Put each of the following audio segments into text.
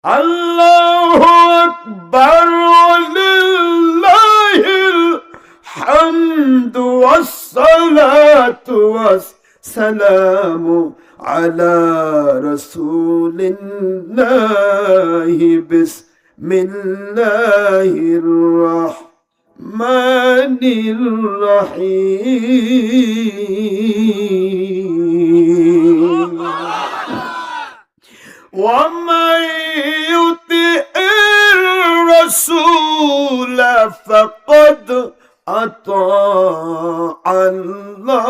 আল্লাহু আকবার লিল্লাহিল হামদু ওয়াসসালাতু ওয়াসসালামু আলা রাসূলিল্লাহি বিসমিল্লাহির রাহমানির রহিম। ومن يطع الرسول فقد أطاع الله.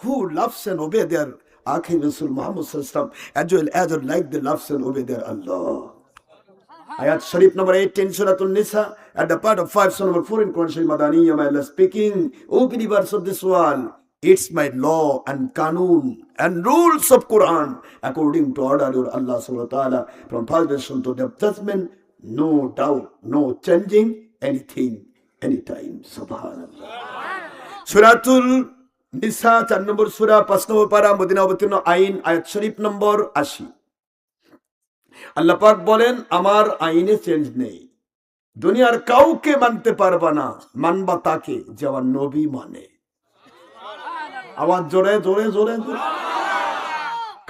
Who loves and obeys their Akhir Rasul Muhammad Sallallahu Alaihi Wasallam as well as like they love and obey their Allah. Ayat Sharif number 18, Suratul Nisa, at the part of 5, Surah number 4 in Quran Sharif Madaniyya, may Allah speaking, O believers of this world, it's my law and kanun and rules of Quran according to order of Allah subhanahu wa ta'ala from first version to the testament, no doubt, no changing anything, anytime. Subhanallah. Suratul Nisa, 4 number Surah, 5 number para, Madina অবতীর্ণ আইন, আয়াত শরীফ নম্বর 80। আল্লাহ পাক বলেন, আমার আইনে change নেই। দুনিয়ার কাউকে মানতে পারবা না, মানবা তাকে যে আমার নবী মানে। আওয়াজ জোরে জোরে জোরে জোরে।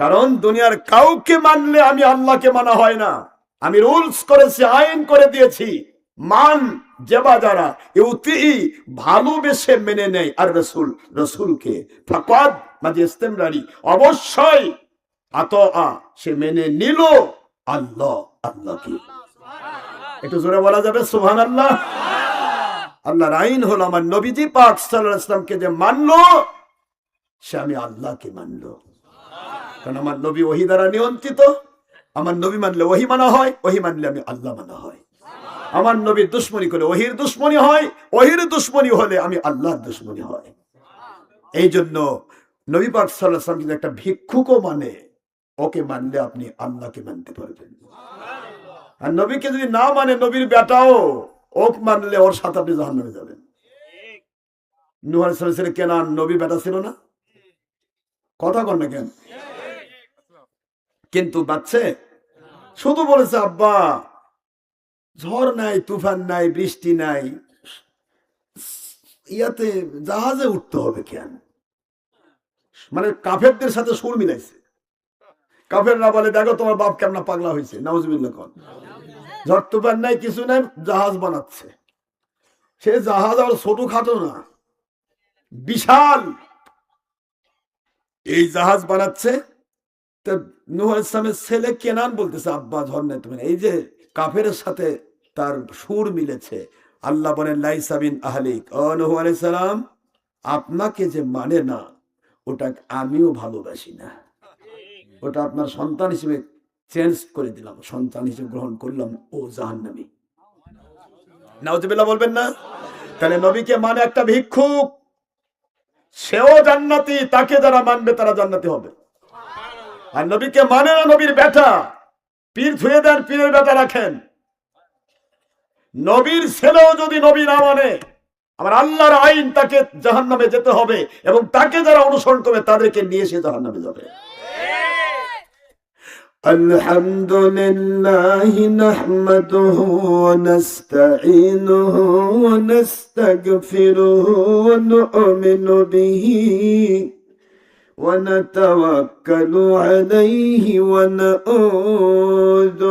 কারণ দুনিয়ার কাউকে মানলে আমি আল্লাহকে মানা হয় না। আমি রুলস করেছি, আইন করে দিয়েছি, মান যেবা যারা ইউতি ভালোবেসে মেনে নেয় আর রসুল রসুলকে ফাকাদ মাঝে ইস্তেমরারি অবশ্যই আতআ সে মেনে নিল আল্লাহ আল্লাহকে। একটু জোরে বলা যাবে সুবহানাল্লাহ। আল্লাহর আইন হলো আমার নবীজি পাক সাল্লাল্লাহু আলাইহি ওয়াসাল্লামকে যে মানলো সে আমি আল্লাহকে মানলো। কারণ আমার নবী ওহী দ্বারা নিয়ন্ত্রিত। আমার নবী মানলে ওহী মানা হয়, ওহী মানলে আমি আল্লাহ মানা হয়। আমার নবীর দুশ্মনী করলে ওহির দুশ্মনী হয়, ওহির দুশ্মনী হলে আমি আল্লাহর দুশ্মনী হয়। এই জন্য নবী পাক সাল্লাল্লাহু আলাইহি ওয়াসাল্লাম একটা ভিক্ষুকও মানে, ওকে মানলে আপনি আল্লাহকে মানতে পারবেন। আর নবীকে যদি না মানে, নবীর বেটাও ওক মানলে ওর সাথে আপনি জাহান্নামে যাবেন। নূহ আলাইহিস সালামের ছেলে কেনান নবী বেটা ছিল না? কথা কন না কেন? কিন্তু বাচ্চে শুধু বলেছে আব্বা ঝড় নাই, তুফান নাই, বৃষ্টি নাই, ইয়াতে জাহাজে উঠতে হবে কেন? মানে কাফেরদের সাথে সুর মিলাইছে। কাফেররা বলে দেখো তোমার বাপ কেমন পাগলা হয়েছে, নাউজুবিল্লাহ কোন। ঝড় তুফান নাই, কিছু নাই, জাহাজ বানাচ্ছে। সে জাহাজ আর ছোটখাটো না, বিশাল। এই জাহাজ বানাচ্ছে। তা নূহ আলাইহিস সালামের ছেলে কেনান বলতেছে আব্বা ঝড় নাই তুমি। এই যে কাফের সাথে তার সুর মিলেছে। আল্লাহ বলেন লাইসা বিন আহলিক, ও নূহ আলাইহিস সালাম আপনাকে যে মানে না ওটা আমিও ভালোবাসি না, ওটা আপনার সন্তান হিসেবে চেঞ্জ করে দিলাম, সন্তান হিসেবে গ্রহণ করলাম, ও জাহান্নামী। নাউজুবিল্লাহ বলবেন না? তাহলে নবীকে মানে একটা ভিক্ষুক, সেও জান্নাতি, তাকে যারা মানবে তারা জান্নাতি হবে। আর নবীকে মানে না নবীর বেটা, পীর ধুয়ে দেন, পীরের বেটা রাখেন। নবীর ছেলেও যদি নবী না মানে, আমার আল্লাহর আইন তাকে জাহান্নামে যেতে হবে, এবং তাকে যারা অনুসরণ করবে তাদেরকে নিয়ে সে জাহান্নামে যাবে। আলহামদুলিল্লাহি নাহমাদুহু ওয়া নাস্তাঈনুহু ওয়া নাস্তাগফিরুহু ওয়া নু'মিনু বিহি ونتوكل عليه ونعوذ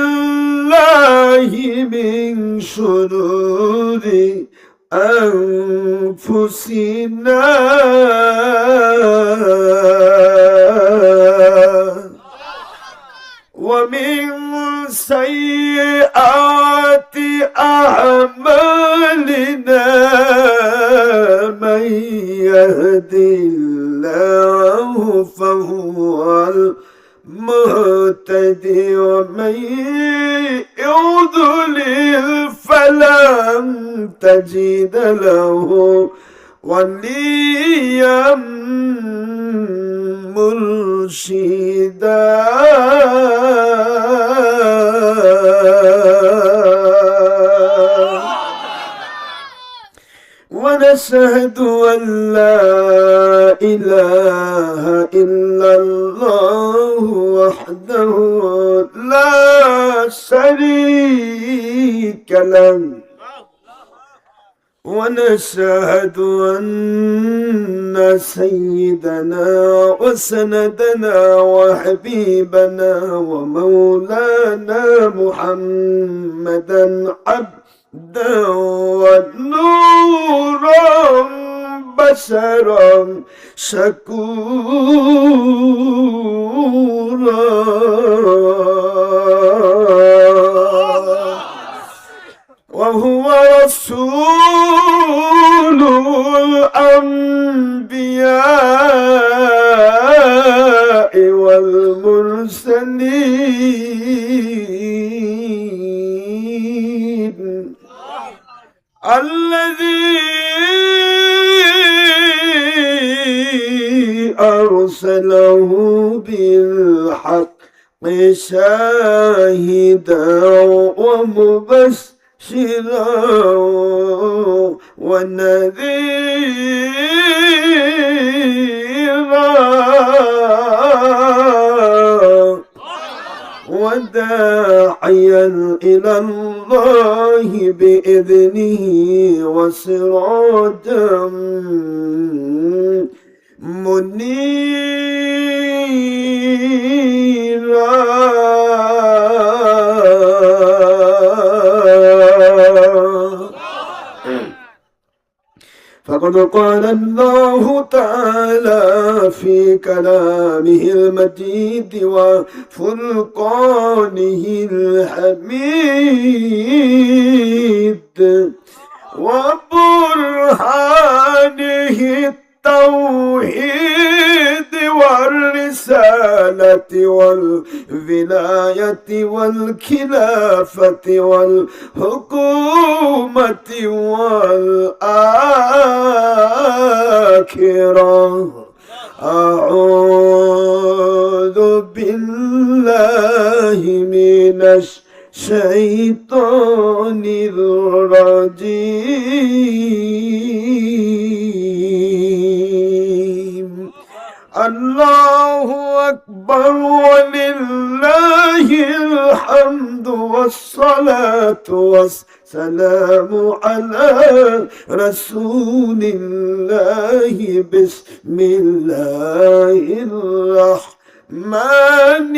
بالله من شرور أنفسنا ومن سيئات أعمالنا من يهد الله فهو المهتدي ومن يضلل فلن تجد له وليا مرشدا ونشهد أن لا إله إلا الله وحده لا شريك له ونشهد أن سيدنا وسندنا وحبيبنا ومولانا محمدا عبدا ونورا بشرا شكورا وهو رسول الأنبياء والمرسلين الذي أرسله بالحق شاهدا ومبشرا ونذيرا وداعيا إلى الله بإذنه وسراجا منيرا فقد قال الله تعالى في كلامه المجيد وفرقانه الحميد وبرهانه التوحيد والرسالة والولاية والخلافة والحكومة والآخرة أعوذ بالله من الشيطان الرجيم الله أكبر ولله الحمد والصلاة والسلام على رسول الله بسم الله الرحمن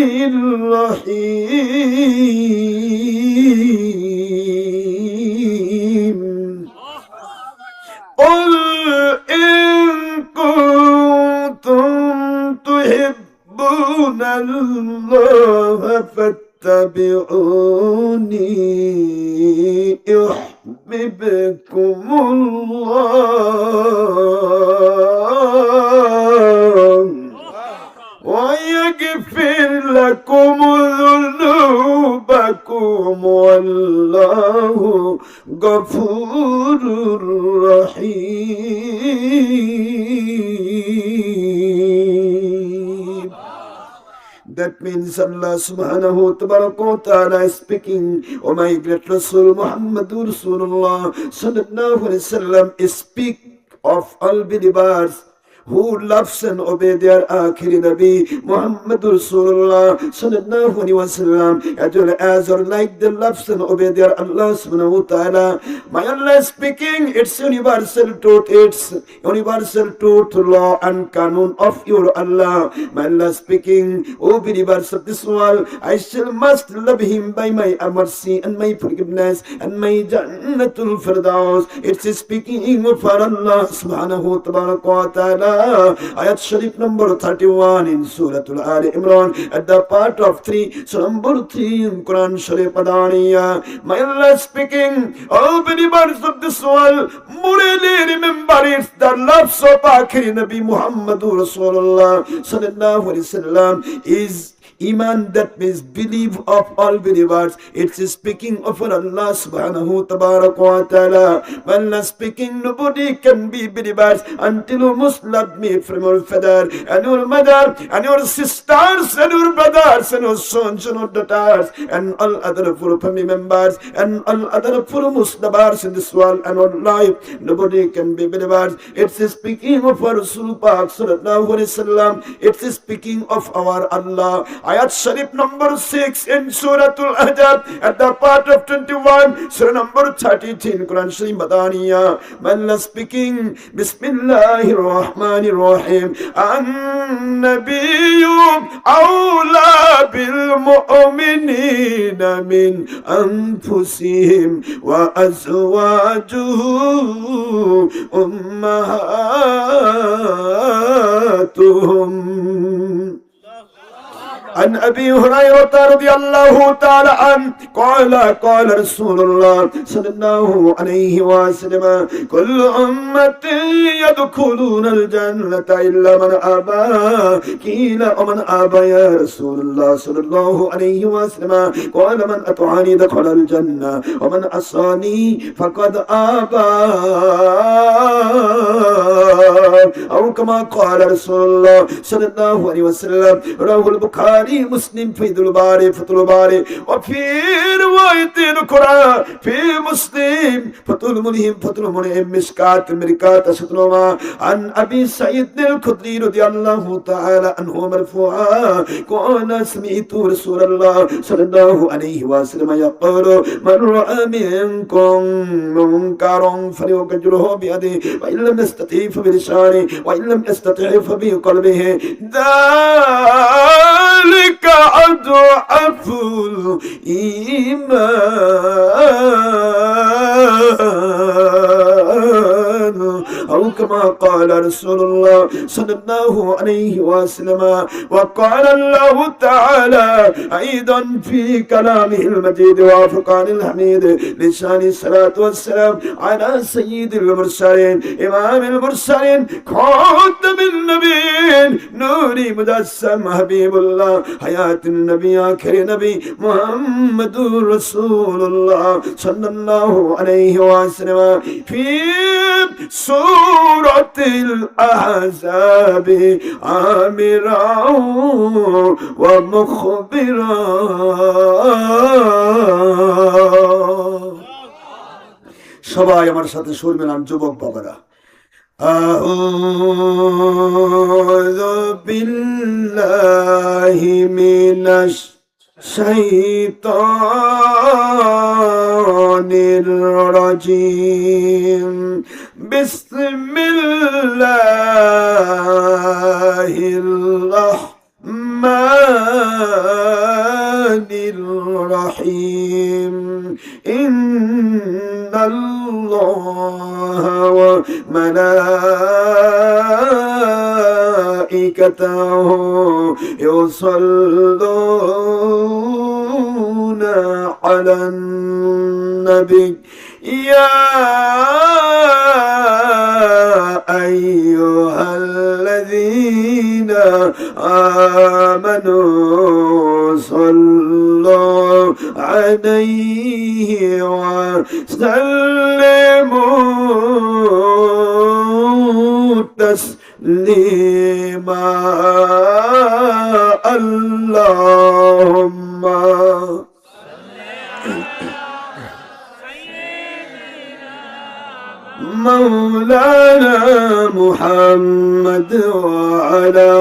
الرحيم قل إن كنتم تحبون الله فاتبعوني يحببكم الله ويغفر لكم ذنوبكم والله غفور رحيم. That means Allah subhanahu wa ta'ala is speaking, O my great Rasul Muhammadur Rasulullah sallallahu alaihi wasallam, speak of all believers who loves and obey their akhiri Nabi Muhammadur Rasulullah sallallahu alaihi wasallam, as well as or like the loves and obey their Allah subhanahu wa ta'ala. My Allah is speaking, it's universal truth, it's universal truth, law and kanun of your Allah. My Allah speaking, O believers of this world, I shall must love him by my mercy and my forgiveness and my Jannatul Firdaus. It's speaking for Allah subhanahu wa ta'ala. Ayat Sharif number 31 in Surah Ali Imran at the part of 3, so number 3 in Quran Sharif Adaniya. My Allah speaking, oh believers of this world, morally remember it's the loves of Akhiri Nabi Muhammadur Rasulullah sallallahu alaihi wasallam is Iman, that means belief of all believers. It's speaking of Allah subhanahu wa ta'ala. When speaking, nobody can be believers until you must love me from your father and your mother and your sisters and your brothers and your sons and your daughters and all other full family members and all other full Muslims in this world and our life. Nobody can be believers. It's speaking of our Rasul Pak sallallahu alaihi wasallam. It's speaking of our Allah. Ayat Sharif number 6 in Surah Al-Ahzab at the part of 21, Surah number 33 in Quran Sharif Madaniya. When speaking, Bismillahir Rahmanir Rahim. An-Nabiyyu awla bil mu'minina min anfusihim wa azwajuhu ummahatuhum. عن أبي هريرة رضي الله تعالى عنه قال رسول الله صلى الله عليه وسلم كل أمتي يدخلون الجنة إلا من أبى قيل ومن أبى يا رسول الله صلى الله عليه وسلم قال من أطاعني دخل الجنة ومن عصاني فقد أبى أو كما قال رسول الله صلى الله عليه وسلم. رواه البخاري مسلم في الباري فتح الباري وفي رواية أخرى في مسلم فتح الملهم فتح الملهم مشكات مركات شطرما عن أبي سعيد الخدري رضي الله تعالى عنه مرفوعا قال سمعت رسول الله صلى الله عليه وسلم يقول من رأى منكم منكرا فليغيره بيده وإن لم يستطع فبلسانه وإن لم يستطع فبقلبه ذلك أضعف الإيمان أو كما قال رسول الله صلى الله عليه وسلم. وقال الله تعالى أيضا في كلامه المجيد وفرقان الحميد لسان الصلاة والسلام على سيد المرسلين إمام المرسلين خاتم النبيين نوري مجسم حبيب الله حياة النبي آخر نبي محمد رسول الله صلى الله عليه وسلم في سورة الأحزاب عامرا ومخبرا. সবাই আমার সাথে সুর মেলান যুবক বাবারা। أعوذ بالله من الشيطان الرجيم بسم الله الرحمن الرحيم. إن الله وملائكته يصلون على النبي يا أيها الذين آمنوا صلوا عليه وسلموا تسليما. اللهم مولانا محمد وعلى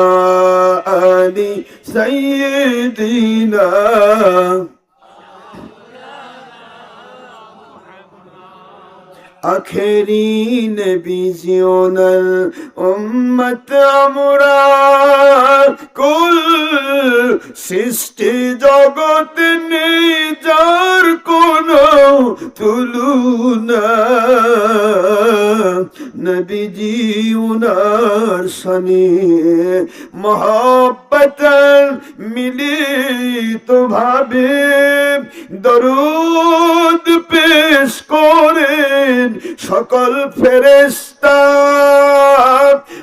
آل سيدنا আখেরি নবী জিওনাল উম্মত আমরা কুল সৃষ্টি জগৎ নেই যার কোনো তুলনা। নবীজি উনার শানে মহব্বত মিলিত ভাবে দরুদ পেশ করেন সকল ফেরেশতা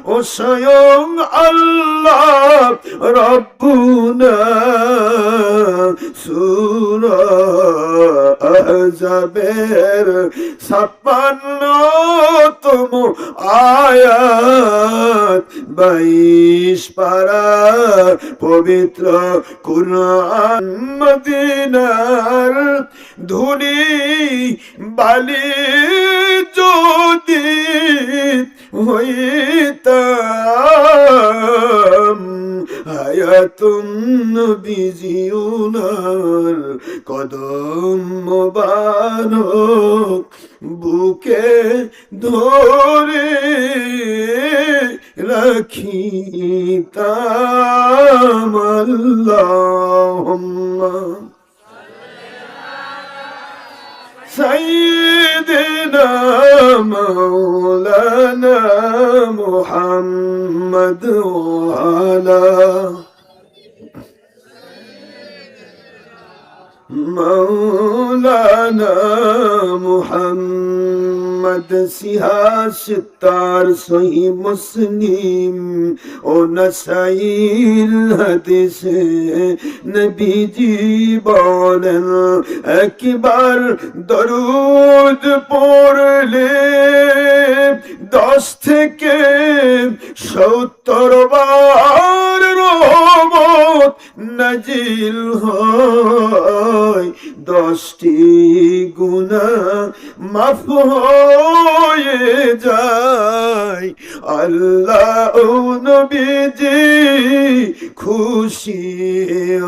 ও স্বয়ং আল্লাহ রব্বুনা সূরা আহজাবের 56তম আয়াত 22 পারা পবিত্র কুরআন মদিনার ধুলি বালি যদি হইতাম হায়াতুন নবীজি উনার কদম মোবারক বুকে ধরে রাখিতাম আল্লাহুম্মা سيدنا مولانا محمد وعلى مولانا محمد সিহাশতার সহি মুসলিম ও নাসাইল হাদিসে নবীজি বলেন একবার দরুদ পড়লে 10 থেকে 70 বার রহমত নাজিল হয় 10টি গুনাহ মাফ হয়ে যায় আল্লাহ নবীজি খুশি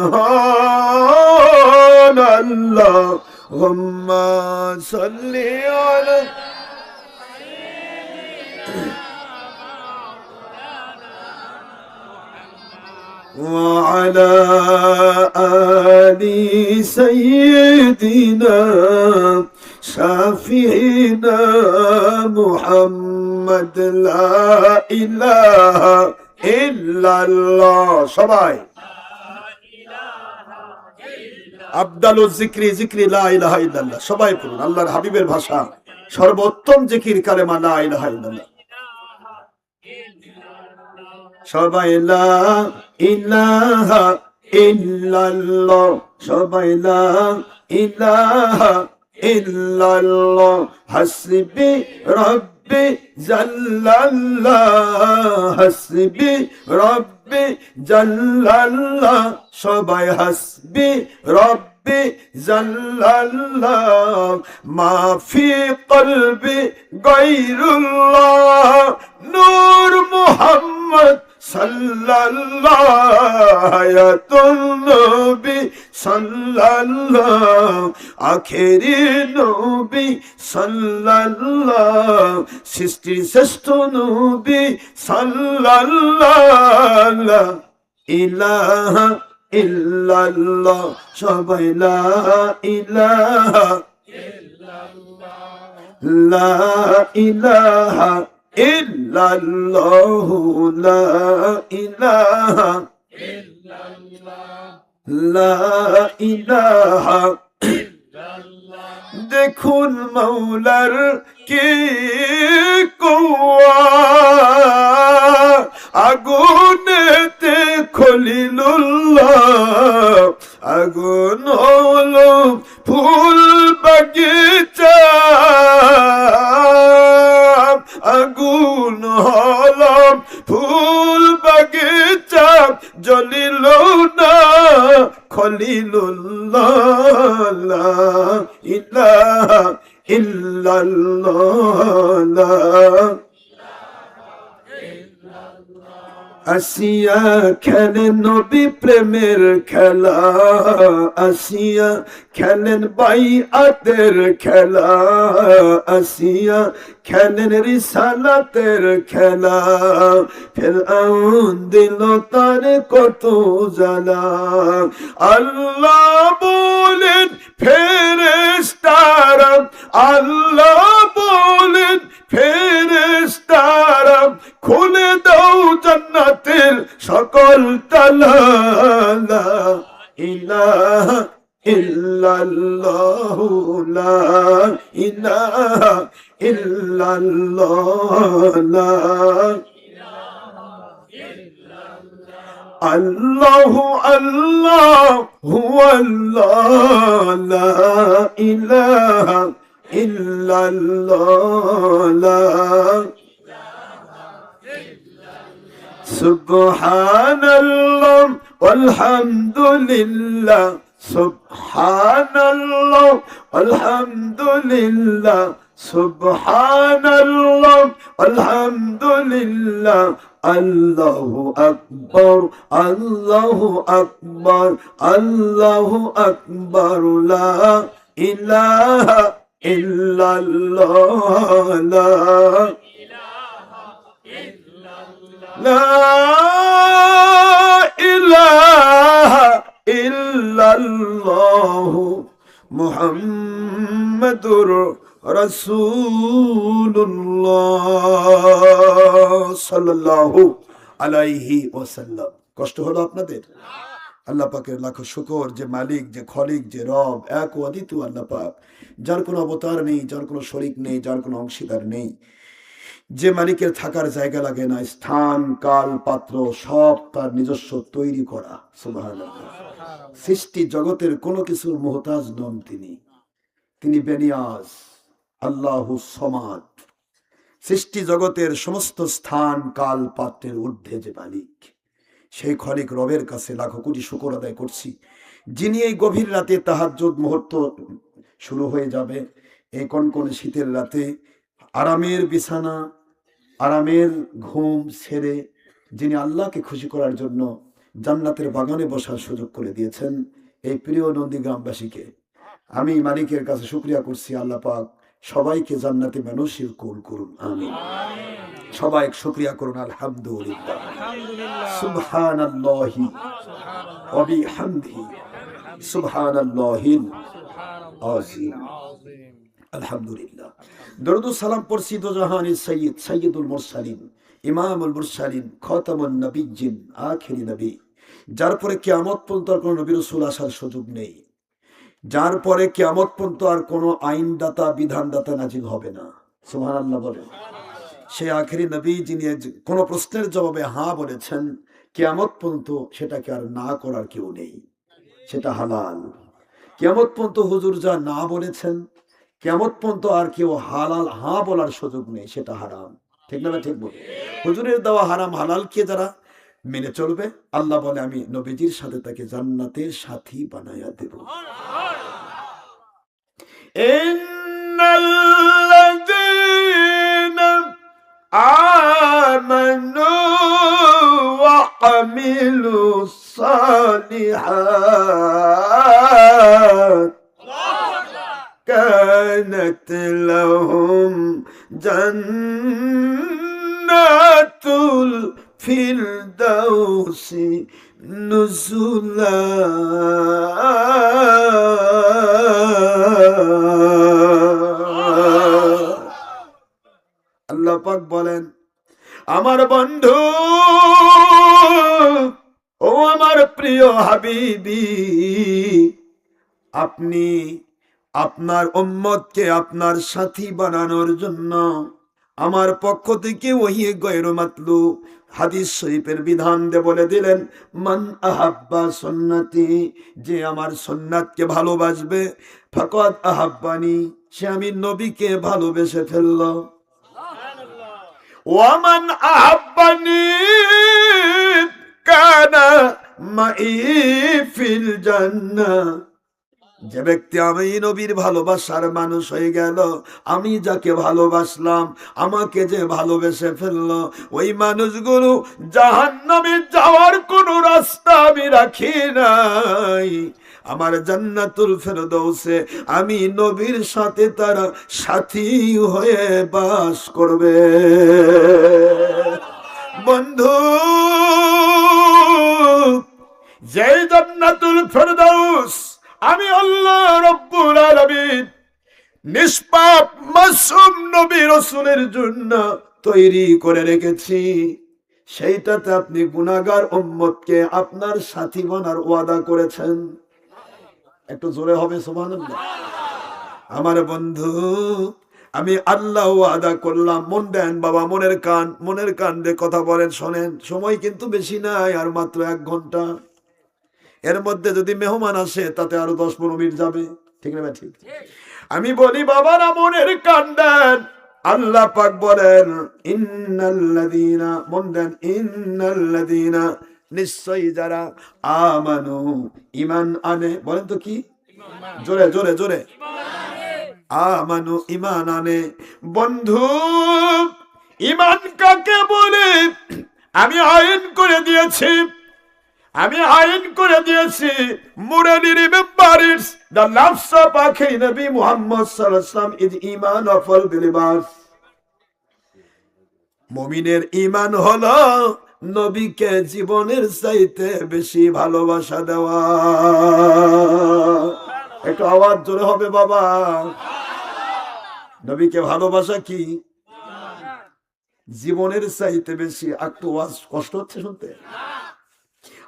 হন আল্লাহুম্মা সাল্লি আলা وعلى آل سيدنا شافعنا محمد لا إله إلا الله সবাই আফদালুজ যিকরি যিকরি লা ইলাহা ইল্লাল্লাহ সবাই পড়ুন আল্লাহর হাবিবের ভাষা সর্বোত্তম জিকির কালেমা লা ইলাহা ইল্লাল্লাহ সবাই লা ইলাহা ইল্লাল্লাহ সবাই লা ইলাহা ইল্লাল্লাহ হাসবি রব্বি জাল্লাল্লাহ হাসবি রব্বি জাল্লাল্লাহ সবাই হাসবি রব্বি জাল্লাল্লাহ মা ফি কলবি গায়রুল্লাহ নূর মুহাম্মদ সাল্লাল্লাহু আয়াতুন নবী সাল্লাল্লাহু আখেরি নবী সাল্লাল্লাহু সৃষ্টির শ্রেষ্ঠ নবী সাল্লাল্লাহু ইলাহা ইল্লাল্লাহ সবাই লা ইলাহা ইল্লাল্লাহ লা ইলাহা ইল্লাল্লাহু লা ইলাহা ইল্লাল্লাহ লা ইলাহা ইল্লাল্লাহ দেখুন মাওলার কি কুওয়া আগুনেতে খলিলুল্লাহ আগুন হলো ফুল বাগিচা আগুন হলো ফুল বাগিচা জ্বলিল না খলিলুল্লাহ লা ইলাহা ইল্লাল্লাহ আসিয়া খেলেন নবী প্রেমের খেলা আসিয়া খেলেন বাইআতের খেলা আসিয়া খেলেন রিসালাতের খেলা ফিরআউন দিল তার কত জ্বালা আল্লাহ বলেন ফেরেশতারা আল্লাহ বলেন ফেরেশতারা খুলে দাও জান্নাতের সকল তালা লা ইলাহা ইল্লাল্লাহ লা ইলাহা ইল্লাল্লাহ লা আল্লাহু আল্লাহু আল্লাহ লা ইলাহা ইল্লাল্লাহ লা সুবহানাল্লাহ আলহামদুলিল্লাহ সুবহানাল্লাহ আলহামদুলিল্লাহ সুবহানাল্লাহ আলহামদুলিল্লাহ আল্লাহু আকবার আল্লাহু আকবার আল্লাহু আকবার লা ইলাহা ইল্লাল্লাহ লা লা ইলাহা ইল্লাল্লাহ মুহাম্মাদুর রাসূলুল্লাহ সাল্লাল্লাহু আলাইহি ওয়াসাল্লাম। কষ্ট হলো আপনাদের? আল্লাহ পাকের লাখো শুকর যে মালিক, যে খলিক, যে রব, এক ও অদ্বিতীয় আল্লাহ পাক, যার কোনো অবতার নেই, যার কোনো শরীক নেই, যার কোনো অংশীদার নেই, যে মালিকের থাকার জায়গা লাগে না, স্থান কাল পাত্র সব তার নিজস্ব তৈরি করা। সুবহানাল্লাহ। সৃষ্টি জগতের কোনো কিছুর মুহতাজ নন তিনি। তিনি বেনিয়াজ, আল্লাহু সমাদ। সৃষ্টি জগতের সমস্ত স্থান কাল পাত্রের ঊর্ধ্বে যে মালিক, সেই খলিক রবের কাছে লাখো কোটি শুকর আদায় করছি, যিনি এই গভীর রাতে তাহাজ্জুদ মুহূর্ত শুরু হয়ে যাবে, এই কনকনে শীতের রাতে আরামের বিছানা, আরামের ঘুম ছেড়ে যিনি আল্লাহকে খুশি করার জন্য জান্নাতের বাগানে বসার সুযোগ করে দিয়েছেন, এই প্রিয় নন্দীগ্রামবাসীকে আমি মালিকের কাছে শুকরিয়া করছি। আল্লাহ পাক সবাইকে জান্নাতে মানুষের কবুল করুন, আমিন। সবাই শুকরিয়া করুন, আলহামদুলিল্লাহ, সুবহানাল্লাহি ওয়া বিহামদিহি, সুবহানাল্লাহিল আযীম। আলহামদুলিল্লাহ। দরুদ ও সালাম পড়ছি দো জাহানের সৈয়দ, সৈয়দুল মুরসালিন, ইমামুল মুরসালিন, খাতামুন নবিয়্যিন, আখিরি নবী, যার পরে কিয়ামত পর্যন্ত আর কোনো নবী রাসূল আসার সুযোগ নেই, যার পরে কিয়ামত পর্যন্ত আর কোনো আইনদাতা বিধানদাতা নাজিল হবে না। সুবহানাল্লাহ বলে। সেই আখিরি নবী যিনি কোনো প্রশ্নের জবাবে হ্যাঁ বলেছেন, কিয়ামত পর্যন্ত সেটাকে আর না করার কেউ নেই, সেটা হালাল। কিয়ামত পর্যন্ত হুজুর যা না বলেছেন, কিয়ামত পর্যন্ত আর কেউ হালাল হ্যাঁ বলার সুযোগ নেই, সেটা হারাম। ঠিক না? ঠিক বলে হুজুরের দেওয়া হারাম হালালকে যারা মেনে চলবে, আল্লাহ বলে আমি নবীজির সাথে তাকে জান্নাতের সাথী বানায়া দেব। ইন্নাল্লাযীনা আমানু ওয়া আমিলুস সালিহাত كانت لهم جنات الفردوس نزلا আল্লাহ পাক বলেন, আমার বন্ধু ও আমার প্রিয় হাবিবি, আপনি আপনার উম্মতকে আপনার সাথী বানানোর জন্য আমার পক্ষ থেকে ওহী গায়রু মাতলু হাদিস শরীফের বিধান দিয়ে বলে দিলেন, মান আহাব্বা সুন্নতি, যে আমার সুন্নাতকে ভালোবাসবে, ফাকাদ আহাব্বানি, সে আমি নবীকে ভালোবেসে ফেলল। ওয়া মান আহাব্বানি কানা মাই ফিল জান্নাহ, যে ব্যক্তি আমি নবীর ভালোবাসার মানুষ হয়ে গেল, আমি যাকে ভালোবাসলাম, আমাকে যে ভালোবেসে ফেললো, ওই মানুষগুলো জাহান্নামে যাওয়ার কোনো রাস্তা আমি রাখি নাই। আমার জান্নাতুল ফেরদৌসে আমি নবীর সাথে তারা সাথী হয়ে বাস করবে। বন্ধু, যে জান্নাতুল ফেরদৌস আমি আল্লাহ রাব্বুল আলামিন নিষ্পাপ মাসুম নবী রাসূলের জন্য তৈরি করে রেখেছি, সেইটাতে আপনি গুনাহগার উম্মতকে আপনার সাথী বানার ওয়াদা করেছেন। একটু জোরে হবে সুবহানাল্লাহ। আমার বন্ধু, আমি আল্লাহ ওয়াদা করলাম। মন দেন বাবা, মনের কান দিয়ে কথা বলেন, শোনেন। সময় কিন্তু বেশি নাই, আর মাত্র 1 ঘন্টা। এর মধ্যে যদি মেহমান আসে তাতে আরো 10-15 মিনিট যাবে, ঠিক না? ঠিক। আমি বলি বাবারা, মনের কান দেন। আল্লাহ পাক বলেন, ইন্নাল্লাযীনা, মন দেন, ইন্নাল্লাযীনা, নিশ্চয়ই যারা আমানু, ঈমান আনে। বলেন তো কি? জোরে জোরে জোরে। আমানু, ঈমান আনে। বন্ধু, ঈমান কাকে বলে? আমি আইন করে দিয়েছি, Morally remember it. The loves of Akhir Nabi Muhammad sallallahu alaihi wasallam is iman of all believers. মুমিনের ঈমান হলো নবীকে জীবনের চাইতে বেশি ভালোবাসা দেওয়া। একটু আওয়াজ জোরে হবে বাবা। নবীকে ভালোবাসা কি? জীবনের চাইতে বেশি। একটু আওয়াজ কষ্ট হচ্ছে শুনতে?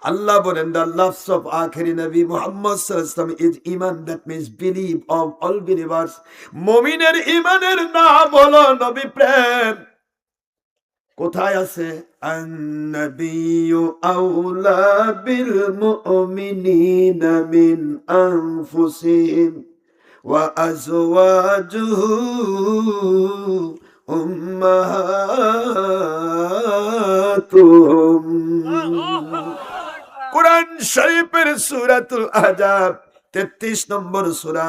Allah বলেন, the loves of Akhiri Nabi Muhammad sallallahu alaihi wasallam is iman, that means belief of all believers. মুমিনের ঈমানের নাম হলো নবী প্রেম। কোথায় আছে? আন-নাবিয়্যু আওলা বিল মুমিনিনা মিন আনফুসিহিম ওয়া আজওয়াজুহু উম্মাহাতুহুম। কুরআন শরীফের সূরাতুল আহজাব 33 নম্বর সূরা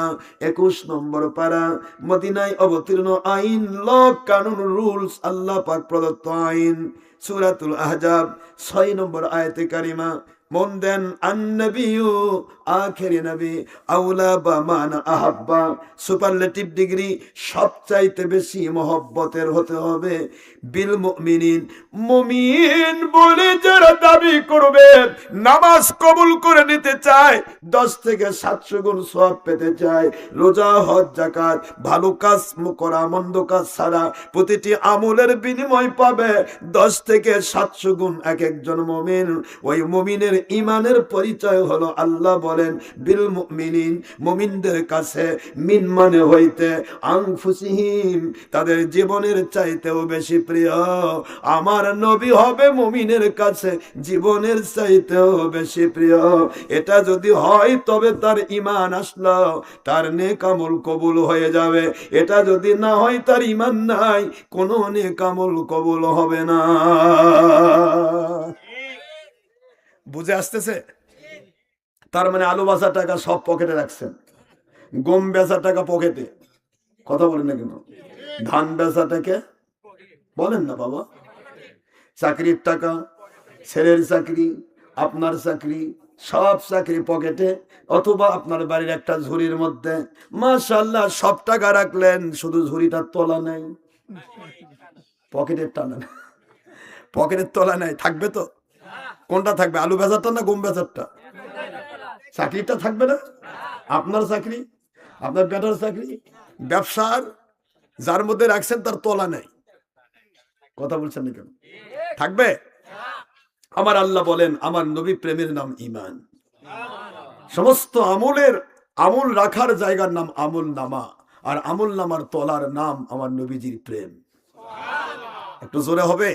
21 নম্বর পারা, মদিনায় অবতীর্ণ আইন, ল, কানুন, রুলস, আল্লাহ পাক প্রদত্ত আইন। সূরাতুল আহজাব 6 নম্বর আয়াতে কারিমা। মন দেন, আন-নাবিয়্যু, আখিরি নবী, আউলা বা মান আহাব্বা, সুপারলেটিভ ডিগ্রি, সবচাইতে বেশি মহব্বতের হতে হবে। বিল মুমিনিন, মুমিন বলে যারা দাবি করবে, নামাজ কবুল করে নিতে চায়, 10 থেকে 700 গুণ সওয়াব পেতে চায়, রোজা, হজ, যাকাত, ভালো কাজ করা, মন্দ কাজ ছাড়া প্রতিটি আমলের বিনিময় পাবে 10 থেকে 700 গুণ এক একজন মুমিন। ওই মুমিনের ঈমানের পরিচয় হলো, আল্লাহ বলেন, বিল মুমিনিন, মুমিনদের কাছে, মিন মানে হইতে, আনফুসিহিম, তাদের জীবনের চাইতেও বেশি প্রিয়। আমার নবী হবে মুমিনের কাছে জীবনের চাইতেও বেশি প্রিয়। এটা যদি হয় তবে তার ঈমান আসলো, তার নেক আমল কবুল হয়ে যাবে। এটা যদি না হয়, তার ঈমান নাই, কোনো নেক আমল কবুল হবে না। বুঝে আসতেছে? তার মানে আলু বাসা টাকা সব পকেটে রাখছেন, গম বেচা টাকা পকেটে, কথা বলেন না কেন? ধান বেচা টাকা বলেন না বাবা, চাকরির টাকা, ছেলের চাকরি, আপনার চাকরি, সব চাকরি পকেটে, অথবা আপনার বাড়ির একটা ঝুড়ির মধ্যে। মাশাআল্লাহ, সব টাকা রাখলেন, শুধু ঝুড়িটা তোলা নাই, পকেটের টানা, পকেটের তোলা নাই। থাকবে তো? কোনটা থাকবে? আলু বেচারটা না গম বেচারটা? চাকরিটা থাকবে না? আপনার চাকরি, আপনার বেটার চাকরি, ব্যবসার যার মধ্যে রাখছেন তার তোলা নাই, কথা বলছেন না কেন? থাকবে? আমার আল্লাহ বলেন, আমার নবী প্রেমের নাম ঈমান। সমস্ত আমল রাখার জায়গার নাম আমল নামা, আর আমল নামার তলার নাম আমার নবীজির প্রেম। একটু জোরে হবে?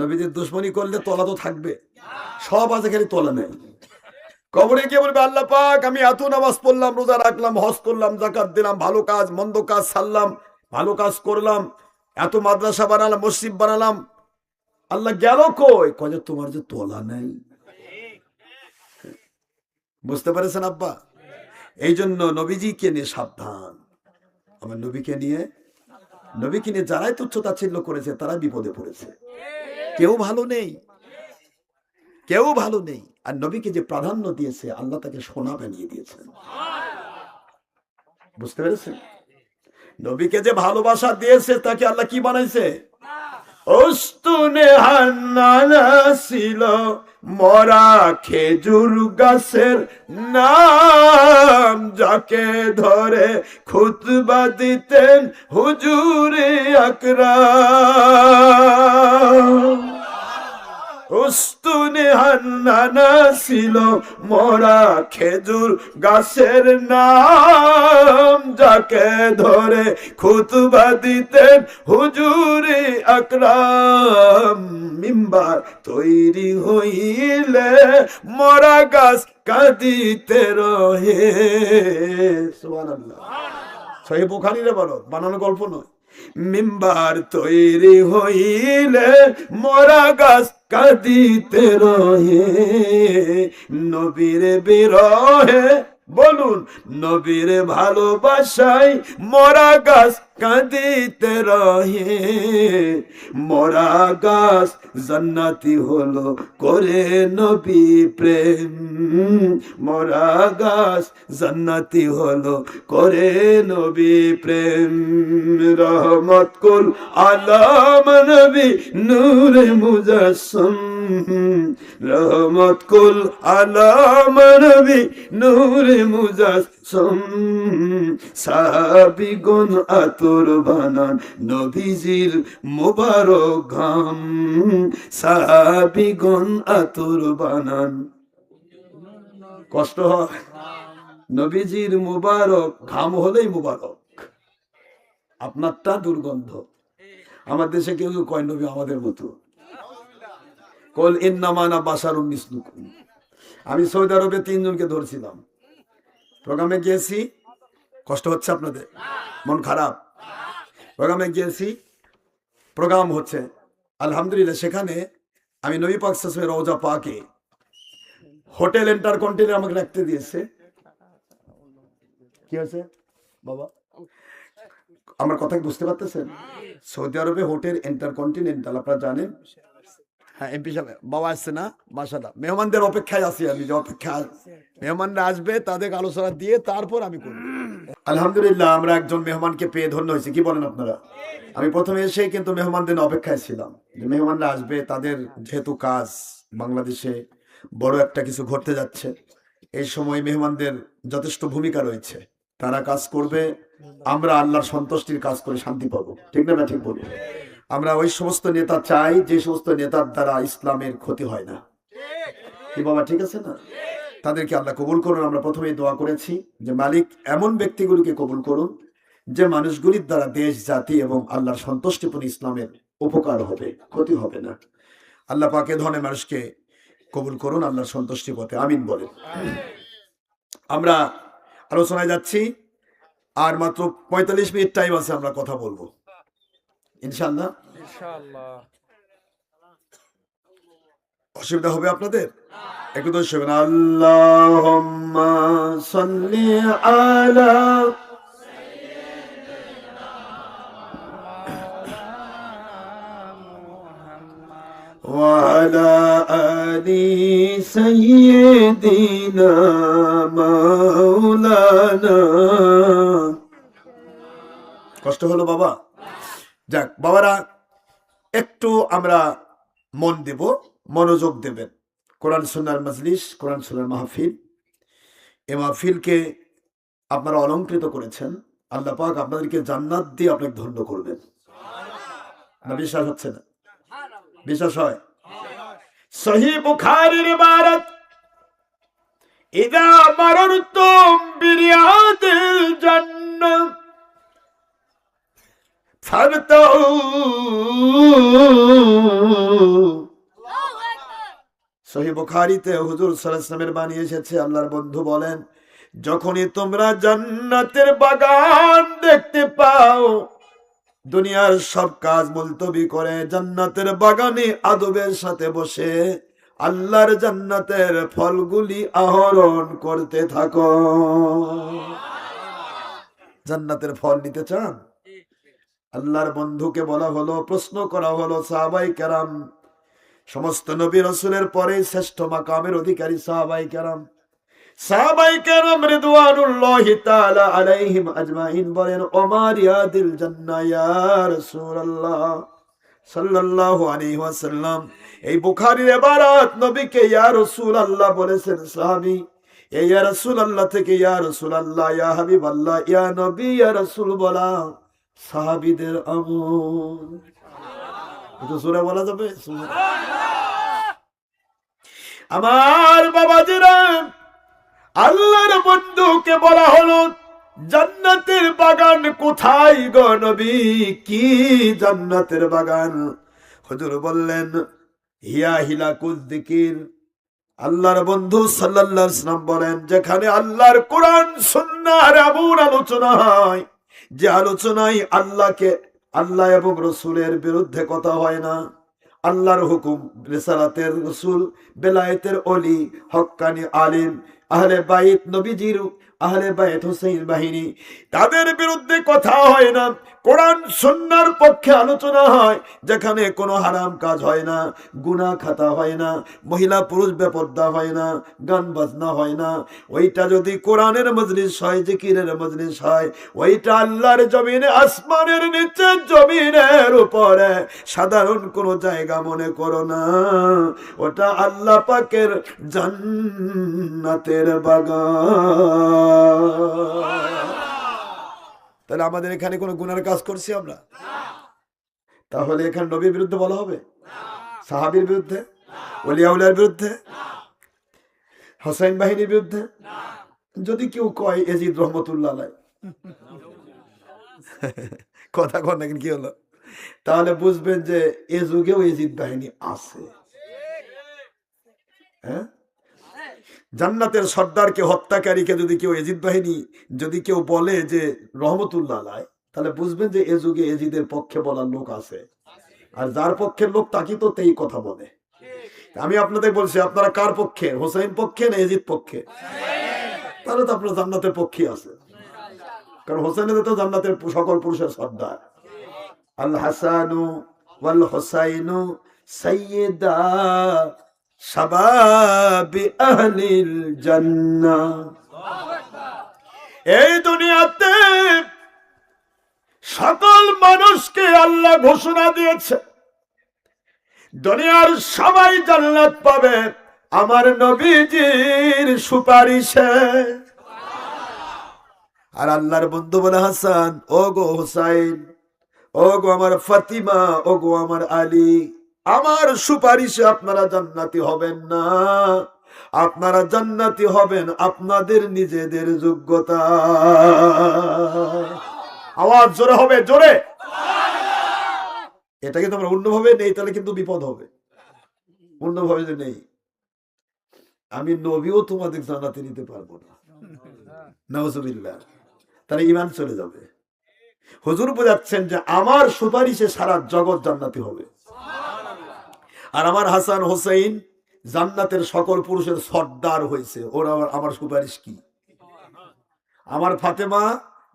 নবীজির দুশ্মনী করলে তলা তো থাকবে, সব আছে, খালি তলা নেই। কবরে গিয়ে বলবে, আল্লাহ পাক, আমি এত নামাজ পড়লাম, রোজা রাখলাম, হজ করলাম, যাকাত দিলাম, ভালো কাজ মন্দ কাজ ছাড়লাম, ভালো কাজ করলাম, এত মাদ্রাসা বানালাম, মসজিদ বানালাম, আল্লাহ গেল কই? কয়ে তোমার যে তোলা নেই। বুঝতে পেরেছেন আব্বা? এই জন্য নবীজিকে নিয়ে সাবধান। আমার নবীকে নিয়ে যারাই তুচ্ছ তাচ্ছিল্য করেছে তারা বিপদে পড়েছে। কেউ ভালো নেই, কেউ ভালো নেই। আর নবীকে যে প্রাধান্য দিয়েছে, আল্লাহ তাকে সোনা বানিয়ে দিয়েছেন। বুঝতে পেরেছেন? নবীকে যে ভালোবাসা দিয়েছে, তাকে আল্লাহ কি বানাইছে? ওস্তুনে হান্নানা ছিল মরা খেজুর গাছের নাম, যাকে ধরে খুতবা দিতেন হুজুরে আকরাম। উস্তুনে হান্নানা ছিল মরা খেজুর গাছের নাম, যাকে ধরে খুতবা দিতেন হুজুরে আকরাম। মিম্বার তৈরি হইলে মরা গাছ কাঁদিতে রহে। সুবহানাল্লাহ। সহিহ বুখারীর ইবারত, বানানো গল্প নয়। মিম্বার তৈরি হইলে মরা গাছ কাঁদিতে রহে, নবীর বিরহে বলুন নবীর ভালোবাসায় মরা গাছ কাঁদিতে রহে। মরা গাছ জান্নাতি হলো করে নবী প্রেম, মরা গাছ জান্নাতি হলো করে নবী প্রেম। রহমত কুল আলাম নবী নূরে মুজাসসম, রহমত কুল আলাম নবী নূরে মুজাসসম। সাহাবীগণ আতর বানান নবীজির মুবারক ঘাম, সাহাবীগণ আতর বানান। কষ্ট হয়, নবীজির মুবারক ঘাম হলেই মুবারক। আপনারটা দুর্গন্ধ। আমার দেশে কেউ কেউ কয় নবী আমাদের মতো, কল ইন্নামা আনা বাশারুম মিসলুকুম। আমি সৌদি আরবে 3 জনকে ধরছিলাম, প্রোগ্রামে গিয়েছি। কষ্ট হচ্ছে আপনাদের, মন খারাপ? প্রোগ্রামে গিয়েছি, প্রোগ্রাম হচ্ছে আলহামদুলিল্লাহ। সেখানে আমি নবী পাক সাল্লাল্লাহু আলাইহি ওয়াসাল্লামের রওজা পাকে হোটেল ইন্টারকন্টিনেন্টাল আমাকে রাখতে দিয়েছে। কি হয়েছে বাবা? আমার কথা কি বুঝতে পারতেছেন? সৌদি আরবে হোটেল ইন্টারকন্টিনেন্টাল, আপনারা জানেন। হ্যাঁ, এমপি সাহেব বাবা আসছে না? মাশাআল্লাহ, মেহমানদের অপেক্ষায় আছি আমি, যে অপেক্ষা মেহমানরা আসবে তাদের আলোচনা দিয়ে তারপর আমি করব। আলহামদুলিল্লাহ, আমরা একজন মেহমানকে পেয়ে ধন্য হয়েছি। কি বলেন আপনারা? আমি প্রথমে এসে কিন্তু মেহমানদের অপেক্ষায় ছিলাম, যে মেহমানরা আসবে, তাদের যেহেতু কাজ বাংলাদেশে বড় একটা কিছু ঘটতে যাচ্ছে, এই সময় মেহমানদের যথেষ্ট ভূমিকা রয়েছে, তারা কাজ করবে, আমরা আল্লাহর সন্তুষ্টির কাজ করে শান্তি পাবো। ঠিক না? ঠিক বলবো। আমরা ওই সমস্ত নেতা চাই যে সমস্ত নেতার দ্বারা ইসলামের ক্ষতি হয় না। কি বাবা, ঠিক আছে না? তাদেরকে আল্লাহ কবুল করুন। আমরা প্রথমেই দোয়া করেছি যে মালিক এমন ব্যক্তিগুলিকে কবুল করুন যে মানুষগুলির দ্বারা দেশ, জাতি এবং আল্লাহর সন্তুষ্টিপূর্ণ ইসলামের উপকার হবে, ক্ষতি হবে না। আল্লাহ পাক এ ধরনের মানুষকে কবুল করুন আল্লাহর সন্তুষ্টি পথে, আমিন বলেন। আমরা আলোচনায় যাচ্ছি, আর মাত্র 45 মিনিট টাইম আছে, আমরা কথা বলবো ইনশাআল্লাহ। অসুবিধা হবে আপনাদের? একটু তো শুনুন। আল্লাহুম্মা সাল্লি আলা ওয়া আলা আলি সাইয়্যিদিনা মাওলানা। কষ্ট হলো বাবা? যাক বাবারা, একটু আমরা মন দেব, মনোযোগ দেবেন। কোরআন সুন্নাহর মজলিস, কোরআন সুন্নাহর মাহফিল, এই মাহফিলকে আপনারা অলংকৃত করেছেন। আল্লাহ পাক আপনাদেরকে জান্নাত দিয়ে আপনাকে ধন্য করবেন। না বিশ্বাস হচ্ছে না? বিশ্বাস হয়? সহিহ বুখারীর ইবারত, ইযা মাররতুম বিরিয়াদিল জান্নাহ ফারতাউ। সহিহ বুখারীতে হুজুর সাল্লাল্লাহু আলাইহি ওয়াসাল্লামের বাণী এসেছে, আল্লাহর বন্ধু বলেন, যখনই তোমরা জান্নাতের বাগান দেখতে পাও, দুনিয়ার সব কাজ মুলতবি করে জান্নাতের বাগানে আদবের সাথে বসে আল্লাহর জান্নাতের ফলগুলি আহরণ করতে থাকো। জান্নাতের ফল নিতে চান? আল্লাহর বন্ধুকে বলা হলো, প্রশ্ন করা হলো, সাহাবায়ে কেরাম, সমস্ত নবী রাসূলের পরে শ্রেষ্ঠ মাকামের অধিকারী সাহাবায়ে কেরাম, সাহাবায়ে কেরাম রিদওয়ানুল্লাহি তাআলা আলাইহিম আজমাইন বলেন, ওমা রিয়াদিল জান্নাহ ইয়া রাসূলুল্লাহ সাল্লাল্লাহু আলাইহি ওয়াসাল্লাম। এই বুখারীর ইবারত, নবীকে ইয়া রাসূলুল্লাহ বলেছেন সাহাবী, এই ইয়া রাসূলুল্লাহ থেকে ইয়া রাসূলুল্লাহ, ইয়া হাবিবাল্লাহ, ইয়া নবী, ইয়া রাসূল বলা সাহাবীদের আমল। এটা সূরা বলা যাবে? আমার বাবাজিরা, আল্লাহর বন্ধুকে বলা হলো, জান্নাতের বাগান কোথায় গো নবী? কি জান্নাতের বাগান? হুজুর বললেন হিয়া হিলাকুজ যিকির। আল্লাহর বন্ধু সাল্লাল্লাহু আলাইহি ওয়াসাল্লাম বলেন, যেখানে আল্লাহর কোরআন সুন্নাহর এমন আলোচনা হয়, যে আলোচনায় আল্লাহ এবং রসুলের বিরুদ্ধে কথা হয় না, আল্লাহর হুকুম, রিসালাতের রসুল, বেলায়েতের অলি, হক্কানি আলিম, আহলে বাইত নবীজির, আহলে বাইত হুসাইন বাহিনী, তাদের বিরুদ্ধে কথা হয় না, কোরআন সুন্নাহর পক্ষে আলোচনা হয়, যেখানে কোনো হারাম কাজ হয় না, গুনাহ খাতা হয় না, মহিলা পুরুষ বেপর্দা হয় না, গান বাজনা হয় না, ওইটা যদি কোরআনের মজলিস হয়, জিকিরের মজলিস হয়, ওইটা আল্লাহর জমিনে, আসমানের নিচে জমিনের উপরে সাধারণ কোনো জায়গা মনে করো না, ওটা আল্লাহ পাকের জান্নাতের বাগান। তাহলে আমাদের এখানে কোনো গুনার কাজ করছি আমরা? তাহলে এখানে নবীর বিরুদ্ধে বলা হবে? সাহাবীর বিরুদ্ধে, ওলিয়া উলিয়ার বিরুদ্ধে, হোসেন বাহিনীর বিরুদ্ধে? যদি কেউ কয় এজিদ রহমতুল্লাহ আলাইহি, কথা কন না, কি হলো? তাহলে বুঝবেন যে এ যুগেও এজিদ বাহিনী আছে। হ্যাঁ, জান্নাতের সর্দারকে, হত্যাকারীকে যদি কেউ এজিদ বাহিনী যদি কেউ বলে যে রহমতুল্লাহ আলাইহি, তাহলে বুঝবেন যে এ যুগে এজিদের পক্ষে বলার লোক আছে। আর যার পক্ষের লোক তাকে তো তেই কথা বলে। আমি আপনাদের বলছি, আপনারা কার পক্ষে? হোসেন পক্ষে না এজিদ পক্ষে? তাহলে তো আপনার জান্নাতের পক্ষে আছে, কারণ হোসেনের তো জান্নাতের সকল পুরুষের সর্দার। আল হাসানু ওয়াল হুসাইনু সাইয়্যিদা শাবাবি আহলিল জান্নাহ। এই দুনিয়াতে সকল মানুষকে আল্লাহ ঘোষণা দিয়েছে, দুনিয়ার সবাই জান্নাত পাবে আমার নবীজির সুপারিশে। আর আল্লাহর বন্ধু বলে, হাসান, ও গো হুসাইন, ও গো আমার ফাতিমা, ও গো আমার আলী, আমার সুপারিশে আপনারা জান্নাতি হবেন না, আপনারা জান্নাতি হবেন আপনাদের নিজেদের যোগ্যতা। আওয়াজ জোরে হবে, জোরে। এটাকে তোমরা অন্যভাবে নেই, তাহলে কিন্তু বিপদ হবে। অন্যভাবে যে নেই, আমি নবীও তোমাদের জান্নাতে নিতে পারবো না, নাউজুবিল্লাহ, তাহলে ঈমান চলে যাবে। হুজুর বোঝাচ্ছেন যে আমার সুপারিশে সারা জগৎ জান্নাতি হবে। আর আমার হাসান হোসেন জান্নাতের সকল পুরুষের সর্দার হয়েছে, ওরা আমার সুপারিশ কি? আমার ফাতেমা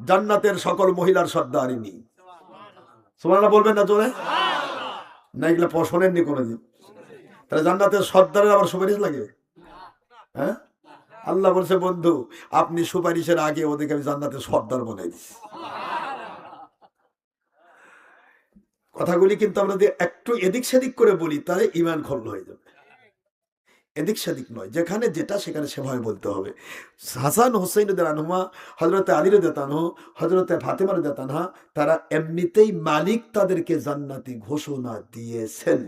জান্নাতের সকল মহিলার সর্দারিনী। সুবহানাল্লাহ বলবেন না জোরে? না, এগুলা শোনেননি কোনোদিন? তাহলে জান্নাতের সর্দারের আবার সুপারিশ লাগে? হ্যাঁ, আল্লাহ বলছে, বন্ধু আপনি সুপারিশের আগে ওদেরকে আমি জান্নাতের সর্দার বানাই দিচ্ছি। কথাগুলি কিন্তু আমরা যদি একটু এদিক সেদিক করে বলি, তাহলে ঈমান খন্ড হয়ে যাবে। এদিক সেদিক নয়, যেখানে যেটা সেখানে সেভাবে বলতে হবে। হাসান হোসেন রাদিয়াল্লাহু আনহুমা, হযরতে আলী রাদিয়াল্লাহু আনহু, হযরতে ফাতেমা রাদিয়াল্লাহু আনহা, তারা এমনিতেই মালিক তাদেরকে জান্নাতি ঘোষণা দিয়েছেন।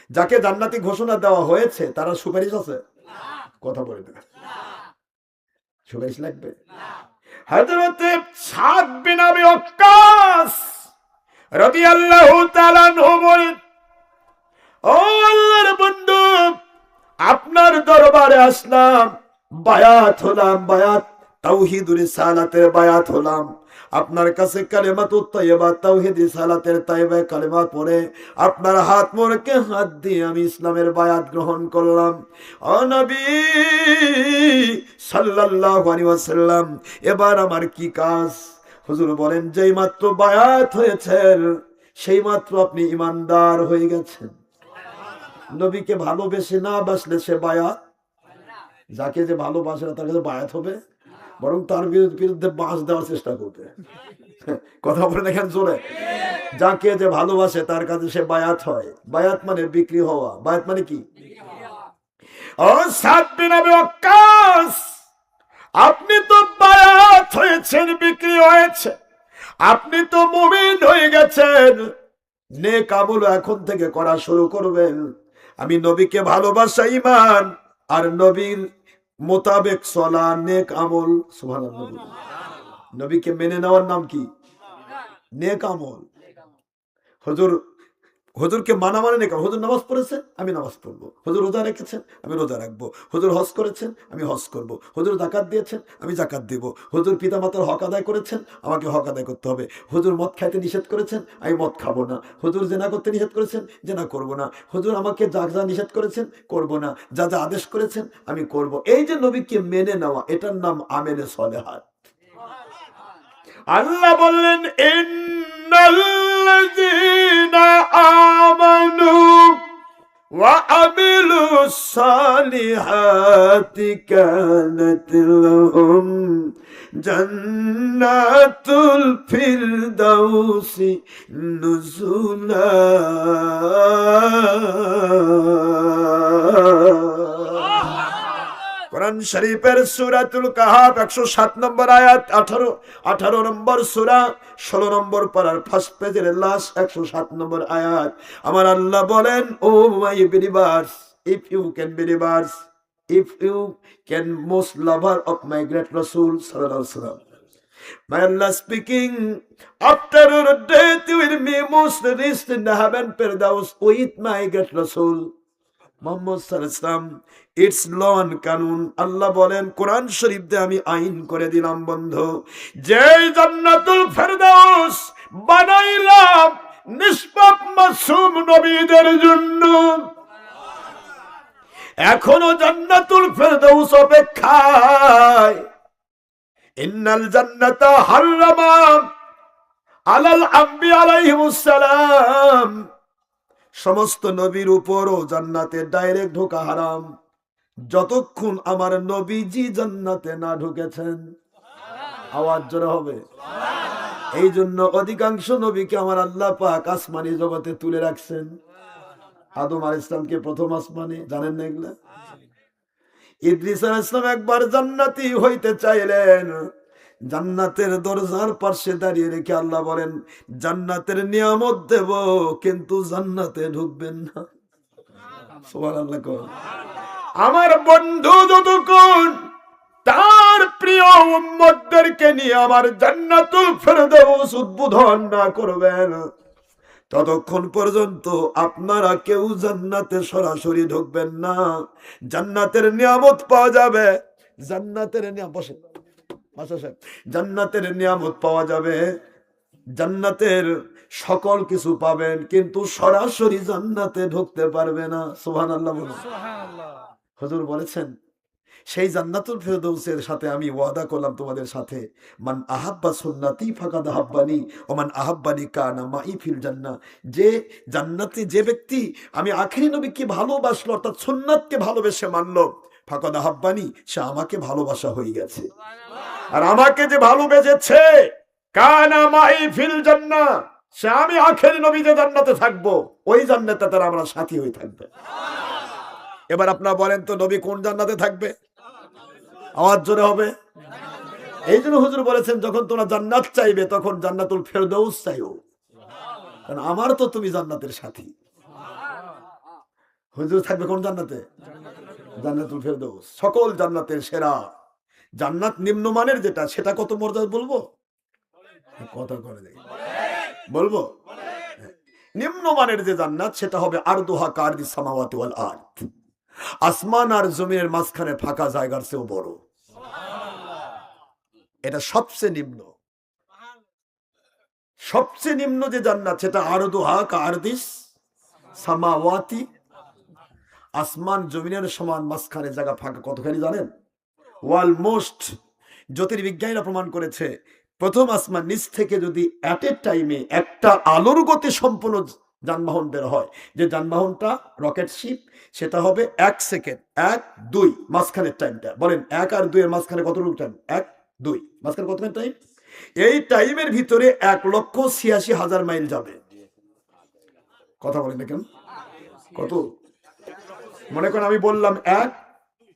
যাকে জান্নাতি ঘোষণা দেওয়া হয়েছে তারা সুপারিশ আছে? কথা বলে না, সুপারিশ লাগবে? হযরতে সাদ বিন আবি ওয়াক্কাস রাদিয়াল্লাহু তাআলা আনহু বলেন, ও আল্লাহর বন্ধু, আপনার দরবারে আসলাম, বায়াত হলাম, বায়াত তাওহীদুর রিসালাতের বায়াত হলাম, আপনার কাছে কালেমাতুত তাইয়্যিবা, তাওহীদ রিসালাতের তাইয়্যিবা কালেমা পড়ে আপনার হাত মোড়কে হাত দিয়ে আমি ইসলামের বায়াত গ্রহণ করলাম। ও নবী সাল্লাল্লাহু আলাইহি ওয়াসাল্লাম, এবার আমার কি কাজ? হুজুর বলেন, যেই মাত্র বায়াত হয়েছেন সেই মাত্র আপনি ঈমানদার হয়ে গেছেন। নবীকে ভালোবেসে না বাসলে সে বায়াত, যাকে যে ভালোবাসে না তার কাছে বায়াত হবে, বরং তার বিরুদ্ধে বাঁশ দেওয়ার চেষ্টা করবে। কথা বলে দেখেন জোরে। যাকে যে ভালোবাসে তার কাছে সে বায়াত হয়। বায়াত মানে বিক্রি হওয়া। বায়াত মানে কি? ও সাদ বিন আবি ওয়াক্কাস, আপনি তো বায়াত হয়েছেন, বিক্রি হয়েছে, আপনি তো মুমিন হয়ে গেছেন, নেক আমল এখন থেকে করা শুরু করবেন। আমি নবীকে ভালোবাসা ঈমান, আর নবীর মোতাবেক চলা, নেক আমল। সুবহানাল্লাহ। নবীকে মেনে নেওয়ার নাম কি? নেক আমল। হুজুর হুজুরকে মানা মানে নেই। হুজুর নামাজ পড়েছেন, আমি নামাজ পড়বো। হুজুর রোজা রেখেছেন, আমি রোজা রাখবো। হুজুর হজ করেছেন, আমি হজ করব। হুজুর জাকাত দিয়েছেন, আমি জাকাত দিব। হুজুর পিতামাতার হক আদায় করেছেন, আমাকে হক আদায় করতে হবে। হুজুর মদ খাইতে নিষেধ করেছেন, আমি মদ খাবো না। হুজুর জেনা করতে নিষেধ করেছেন, জেনা করব না। হুজুর আমাকে যা যা নিষেধ করেছেন করব না, যা যা আদেশ করেছেন আমি করব। এই যে নবীকে মেনে নেওয়া, এটার নাম আমেলে সলেহাত। আল্লাহ বললেন, ইন্নাল্লাযীনা আমানু ওয়া আমিলুস সালিহাতি কানাত লাহুম জান্নাতুল ফিরদাউসি নুজুলা। কোরআন শরীফের সূরাতুল কাহাফ 107 নম্বর আয়াত, 18 নম্বর সূরা 16 নম্বর পারার ফার্স্ট পেজের লাস্ট 107 নম্বর আয়াত। আমার আল্লাহ বলেন, O my believers, if you can believers, if you can most lover of my great রাসূল সাল্লাল্লাহু আলাইহি ওয়াসাল্লাম, my Allah speaking, after your death you will be most rest in the heaven Firdaus with my great Rasul Muhammad সাল্লাল্লাহু আলাইহি ওয়াসাল্লাম। It's law and কানুন। আল্লাহ বলেন, কোরআন শরীফ দিয়ে আমি আইন করে দিলাম বন্ধু, যে জান্নাতুল ফেরদাউস বানাইলাম নিষ্পাপ মাসুম নবীদের জন্য, এখনো জান্নাতুল ফেরদাউস অপেক্ষায়। ইন্নাল জান্নাতা হারামা আলাল আম্বিয়া আলাইহিমুস সালাম, সমস্ত নবীর উপরও জান্নাতে ডাইরেক্ট ঢোকা হারাম, যতক্ষণ আমার নবীজি জান্নাতে না ঢুকেছেন। আওয়াজ জোরে হবে। এই জন্য অধিকাংশ নবীকে আমার আল্লাহ পাক আসমানি জগতে তুলে রাখছেন। আদম আলাইহিস সালামকে প্রথম আসমানে, জানেন না এগুলা? ইদ্রিস আলাইহিস সালাম একবার জান্নাতি হইতে চাইলেন, জান্নাতের দরজার পাশে দাঁড়িয়ে রেখে আল্লাহ বলেন, জান্নাতের নিয়ামত দেব কিন্তু জান্নাতে ঢুকবেন না। সুবহানাল্লাহ। আমার বন্ধু যতক্ষণ তার প্রিয় উম্মতদেরকে নিয়ে আমার জান্নাতুল ফেরদাউস উদ্বোধন না করবেন, ততক্ষণ পর্যন্ত আপনারা কেউ জান্নাতে সরাসরি ঢুকবেন না। জান্নাতের নিয়ামত পাওয়া যাবে, জান্নাতের নিয়ামত, জান্নাতের নিয়ামত পাওয়া যাবে, জান্নাতের সকল কিছু পাবেন, কিন্তু সরাসরি জান্নাতে ঢুকতে পারবে না। সুবহানাল্লাহ বলুন। হুজুর বলেছেন, সেই জান্নাতুল ফেরদাউসের সাথে আমি ওয়াদা করলাম তোমাদের সাথে, মান আহাব্বা সুন্নতি ফাকাদ আহাব্বানি ওয়া মান আহাব্বানি কানা মাই ফিল জান্নাহ। যে জান্নাতে যে ব্যক্তি আমি আখেরি নবীকে ভালোবাসলো, অর্থাৎ সুন্নাতকে ভালোবেসে মানলো, ফাকাদ আহাব্বানি, সে আমাকে ভালোবাসা হয়ে গেছে। আর আমাকে যে ভালোবেসেছে, কানা মাই ফিল জান্নাহ, সে আমি আখেরি নবী যে জান্নাতে থাকবো, ওই জান্নাতে তারা আমরা সাথী হয়ে থাকবে। এবার আপনারা বলেন তো, নবী কোন জান্নাতে থাকবে? আওয়াজ জোরে হবে। এই জন্য হুজুর বলেছেন, যখন তোমরা জান্নাত চাইবে তখন জান্নাতুল ফেরদাউস চাইও, কারণ আমার তো তুমি জান্নাতের সাথী। হুজুর থাকবে কোন জান্নাতে? জান্নাতুল ফেরদাউস, সকল জান্নাতের সেরা জান্নাত। নিম্নমানের যেটা, সেটা কত মর্যাদা বলবো? কথা করে দেখি, বলবো। নিম্নমানের যে জান্নাত, সেটা হবে আরদুহা কারদিস সামাওয়াতি ওয়াল আরদ, আসমান আর জমিনের মাঝখানে ফাঁকা জায়গার চেয়েও বড়। এটা সবচেয়ে নিম্ন, সবচেয়ে নিম্ন যে জান্নাত, সেটা আরদুহা কারদিস সামাওয়াতি, আসমান জমিনের সমান মাঝখানে জায়গা ফাঁকা। কতখানি জানেন? অলমোস্ট জ্যোতির্বিজ্ঞানীরা প্রমাণ করেছে, প্রথম আসমান নিচ থেকে যদি অ্যাট এ টাইমে একটা আলোর গতি সম্পন্ন যানবাহন বের হয়, যে যানবাহনটা রকেট শিপ, সেটা হবে 1 সেকেন্ড, 1 2 মাঝখানের টাইমটা বলেন, 1 আর 2 এর মাঝখানে কতটুকু টাইম? 1 2 মাঝখানে কতখানি টাইম? এই টাইমের ভিতরে 1,86,000 মাইল যাবে। কথা বলেন না কেন? কত? মনে করেন আমি বললাম 1,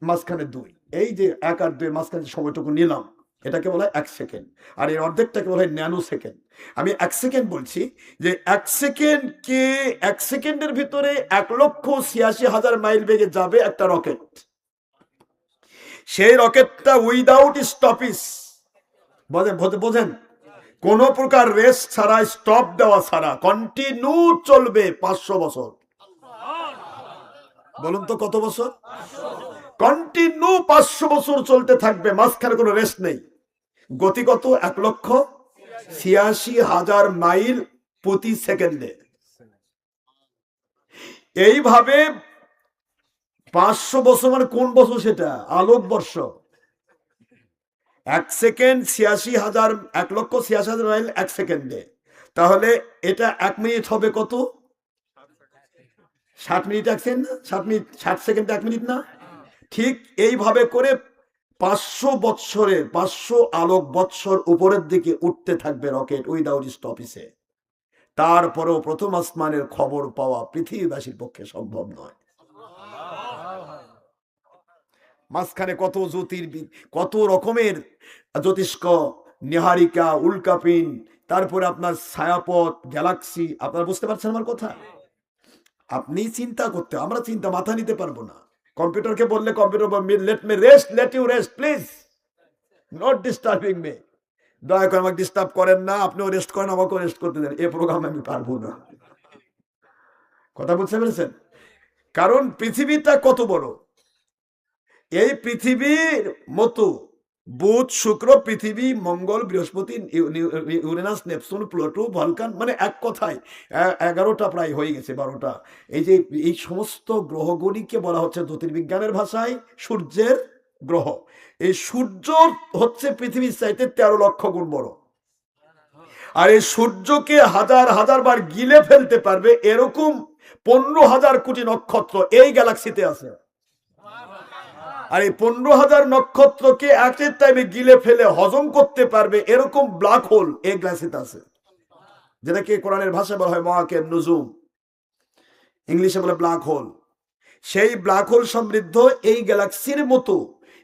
মাঝখানে 2, এই যে 1 আর 2 এর মাঝখানে সময়টুকু নিলাম, এটাকে বলা হয় 1 সেকেন্ড। আর এর অর্ধেকটাকে বলা হয় ন্যানো সেকেন্ড। আমি 1 সেকেন্ড বলছি, যে 1 সেকেন্ডকে 1 সেকেন্ডের ভিতরে 1,86,000 মাইল বেগে যাবে একটা রকেট। সেই রকেটটা উইদাউট স্টপিস, বোঝেন, কোন প্রকার রেস্ট ছাড়া, স্টপ দেওয়া ছাড়া কন্টিনিউ চলবে 500 বছর। বলুন তো কত বছর? কন্টিনিউ 500 বছর চলতে থাকবে, মাঝখানে কোনো রেস্ট নেই। গতি কত? 1,86,000 মাইল প্রতি সেকেন্ডে। এইভাবে 500 বছর মানে কোন বছর? সেটা আলোক বর্ষ। 1 সেকেন্ড 86,000, 1,86,000 মাইল 1 সেকেন্ডে। তাহলে এটা 1 মিনিট হবে কত? 60 মিনিট। 1 সেকেন্ড না, 60 মিনিট, 60 সেকেন্ড 1 মিনিট না? ঠিক এইভাবে করে 500 বৎসরের, 500 আলোক বৎসর উপরের দিকে উঠতে থাকবে রকেট উইদাউট স্টপিসে। তারপরেও প্রথম আসমানের খবর পাওয়া পৃথিবীবাসীর পক্ষে সম্ভব নয়। মাঝখানে কত জ্যোতির্বিদ, কত রকমের জ্যোতিষ্ক, নিহারিকা, উল্কাপিণ্ড, তারপরে আপনার ছায়াপথ, গ্যালাক্সি। আপনারা বুঝতে পারছেন আমার কথা? আপনি চিন্তা করতে, আমরা চিন্তা মাথা নিতে পারবো না। কম্পিউটারকে বললে computer let me rest, let you rest please, not disturbing me. দয়া করে আমাকে ডিস্টার্ব করেন না, আপনিও রেস্ট করেন, আমাকেও রেস্ট করতে দেন। এই প্রোগ্রাম আমি পারবো না। কথা বুঝতে পেরেছেন? কারণ পৃথিবীটা কত বড়। এই পৃথিবীর মতো বুধ, শুক্র, পৃথিবী, মঙ্গল, বৃহস্পতি, ইউরেনাস, নেপচুন, প্লুটো, ভলকান, মানে এক কথায় 11টা প্রায় হয়ে গেছে, 12টা। এই যে এই সমস্ত গ্রহগুলিকে বলা হচ্ছে জ্যোতির্বিজ্ঞানের ভাষায় সূর্যের গ্রহ। এই সূর্য হচ্ছে পৃথিবীর চাইতে 13 লক্ষ গুণ বড়। আর এই সূর্যকে হাজার হাজার বার গিলে ফেলতে পারবে এরকম 15,000 কোটি নক্ষত্র এই গ্যালাক্সিতে আছে। আর এই 15,000 নক্ষত্রকে একের টাইমে গিলে ফেলে হজম করতে পারবে এরকম ব্ল্যাক হোল এই গ্যালাক্সিতে আছে, যেটাকে কোরআনের ভাষায় বলা হয় মহাকের নুজুম, ইংলিশে বলে ব্ল্যাক হোল। সেই ব্ল্যাক হোল সমৃদ্ধ এই গ্যালাক্সির মতো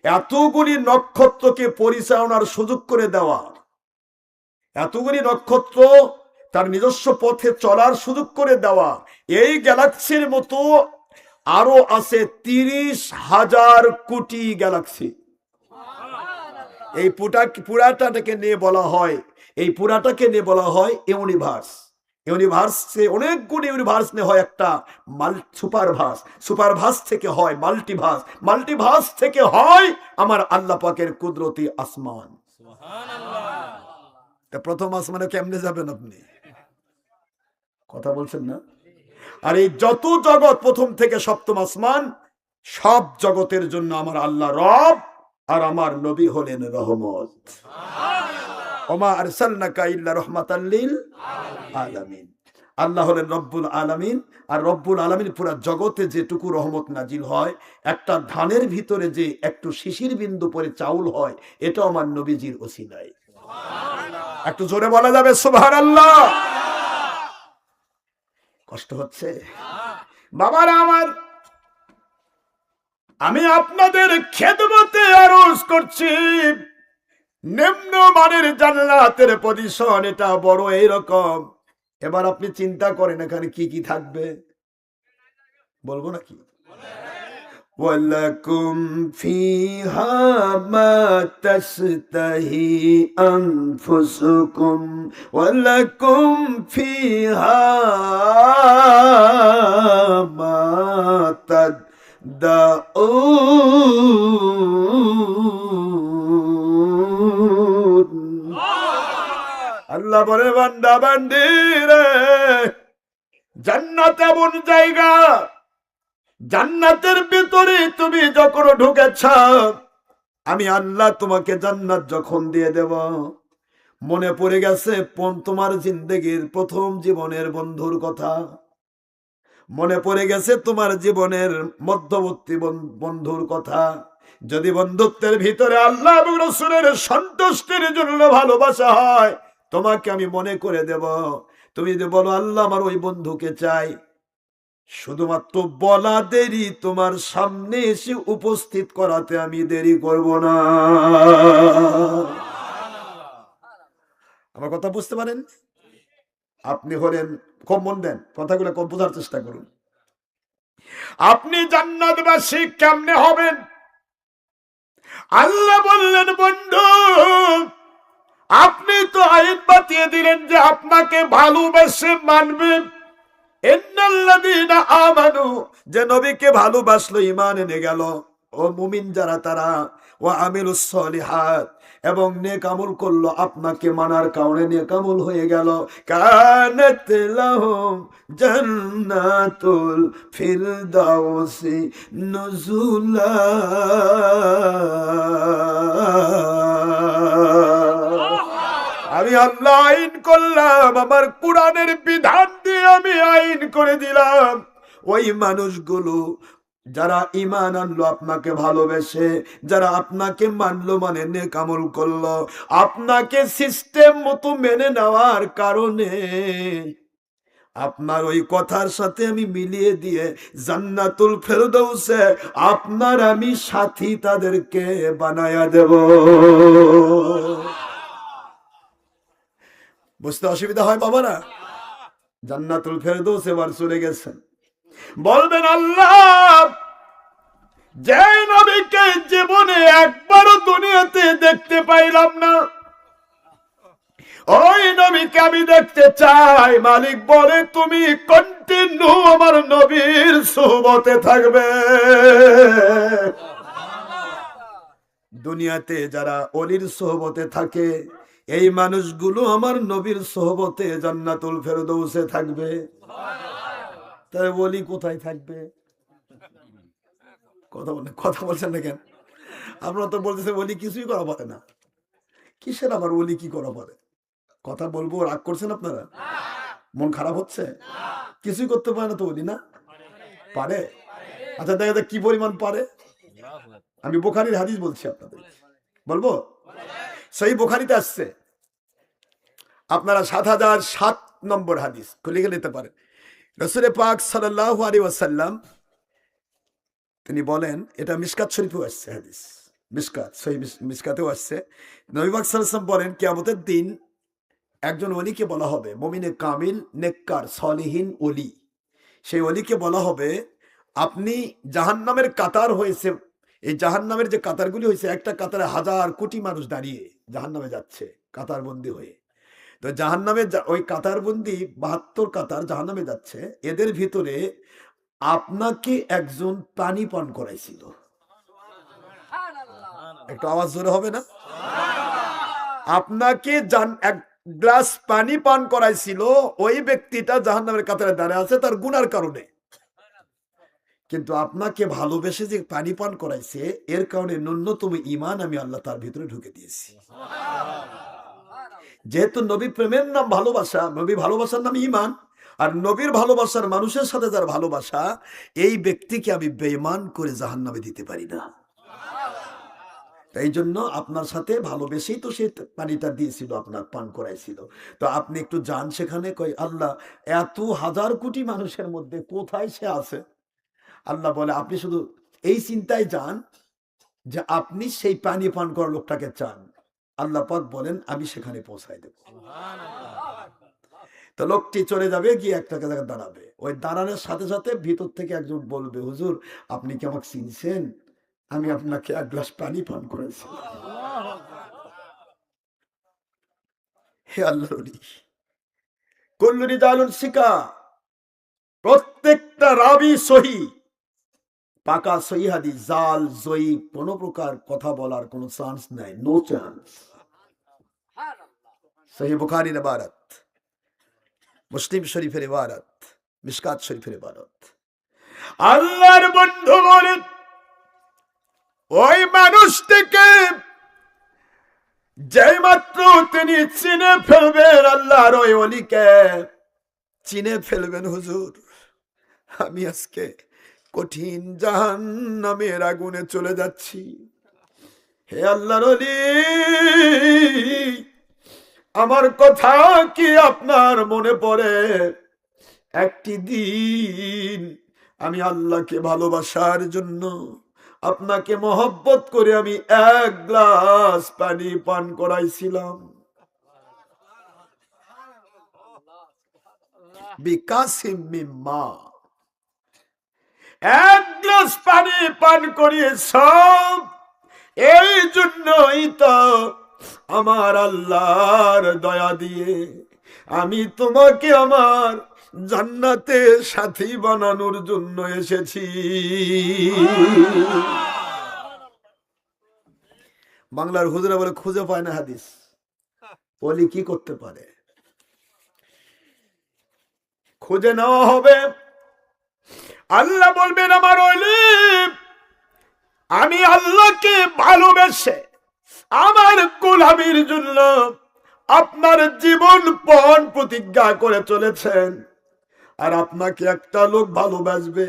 এতগুলি নক্ষত্রকে পরিচালনার সুযোগ করে দেওয়া, এতগুলি নক্ষত্র তার নিজস্ব পথে চলার সুযোগ করে দেওয়া, এই গ্যালাক্সির মতো আরো আছে 30,000 কোটি গ্যালাক্সি। এই পুরাটাকে নিয়ে বলা হয়, এই পুরাটাকে নিয়ে বলা হয় ইউনিভার্স। ইউনিভার্সে অনেকগুলি ইউনিভার্স নিয়ে হয় একটা সুপারভার্স, সুপারভার্স থেকে হয় মাল্টিভার্স, মাল্টিভার্স থেকে হয় আমার আল্লাহ পাকের কুদরতি আসমান। প্রথম আসমানে কেমনে যাবেন আপনি? কথা বলছেন না? আর এই যত জগৎ প্রথম থেকে সপ্তম আসমান, সব জগতের জন্য আমার আল্লাহ রব, আর আমার নবী হলেন রহমত। ওমা আরসালনাকা ইল্লা রাহমাতাল লিল আলামিন। আল্লাহ হলেন রব্বুল আলামিন। আর রব্বুল আলামিন পুরা জগতে যেটুকু রহমত নাজিল হয়, একটা ধানের ভিতরে যে একটু শিশির বিন্দু পরে চাউল হয়, এটা আমার নবীজির ওসিলায়। একটু জোরে বলা যাবে সুবহানাল্লাহ? কষ্ট হচ্ছে বাবারা আমার? আমি আপনাদের খেদমতে আরজ করছি, নিম্ন মানের জান্নাতের পজিশন এটা বড় এইরকম। এবার আপনি চিন্তা করেন এখানে কি কি থাকবে, বলবো নাকি? ওয়ালাকুম ফিহা মা তাশতাহি আনফুসুকুম ওয়ালাকুম ফিহা মা তাদাউন। আল্লাহ বলে বান্দা বান্দি রে, জান্নাত এমন জায়গা, জান্নাতের ভিতরে তুমি যখন ঢুকেছ, আমি আল্লাহ তোমাকে জান্নাত যখন দিয়ে দেব, মনে পড়ে গেছে তোমার জিন্দেগির প্রথম জীবনের বন্ধুর কথা, মনে পড়ে গেছে তোমার জীবনের মধ্যবর্তী বন্ধুর কথা। যদি বন্ধুত্বের ভিতরে আল্লাহ এবং রাসূলের সন্তুষ্টির জন্য ভালোবাসা হয়, তোমাকে আমি মনে করে দেব। তুমি যদি বলো আল্লাহ আমার ওই বন্ধুকে চাই, শুধুমাত্র বলা দেরি, তোমার সামনে এসে উপস্থিত করাতে আমি দেরি করব না। আমার কথা বুঝতে পারেন? আপনি হলেন, খুব মন দেন, কথাগুলো খুব বোঝার চেষ্টা করুন। আপনি জান্নাতবাসী কেমনে হবেন? আল্লাহ বললেন, বন্ধু আপনি তো আইন বাতিয়ে দিলেন যে আপনাকে ভালোবেসে মানবেন। ইন্নাল্লাযীনা আমানু, যে নবীকে ভালোবাসলো, ঈমান এনে গেল, ও মুমিন যারা তারা, ওয়া আমিলুস সলিহাত, এবং নেক আমল করলো, আপনাকে মানার কারণে নেক আমল হয়ে গেল। কানাত লাহুম জান্নাতুল ফিরদাউসি নুজুলা। আমি আল্লাহ আইন করলাম, আমার কোরআনের বিধান দিয়ে আমি আইন করে দিলাম, ওই মানুষগুলো যারা ঈমান আনলো আপনাকে ভালোবেসে, যারা আপনাকে মানলো, মানে নেক আমল করলো, আপনাকে সিস্টেম মতো মেনে নেওয়ার কারণে আপনার ওই কথার সাথে আমি মিলিয়ে দিয়ে জান্নাতুল ফেরদাউসে আপনার আমি সাথী তাদেরকে বানায়া দেব। বুঝতে অসুবিধা হয় বাবারা? জান্নাতুল ফেরদৌস এবার চলে গেছেন। বলবেন, আল্লাহ যে নবীকে জীবনে একবারও দুনিয়াতে দেখতে পাইলাম না, ওই নবীকে আমি দেখতে চাই। মালিক বলে, তুমি কন্টিনিউ আমার নবীর সুহবতে থাকবে। দুনিয়াতে যারা অলির সোহবতে থাকে, এই মানুষগুলো আমার নবীর সোহবতে জান্নাতুল ফেরদৌসে থাকবে। তাই অলি কোথায় থাকবে? কথা বলছেন না কেন? আপনারা তো বলতেছেন অলি কিছুই করা পারে না। কিসের আবার অলি কি করা পারে? কথা বলবো, রাগ করছেন আপনারা? মন খারাপ হচ্ছে? কিছুই করতে পারে না তো অলি, না পারে? আচ্ছা দেখা যাক কি পরিমাণ পারে। আমি বুখারীর হাদিস বলছি আপনাদের, বলবো? সেই বুখারীতে আসছে, আপনারা ৭০০৭ নম্বর হাদিস খুলে নিতে পারেন। রাসূল পাক সাল্লাল্লাহু আলাইহি ওয়াসাল্লাম তিনি বলেন, এটা মিশকাত শরীফেও আসছে হাদিস, মিশকাত সহিহ মিশকাতেও আসছে। নবী পাক সাল্লাল্লাহু আলাইহি ওয়াসাল্লাম বলেন, কিয়ামতের দিন একজন ওলিকে বলা হবে, মুমিনে কামিল, নেককার, সলিহিন ওলি, সেই ওলিকে বলা হবে, আপনি জাহান্নামের কাতার হয়েছে, এই জাহান্নামের যে কাতারগুলি হয়েছে, একটা কাতারে 1000 কোটি মানুষ দাঁড়িয়ে জাহান্নামে যাচ্ছে কাতারবন্দি হয়ে। তো জাহান্নামে ওই কাতারবন্দি 72 কাতার জাহান্নামে যাচ্ছে, এদের ভিতরে আপনাকে একজন পানি পান করাইছিল। একটু আওয়াজ জোরে হবে না? আপনাকে এক গ্লাস পানি পান করাইছিল, ওই ব্যক্তিটা জাহান্নামের কাতারে দাঁড়িয়ে আছে তার গুনার কারণে। কিন্তু আপনাকে ভালোবেসে যে পানি পান করাইছে, এর কারণে ন্যূনতম ঈমান আমি আল্লাহ তার ভিতরে ঢুকে দিয়েছি। যেহেতু নবী প্রেমের নাম ভালোবাসা, নবী ভালোবাসার নাম ঈমান, আর নবীর ভালোবাসার মানুষের সাথে যার ভালোবাসা, এই ব্যক্তিকে আমি বেঈমান করে জাহান্নামে দিতে পারি না। এই জন্য আপনার সাথে ভালোবেসেই তো সে পানিটা দিয়েছিল, আপনার পান করাইছিল। তো আপনি একটু যান সেখানে, কই আল্লাহ এত 1000 কোটি মানুষের মধ্যে কোথায় সে আছে? আল্লাহ বলে, আপনি শুধু এই চিন্তায় যান যে আপনি সেই পানি পান করা লোকটাকে চান। আল্লাহ পাক বলেন, আমি সেখানে পৌঁছাই দেব। তো লোকটি চলে যাবে, গিয়ে একটা জায়গায় দাঁড়াবে। ওই দাঁড়ানোর সাথে সাথে ভিতর থেকে একজন বলবে, হুজুর আপনি কি আমাকে চিনছেন? আমি আপনাকে এক গ্লাস পানি পান করেছি। হে আল্লাহর ওলি, কুল্লু রিজালুন সিকা, প্রত্যেকটা রাবি সহি, পাকা সহি হাদিস, জাল জয়ী, কোন প্রকার কথা বলার কোনো চান্স নাই, নো চান্স। সহি বুখারীর ইবারত, মুসলিম শরীফের ইবারত, মিশকাত শরীফের ইবারত। আল্লাহর বন্ধু বলেন, ওই মানুষটিকে যেই মাত্র তিনি চিনে ফেলবেন, আল্লাহর ওই ওলিকে চিনে ফেলবেন, হুজুর আমি আজকে কঠিন জাহান্নামের আগুনে চলে যাচ্ছি। হে আল্লাহর ওলি, আমার কথা কি আপনার মনে পড়ে? একটি দিন আমি আল্লাহকে ভালোবাসার জন্য, আপনাকে মহব্বত করে আমি এক গ্লাস পানি পান করাইছিলাম। বিকাশিম মিম্মা, এক গ্লাস পানি পান করিয়ে সব এই জন্যই তো আমার আল্লাহর দয়া দিয়ে আমি তোমাকে আমার জান্নাতে সাথী বানানোর জন্য এসেছি। বাংলার হুজুরা বলে খুঁজে পায় না হাদিস, বলি কি করতে পারে, খুঁজে নেওয়া হবে। আল্লাহ বলবেন আমার ওলি, আমি আল্লাহকে ভালোবেসে আমার গোলামীর জন্য আপনার জীবন পণ প্রতিজ্ঞা করে চলেছেন, আর আপনাকে একটা লোক ভালোবাসবে,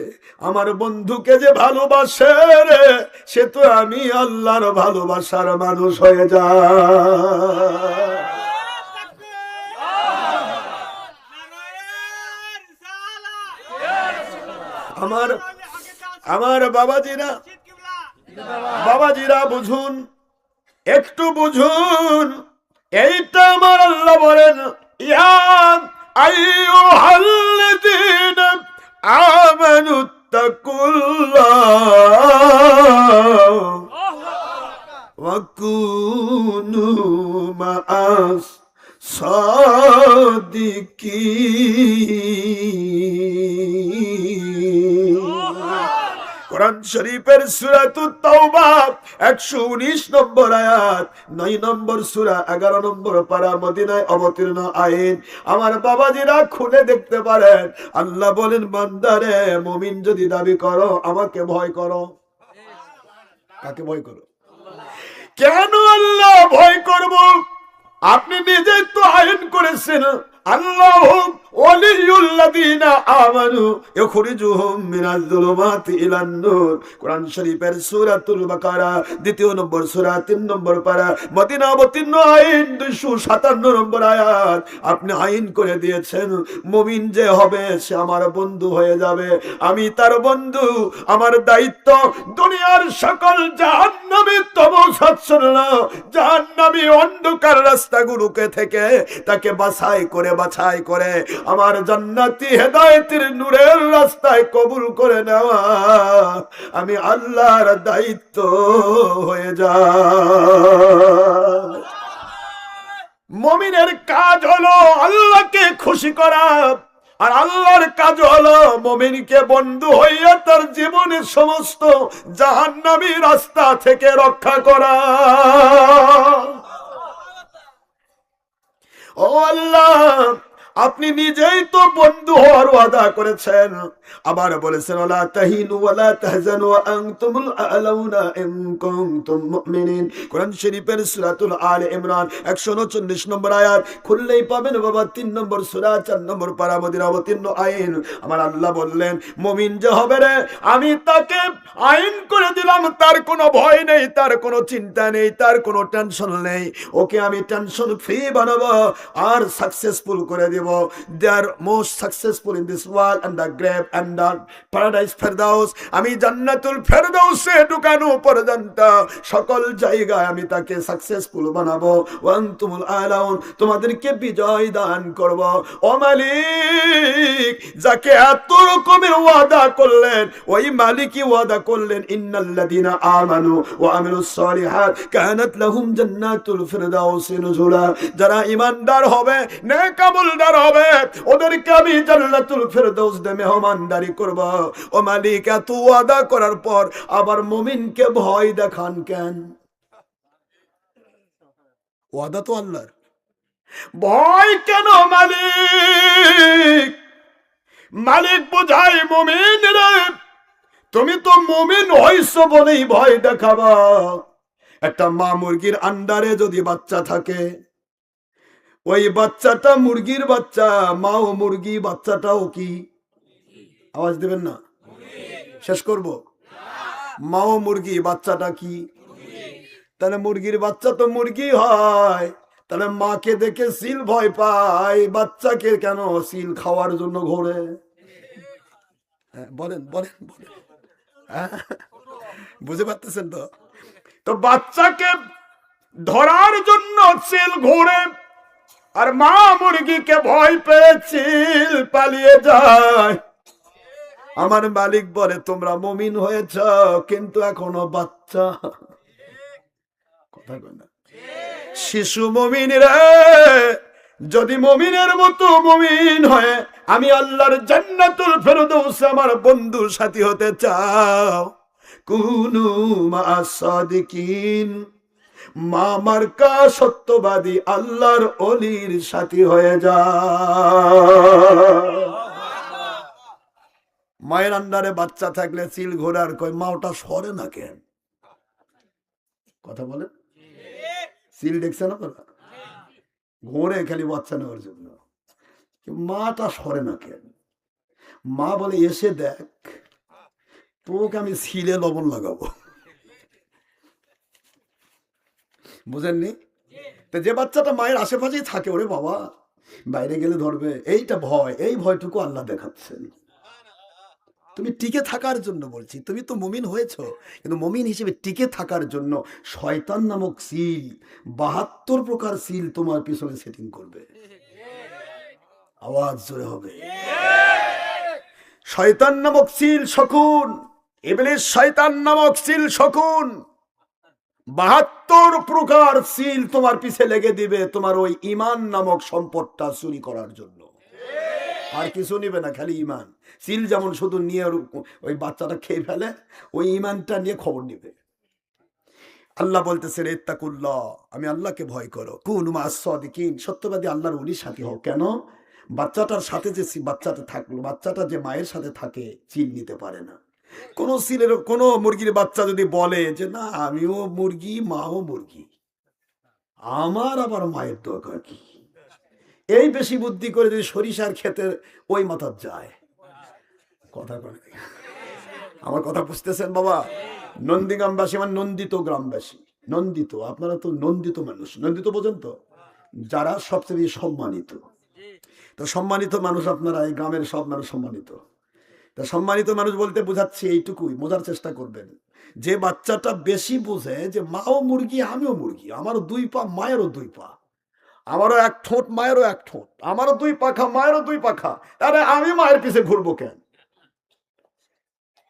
আমার বন্ধুকে যে ভালোবাসে রে, সে তো আমি আল্লাহর ভালোবাসার মানুষ হয়ে যায়। আমার আমার বাবাজিরা বুঝুন, একটু বুঝুন, এইটা আমার আল্লাহ বলেন, ইয়া আইয়ুহাল্লাযীনা আমানু তাকুল্লাহ ওয়া কুনু মা'আস সাদিকিন। কোরআন শরীফের সূরাতুত তাওবা 119 নম্বর আয়াত, 9 নম্বর সূরা, 11 নম্বর পারা, মদিনায় অবতীর্ণ আইন। আমার বাবাজিরা খুলে দেখতে পারেন, আল্লাহ বলেন বান্দারে মুমিন যদি দাবি করো আমাকে ভয় করো। কাকে ভয় করো? কেন আল্লাহ ভয় করব? আপনি নিজে তো আইন করেছেন, আল্লাহ ওয়ালিউল্লাযীনা আমানু ইখরিজুহুম মিনাজ-যুলুমাতি ইলান-নূর। কোরআন শরীফের সূরাতুল বাকারা 2 নম্বর সূরা 3 নম্বর পারা, মদিনা অবতীর্ণ আইন 257 নম্বর আয়াত। আপনি আইন করে দিয়েছেন মুমিন যে হবে সে আমার বন্ধু হয়ে যাবে, আমি তার বন্ধু। আমার দায়িত্ব দুনিয়ার সকল জাহান্নামী তমসাচ্ছন্ন জাহান্নামী অন্ধকার রাস্তাগুলোকে থেকে তাকে বাছাই করে আমার জান্নাতি হেদায়েতের নূরের রাস্তায় কবুল করে নেওয়া আমি আল্লাহর দায়িত্ব হয়ে যায়। মুমিনের কাজ হলো আল্লাহকে খুশি করা, আর আল্লাহর কাজ হলো মুমিনকে বন্ধু হইয়া তার জীবনের সমস্ত জাহান্নামী রাস্তা থেকে রক্ষা করা। ও আল্লাহ, আপনি নিজেই তো বন্ধু হওয়ার ওয়াদা করেছেন, আবার বলেছেন ওয়ালা তাহিনু ওয়ালা তাহজানু ওয়া আনতুমুল আ'লাউনা ইন কুনতুম মুমিনিন। কোরআন শরীফের সূরাতুল আলে ইমরান 139 নম্বর আয়াত খুললেই পাবেন বাবা, 3 নম্বর সূরা 4 নম্বর পারা, মদিনা অবতীর্ণ আইন। আমার আল্লাহ বললেন মুমিন যে হবে রে, আমি তাকে আইন করে দিলাম, তার কোনো ভয় নেই, তার কোনো চিন্তা নেই, তার কোনো টেনশন নেই, ওকে আমি টেনশন ফ্রি বানাবো আর সাকসেসফুল করে দেব। They are most successful in this world and the grave and the paradise ফেরদাউস। আমি জান্নাতুল ফেরদাউসে ঢুকানো পর্যন্ত সকল জায়গায় আমি তাকে সাকসেসফুল বানাবো। ওয়ান্তুমুল আলাউন, তোমাদেরকে বিজয় দান করব। ও মালিক, যাকে এত রকমের ওয়াদা করলেন ওই মালিকই ওয়াদা করলেন ইন্নাল্লাযীনা আমানু ওয়া আমিলুস সালিহাত কানাত লাহুম জান্নাতুল ফিরদাউস নুজুলা। যারা ঈমানদার হবে, নেক আমলদার হবে, ওদেরকে আমি জান্নাতুল ফিরদাউস দে মেহমানদারি করব। ও মালিক, এত ওয়াদা করার পর আবার মুমিনকে ভয় দেখান কেন? ওয়াদা তো আল্লাহর, ভয় কেন মালিক? মালিক বোঝায় মুমিন রে, তুমি তো মুমিন হইছো বলেই ভয় দেখাবা। একটা মা মুরগির আন্ডারে যদি বাচ্চা থাকে, ওই বাচ্চাটা মুরগির বাচ্চা, মাও মুরগি, বাচ্চাটাও কি? আওয়াজ দেবেন না, শেষ করব। মাও মুরগি, বাচ্চাটা কি? তাহলে মুরগির বাচ্চা তো মুরগি হয়, তাহলে মাকে দেখে সিল ভয় পায়, বাচ্চাকে কেন সিল খাওয়ার জন্য ঘোরে? বলেন বলেন বলেন, বুঝতে পারতেছেন তো? তো বাচ্চাকে ধরার জন্য সিল ঘোরে, আর মা মুরগিকে ভয় পেয়ে চিল পালিয়ে যায়। আমার মালিক বলে তোমরা মুমিন হয়েছ কিন্তু এখনো বাচ্চা। কথা কয় না। শিশু মুমিন রে, যদি মুমিনের মতো মুমিন হয়ে আমি আল্লাহর জান্নাতুল ফেরদৌস আমার বন্ধু সাথী হতে চাও, কুনু মা'আস সাদিকিন, মা মার্কা সত্যবাদী আল্লাহর ওলির সাথী হয়ে যা। মায়ের আন্ডারে বাচ্চা থাকলে চিল ঘোরার কয় মা ওটা সরে না কেন? কথা বলেন, চিল দেখছেন আপনারা? ঘোরে খালি বাচ্চা নেওয়ার জন্য, মাটা সরে না কেন? মা বলে এসে দেখ, তোকে আমি ছিলে লবণ লাগাবো। বুঝেননি? তো যে বাচ্চাটা মায়ের আশেপাশেই থাকে, ওরে বাবা বাইরে গেলে ধরবে, এইটা ভয়, এই ভয়টুকু আল্লাহ দেখাচ্ছেন। তুমি টিকে থাকার জন্য বলছি, তুমি তো মুমিন হয়েছ, কিন্তু মুমিন হিসেবে টিকে থাকার জন্য শয়তান নামক সিল, 72 প্রকার সিল তোমার পিছনে সেটিং করবে। আওয়াজ জোরে হবে। শয়তান নামক সিল শকুন, ইবলিস শয়তান নামক সিল শকুন, 72 প্রকার সিল তোমার পিছে লেগে দিবে তোমার ওই ঈমান নামক সম্পদটা চুরি করার জন্য। আর কিছু নিবে না, খালি ঈমান। সিল যেমন শুধু নিয়ে ওই বাচ্চাটা খেয়ে ফেলে, ওই ঈমানটা নিয়ে খবর নিবে। আল্লাহ বলতেছেন ইত্তাকুল্লাহ, আমি আল্লাহকে ভয় করো, কুনু মা'আস সাদিকিন, সত্যবাদী আল্লাহর ওলির সাথী হও। কেন? বাচ্চাটার সাথে যে বাচ্চাটা থাকলো, বাচ্চাটা যে মায়ের সাথে থাকে, চিল নিতে পারে না। কোন সিলের কোন মুরগির বাচ্চা যদি বলে যে না আমিও মুরগি, মাও মুরগি, আমার আবার মায়ের দরকার কি, এই বেশি বুদ্ধি করে যদি সরিষার ক্ষেতের ওই মাথা যায়, কথা বলে। আমার কথা বুঝতেছেন বাবা? নন্দীগ্রামবাসী মানে নন্দিত গ্রামবাসী, নন্দিত, আপনারা তো নন্দিত মানুষ, নন্দিত বোঝেন তো, যারা সবচেয়ে সম্মানিত। তো সম্মানিত মানুষ আপনারা, এই গ্রামের সব মানুষ সম্মানিত। তা সম্মানিত মানুষ বলতে বোঝাচ্ছি এইটুকুই, বোঝার চেষ্টা করবেন। যে বাচ্চাটা বেশি বুঝে যে মাও মুরগি আমিও মুরগি, আমারও 2 পা মায়েরও 2 পা, আমারও 1 ঠোঁট মায়েরও 1 ঠোঁট, আমারও 2 পাখা মায়েরও 2 পাখা, তাহলে আমি মায়ের পিছে ঘুরবো কেন?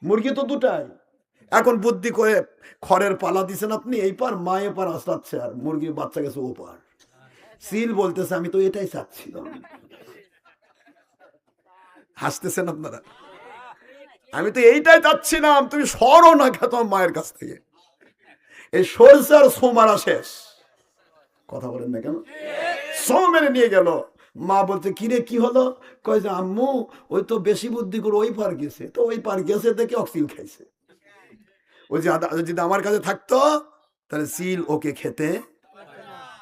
মুরগি তো দুটাই। এখন বুদ্ধি করে খড়ের পালা দিছেন আপনি এই পার, মা এ পার আসছে, আর মুরগির বাচ্চা গেছে ও পার। সিল বলতেছে আমি তো এটাই চাচ্ছিলাম। হাসতেছেন আপনারা? আমি তো এইটাই চাচ্ছিলাম, তুমি সরো না খেত মায়ের কাছ থেকে। এই সরষার সোমারা শেষ, কথা বলেন না কেন? সো মেরে নিয়ে গেল। মা বলতে কিরে কি হলো? কয় যে আম্মু ওই তো বেশি বুদ্ধি করে ওই পার গেছে, তো ওই পার গেছে দেখে অক্সিল খাইছে। ওই যে যদি আমার কাছে থাকতো তাহলে সিল ওকে খেতে,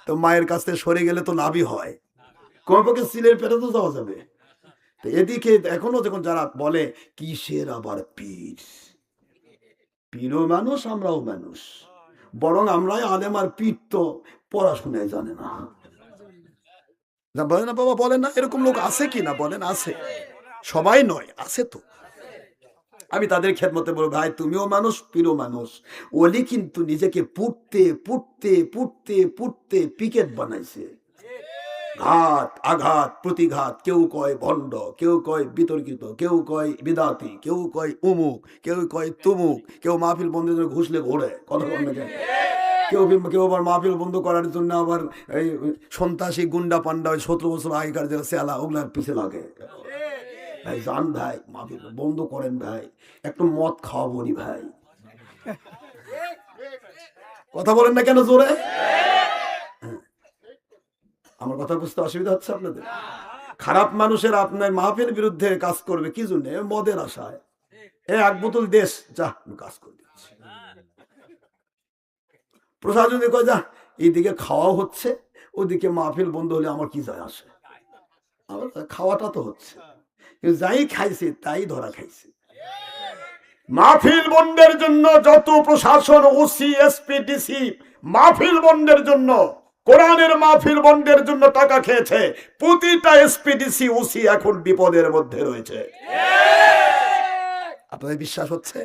তো মায়ের কাছ থেকে সরে গেলে তো লাভই হয়, কমপক্ষে সিলের পেটে তো যাওয়া যাবে। তো এদিকে এখনো যখন যারা বলে কিসের আবার পীর, পীরও মানুষ আমরাও মানুষ, বরং আমরাই আলেম, আর পীর তো পড়াশোনায় জানে না। বলেন না বাবা, বলেন না, এরকম লোক আছে কি না বলেন? আছে, সবাই নয়, আছে তো। আমি তাদের খেদমতে বলবো ভাই তুমিও মানুষ, পীরও মানুষ। ওলি কিন্তু নিজেকে পুড়তে পুড়তে পুড়তে পুড়তে পিকেট বানাইছে। ঘাত আঘাত প্রতিঘাত, কেউ কয় ভণ্ড, কেউ কয় বিতর্কিত, কেউ কয় বিদাতি, কেউ কয় উমুক, কেউ কয় তুমুক, কেউ মাহফিল বন্ধের জন্য ঘুষলে ঘোরে, কথা বল না কেন? কেউ আবার মাহফিল বন্ধ করার জন্য আবার এই সন্ত্রাসী গুন্ডা পান্ডা 17 বছর আগেকার যে সেলা ওগুলার পিছে লাগে। ভাই জান ভাই, মাহফিল বন্ধ করেন ভাই, একটু মদ খাওয়াবো নি ভাই, কথা বলেন না কেন জোরে? আমার কথা বুঝতে অসুবিধা হচ্ছে আপনাদের? খারাপ মানুষের আপনার মাহফিল বিরুদ্ধে কাজ করবে কি জন্য? মদের আশায়। এক বোতল দেশ যা কাজ করে দিচ্ছে। প্রশাসন কয় যা, এইদিকে খাওয়া হচ্ছে, ওদিকে মাহফিল বন্ধ হলে আমার কি যায় আসে, আমার খাওয়াটা তো হচ্ছে, যাই খাইছে তাই ধরা খাইছে। মাহফিল বন্ধের জন্য যত প্রশাসন, ওসি, এসপি, ডিসি মাহফিল বন্ধের জন্য, কোরআনের মাহফিল বন্ধের জন্য টাকা খেয়েছে, প্রতিটা এসপি, ডিসি, ওসি এখন বিপদের মধ্যে রয়েছে। আপনাদের বিশ্বাস হচ্ছে?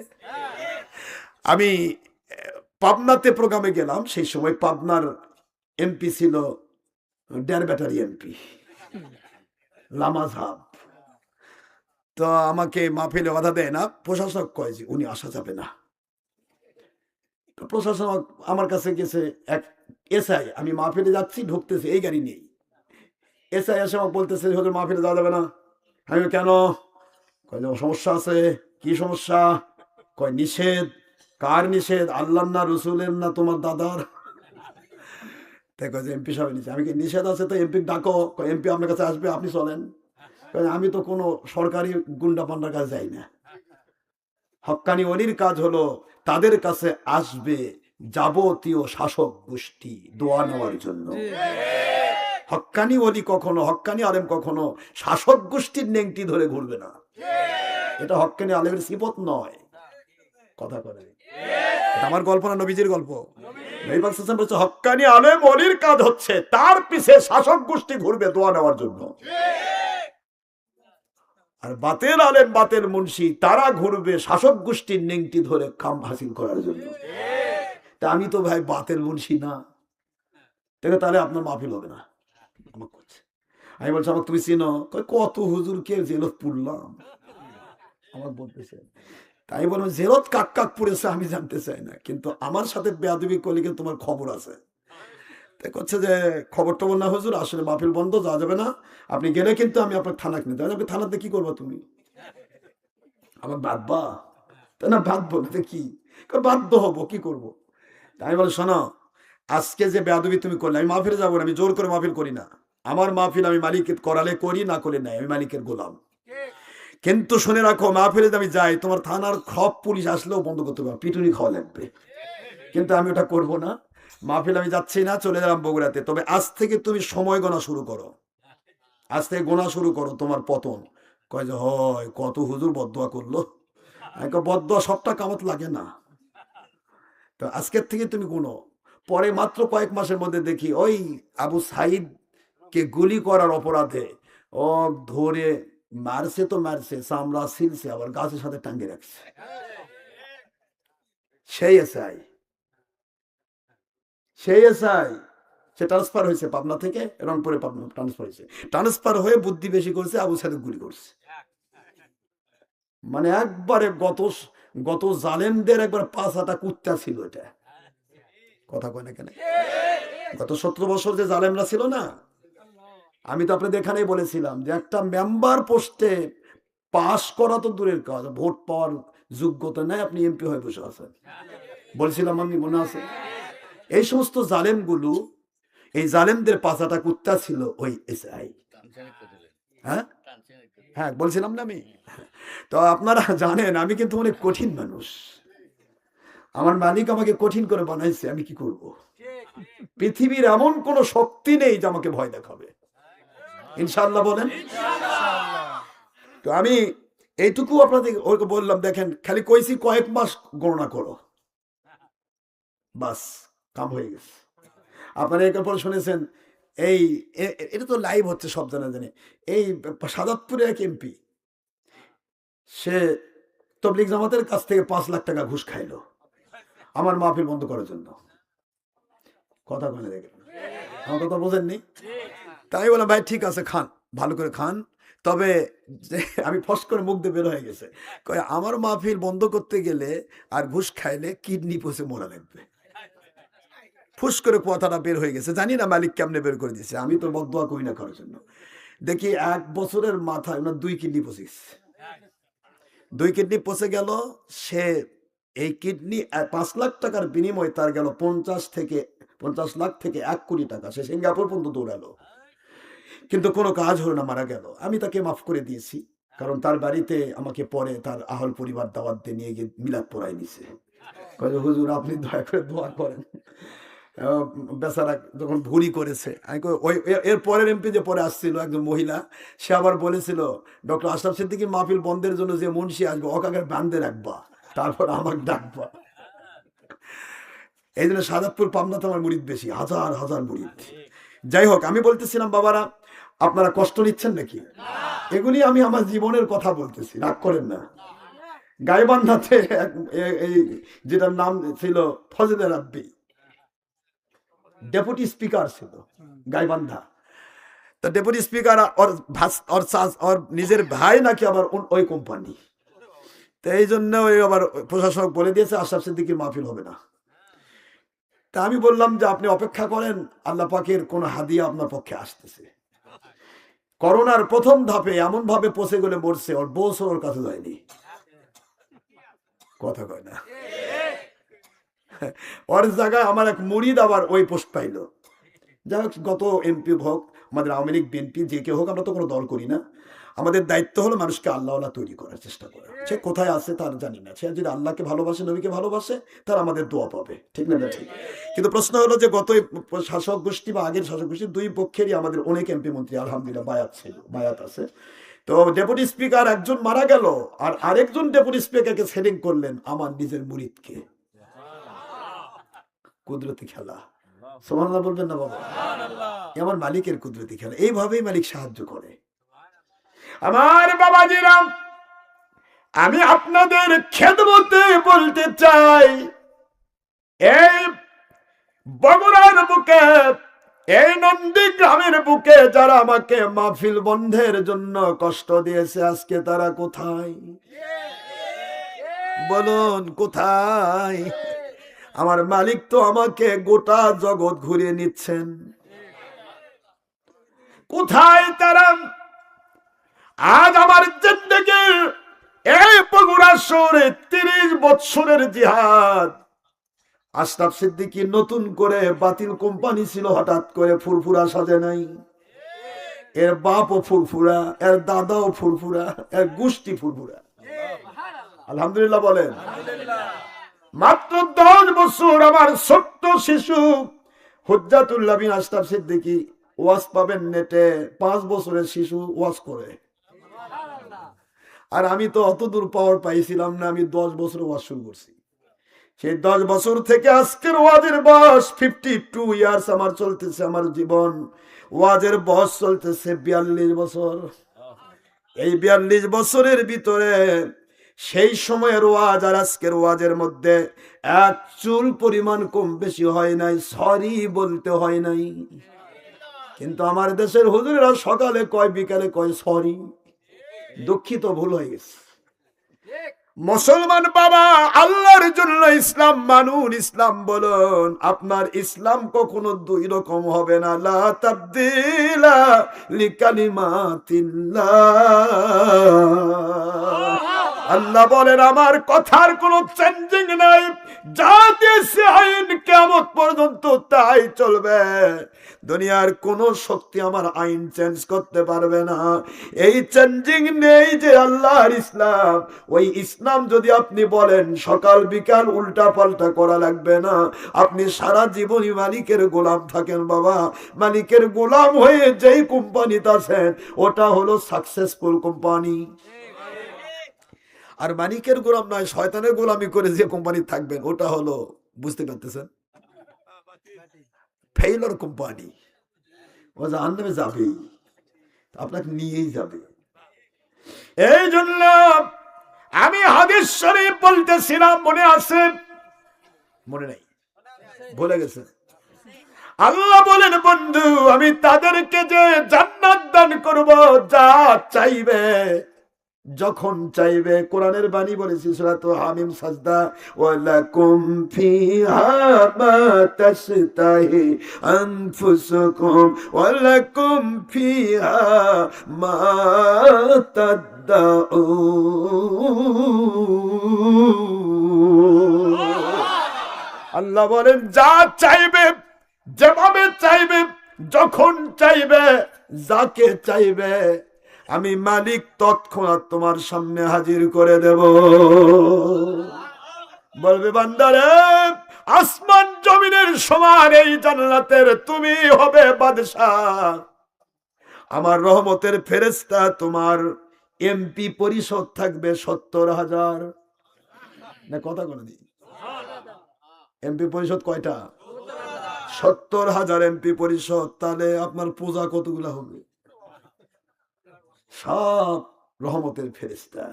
আমি পাবনাতে প্রোগ্রামে গেলাম, সেই সময় পাবনার এমপি ছিল ডের ব্যাটারি এমপি লামাজহাব। তো আমাকে মাহফিলে বাধা দেয় না, প্রশাসক কয় যে উনি আসা যাবে না। তো প্রশাসন আমার কাছে গেছে, এক এসআই, আমি মাহফিলে যাচ্ছি, ঢুকতেছি, এই গাড়ি নেই। এসআই এসে আমাকে বলতেছে, হুজুর মাহফিলে যাওয়া যাবে না। আমি কেন? কয় যে সমস্যা আছে। কি সমস্যা? কয় নিষেধ। কার নিষেধ? আল্লাহর না রসুলের না তোমার দাদার? তাই কয় যে এমপি সাহেব নিষেধ। আমি কি নিষেধ আছে তো এমপি ডাকো। এমপি আপনার কাছে আসবে, আপনি চলেন। আমি তো কোনো সরকারি গুন্ডা পান্ডার কাছে যাই না। হক্কানি ওলির কাজ হলো তাদের কাছে আসবে যাবতীয় শাসক গোষ্ঠী দোয়া নেওয়ার জন্য। হক্কানি ওলি কখনো, হক্কানি আলেম কখনো শাসক গোষ্ঠীর নেংটি ধরে ঘুরবে না। এটা হক্কানি আলেমের সিফত নয়। কথা করে, এটা আমার গল্প না, নবীজির গল্প। নবী পাক সাল্লাল্লাহু আলাইহি ওয়াসাল্লাম বলেছে, হক্কানি আলেম ওলির কাজ হচ্ছে তার পিছে শাসক গোষ্ঠী ঘুরবে দোয়া নেওয়ার জন্য। আর বাতেল আলেম, বাতেল মুন্সি, তারা ঘুরবে শাসক গোষ্ঠীর নেংটি ধরে কাম হাসিল করার জন্য। তা আমি তো ভাই বাতেল মুন্সি না, তাহলে আপনার মাহফিল হবে না। আমাকে করছে, আমি বলছি আমাকে তুমি চিনো? কত হুজুরকে জেলত পুরলাম, আমার বলতেছে। তাই বললাম জেলত কাক কাক পুড়েছে আমি জানতে চাই না, কিন্তু আমার সাথে বেয়াদবি করলে কিন্তু তোমার খবর আছে। তাই করছে যে খবর টবর না হুজুর, আসলে মাহফিল বন্ধ, যাওয়া যাবে না। আপনি গেলে কিন্তু আমি আপনার থানাকে নিতে। আপনি থানাতে কি করবো তুমি? আমার বাদবা? তাই না, বাদবো না কি? বাধ্য হবো, কি করবো? আমি বলি শোনো, আজকে যে বেয়াদবি তুমি করলে, আমি মাহফিলে যাবো না, আমি জোর করে মাহফিল করি না। আমার মাহফিল আমি মালিকের করালে করি, না করলে নাই, আমি মালিকের গোলাম। কিন্তু শুনে রাখো, মাহফিলে আমি যাই, তোমার থানার সব পুলিশ আসলেও বন্ধ করতে পারবো, পিটুনি খাওয়া লাগবে। কিন্তু আমি ওটা করবো না। মাহফিল আমি যাচ্ছি না, চলে গেলাম বগুড়াতে। তবে আজ থেকে তুমি সময় গোনা শুরু করো, আজ থেকে গোনা শুরু করো তোমার পতন। কয় যে হয়, কত হুজুর বদদোয়া করলো। বদদোয়া সবটা কামত লাগে না, তো আজকের থেকে তুমি গুনো। পরে মাত্র কয়েক মাসের মধ্যে দেখি ওই আবু সাইদ কে গুলি করার অপরাধে ও ধরে মারছে, তো মারছে, চামড়া ছিলছে, আবার গাছের সাথে টাঙ্গে রাখছে। সেই এসআই, সেই এসআই, সে ট্রান্সফার হয়েছে পাবনা থেকে রংপুরে, পাবনা ট্রান্সফার হয়েছে। ট্রান্সফার হয়ে বুদ্ধি বেশি করছে, আবু সাইদ গুলি করছে। মানে একবারে গত গত জালেমদের একবার পাঁচাটা কুত্তা ছিল এটা। কথা কয় না কেন? গত 17 বছর যে জালেমরা ছিল না, আমি তো আপনাদের এখানেই বলেছিলাম যে একটা মেম্বার পোস্টে পাস করা তো দূরের কাজ, ভোট পাওয়ার যোগ্যতা নেই, আপনি এমপি হয়ে বসে আছেন। বলছিলাম আমি, মনে আছে? এই সমস্ত জালেমগুলো, এই জালেমদের পাঁচাটা কুত্তা ছিল ওই এসআই। হ্যাঁ হ্যাঁ, বলছিলাম না আমি? তো আপনারা জানেন আমি কিন্তু অনেক কঠিন মানুষ। আমার মালিক আমাকে কঠিন করে বানাইছে, আমি কি করব? পৃথিবীর এমন কোন শক্তি নেই যে আমাকে ভয় দেখাবে। ইনশাআল্লাহ বলেন। তো আমি এইটুকু আপনাদের ওকে বললাম, দেখেন খালি কইছি কয়েক মাস গণনা করো, বাস কাম হয়ে গেছে। আপনারা এর পরে শুনেছেন, এই এটা তো লাইভ হচ্ছে, সব জানা জানে। এই সাদাতপুরে এক এমপি, সে তবলিগ জামাতের কাছ থেকে 5 লাখ টাকা ঘুষ খাইলো আমার মাহফিল বন্ধ করার জন্য। কথা বলে দেখেন, আমার কথা বোঝেননি? তাই বললাম ভাই ঠিক আছে, খান, ভালো করে খান। তবে আমি ফস করে মুখ দিয়ে বের হয়ে গেছে, কয় আমার মাহফিল বন্ধ করতে গেলে আর ঘুষ খাইলে কিডনি পচে মরা লাগবে। ফুস করে কথাটা বের হয়ে গেছে, জানি না মালিক কেমনে বের করে দিয়েছে। আমি তো বদদোয়া করি না করার জন্য। দেখি 1 বছরের মাথায় ওনার 2 কিডনি পচিস, 2 কিডনি পচে গেল। সে এই কিডনি 5 লাখ টাকার বিনিময়ে তার গেল 50 লাখ থেকে 1 কোটি টাকা। সে সিঙ্গাপুর পর্যন্ত দৌড়ালো, কিন্তু কোনো কাজ হলো না, মারা গেল। আমি তাকে মাফ করে দিয়েছি, কারণ তার বাড়িতে আমাকে পরে তার আহল পরিবার দাওয়াত দিয়ে নিয়ে গিয়ে মিলাদ পড়াই নিছে। হুজুর আপনি দয়া করে দোয়া করেন, বেচারা যখন ভুলই করেছে। আমি এর পরের এমপি যে পরে আসছিল একজন মহিলা, সে আবার বলেছিল ডক্টর আশরাফ সিদ্দিকী মাহফিল বন্ধের জন্য যে মুন্সি আসবে ওকে বান্ধে রাখবা, তারপর আমাকে ডাকবা। এই জন্য সাদাতপুর পাবনাতে আমার মুরিদ বেশি, হাজার হাজার মুরিদ। যাই হোক, আমি বলতেছিলাম বাবারা, আপনারা কষ্ট নিচ্ছেন নাকি? এগুলি আমি আমার জীবনের কথা বলতেছি, রাগ করেন না। গাইবান্ধাতে এই যেটার নাম ছিল ফজলে রাব্বি, ডেপুটি স্পিকার ছিল গাইবান্ধা। তা ডেপুটি স্পিকার ওর নিজের ভাই নাকি আবার ওই কোম্পানি। তো এই জন্য ওই আবার প্রশাসক বলে দিয়েছে আশরাফ সিদ্দিকীর মাহফিল হবে না। তা আমি বললাম যে আপনি অপেক্ষা করেন, আল্লাহ পাকের কোন হাদিয়া আপনার পক্ষে আসতেছে। করোনার প্রথম ধাপে এমন ভাবে পচে গেলে মরছে, ওর বছর ওর কাছে যায়নি। কথা কয় না? ওর জায়গায় আমার এক মুরিদ আবার ওই পোস্ট পাইলো। যাই হোক, গত এমপি হোক, আমাদের আওয়ামী লীগ বিএনপি যে কেউ হোক, আমরা তো কোনো দল করি না। আমাদের দায়িত্ব হলো মানুষকে আল্লাহওয়ালা তৈরি করার চেষ্টা করা। সে কোথায় আছে তার জানি না, সে যদি আল্লাহকে ভালোবাসে, নবীকে ভালোবাসে, তার আমাদের দোয়া পাবে। ঠিক না? ঠিক। কিন্তু প্রশ্ন হলো যে গত শাসক গোষ্ঠী বা আগের শাসক গোষ্ঠী দুই পক্ষেরই আমাদের অনেক এমপি মন্ত্রী আলহামদুলিল্লাহ বায়াত আছে। তো ডেপুটি স্পিকার একজন মারা গেল, আর আরেকজন ডেপুটি স্পিকারকে সেটিং করলেন আমার নিজের মুরিদকে। কুদরতি খেলা। সুবহানাল্লাহ বলবেন না বাবা? আমার মালিকের কুদরতি খেলা। এইভাবেই মালিক সাহায্য করে। আমার বাবাজিরা, আমি আপনাদের খেদমতে বলতে চাই, এই বগুড়ার বুকে, এই নন্দীগ্রামের বুকে যারা আমাকে মাহফিল বন্ধের জন্য কষ্ট দিয়েছে, আজকে তারা কোথায়? বলুন কোথায়? আমার মালিক তো আমাকে গোটা জগৎ ঘুরিয়ে নিচ্ছেন। কোথায় তারা? আজ আমার জিন্দেগির এই বগুড়া শহরে 30 বছরের জিহাদ। আশরাফ সিদ্দিকী নতুন করে বাতিল কোম্পানি ছিল, হঠাৎ করে ফুরফুরা সাজে নাই। এর বাপও ফুরফুরা, এর দাদাও ফুরফুরা, এর গোষ্ঠী ফুরফুরা। আলহামদুলিল্লাহ বলেন। মাত্র 10 বছর আমার ছোট্ট শিশু হুজ্জাতুল্লাহ বিন আশরাফ সিদ্দিকী ওয়াজ পাবেন নেটে, 5 বছরের শিশু ওয়াজ করে। আর আমি তো অত দূর পাওয়ার পাইছিলাম না, আমি 10 বছর ওয়াজ শুরু করছি। সেই 10 বছর থেকে আজকের ওয়াজের বয়স 52 ইয়ার্স আমার চলতেছে। আমার জীবন ওয়াজের বয়স চলতেছে 42 বছর। এই 42 বছরের ভিতরে সেই সময়ের ওয়াজ আর আজকের ওয়াজের মধ্যে এক চুল পরিমাণ কম বেশি হয় নাই, সরি বলতে হয় নাই। কিন্তু আমার দেশের হুজুরেরা সকালে কয়, বিকালে কয় সরি। দুঃখিত, ভুল হয়ে গেছে। মুসলমান বাবা, আল্লাহর জন্য ইসলাম মানুন, ইসলাম বলুন। আপনার ইসলাম কখনো দুই রকম হবে না। লা তাবদীলা লিকালিমাতিল্লাহ। আল্লাহ বলেন আমার কথার কোনো চেঞ্জিং নাই। যা দিয়েছে আইন কিয়ামত পর্যন্ত তাই চলবে। দুনিয়ার কোন শক্তি আমার আইন চেঞ্জ করতে পারবে না। এই চেঞ্জিং নেই যে আল্লাহর ইসলাম। ওই ইসলাম যদি আপনি বলেন সকাল বিকাল উল্টা পাল্টা করা লাগবে না। আপনি সারা জীবনই মালিকের গোলাম থাকেন বাবা। মালিকের গোলাম হয়ে যেই কোম্পানিতে আছেন ওটা হলো সাকসেসফুল কোম্পানি। আর মালিকের গোলাম নয়, শয়তানের গোলামি করে যে কোম্পানি থাকবেন ওটা হলো, বুঝতে পারতেছেন, ফেইলার কোম্পানি। ও জাহান্নামে যাবেই, আপনাকে নিয়েই যাবে। এই জন্য আমি হাদিস শরীফ বলতেছিলাম, মনে আছে? মনে নাই, ভুলে গেছে। আল্লাহ বলেন বন্ধু, আমি তাদেরকে যে জান্নাত দান করব যা চাইবে, যখন চাইবে। কোরআনের বাণী বলেছি সূরা হামিম সাজদা, ওয়ালাকুম ফিহা মা তাশতাহি আনফুসুকুম ওয়ালাকুম ফিহা মা তাদউন। আল্লাহ বলেন যা চাইবে, যেভাবে চাইবে, যখন চাইবে, যাকে চাইবে, আমি মালিক তৎক্ষণাৎ তোমার সামনে হাজির করে দেব। বলবে বান্দারে, আসমান জমিনের সমান এই জান্নাতের তুমি হবে বাদশাহ। আমার রহমতের ফেরেশতা, তোমার এমপি পরিষদ থাকবে 70,000। না কথা বলে দিই, এমপি পরিষদ কয়টা? 70,000 এমপি পরিষদ। তাহলে আপনার পূজা কতগুলা হবে? সব রহমতের ফেরেশতা।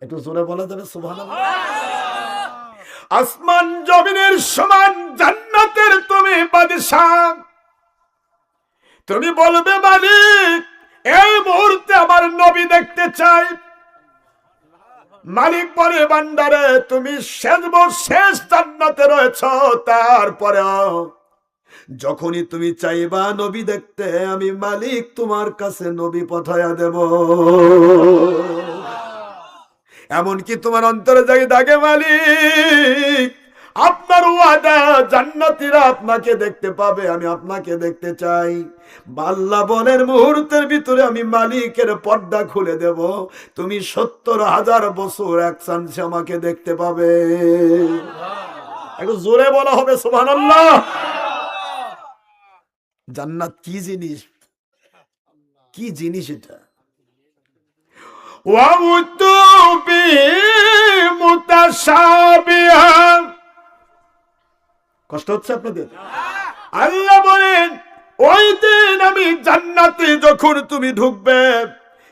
একটু জোরে বলা যাবে সুবহানাল্লাহ? আসমান জমিনের সমান জান্নাতের তুমি বাদশাহ। তুমি বলবে মালিক, এই মুহূর্তে আমার নবী দেখতে চাই। মালিক বলে বান্দারে তুমি শেষ জান্নাতে রয়েছ, তারপরেও যখনই তুমি চাইবা নবী দেখতে, আমি মালিক তোমার কাছে নবী পাঠায়া দেব। এমনকি তোমার অন্তরে যাই দাগে মালিক আপনার ওয়াদা জান্নাতীরা আপনাকে দেখতে পাবে, আমি আপনাকে দেখতে চাই। আল্লাহ বলেন মুহূর্তের ভিতরে আমি মালিকের পর্দা খুলে দেব, তুমি ৭০,০০০ বছর এক চান্সে আমাকে দেখতে পাবে। একটু জোরে বলা হবে সুবহানাল্লাহ। জান্নাত কি জিনিস, কি জিনিস এটা? কষ্ট হচ্ছে আপনাদের? আল্লাহ বলেন ওই দিন আমি জান্নাতে যখন তুমি ঢুকবে,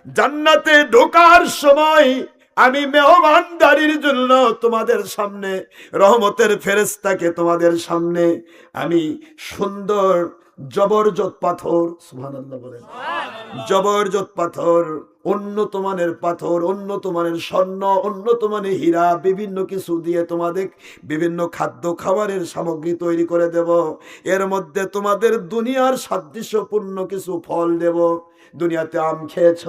জান্নাতে ঢোকার সময় আমি মেহমানদারির জন্য তোমাদের সামনে রহমতের ফেরেশতাকে তোমাদের সামনে আমি সুন্দর জবরদস্ত পাথর, সুবহানাল্লাহ বলেন, জবরদস্ত পাথর, উন্নত মানের পাথর, উন্নত মানের স্বর্ণ, উন্নত মানের হীরা, বিভিন্ন কিছু দিয়ে তোমাদের বিভিন্ন খাদ্য খাবারের সামগ্রী তৈরি করে দেব। এর মধ্যে তোমাদের দুনিয়ার সাদৃশ্যপূর্ণ কিছু ফল দেব। দুনিয়াতে আম খেয়েছ,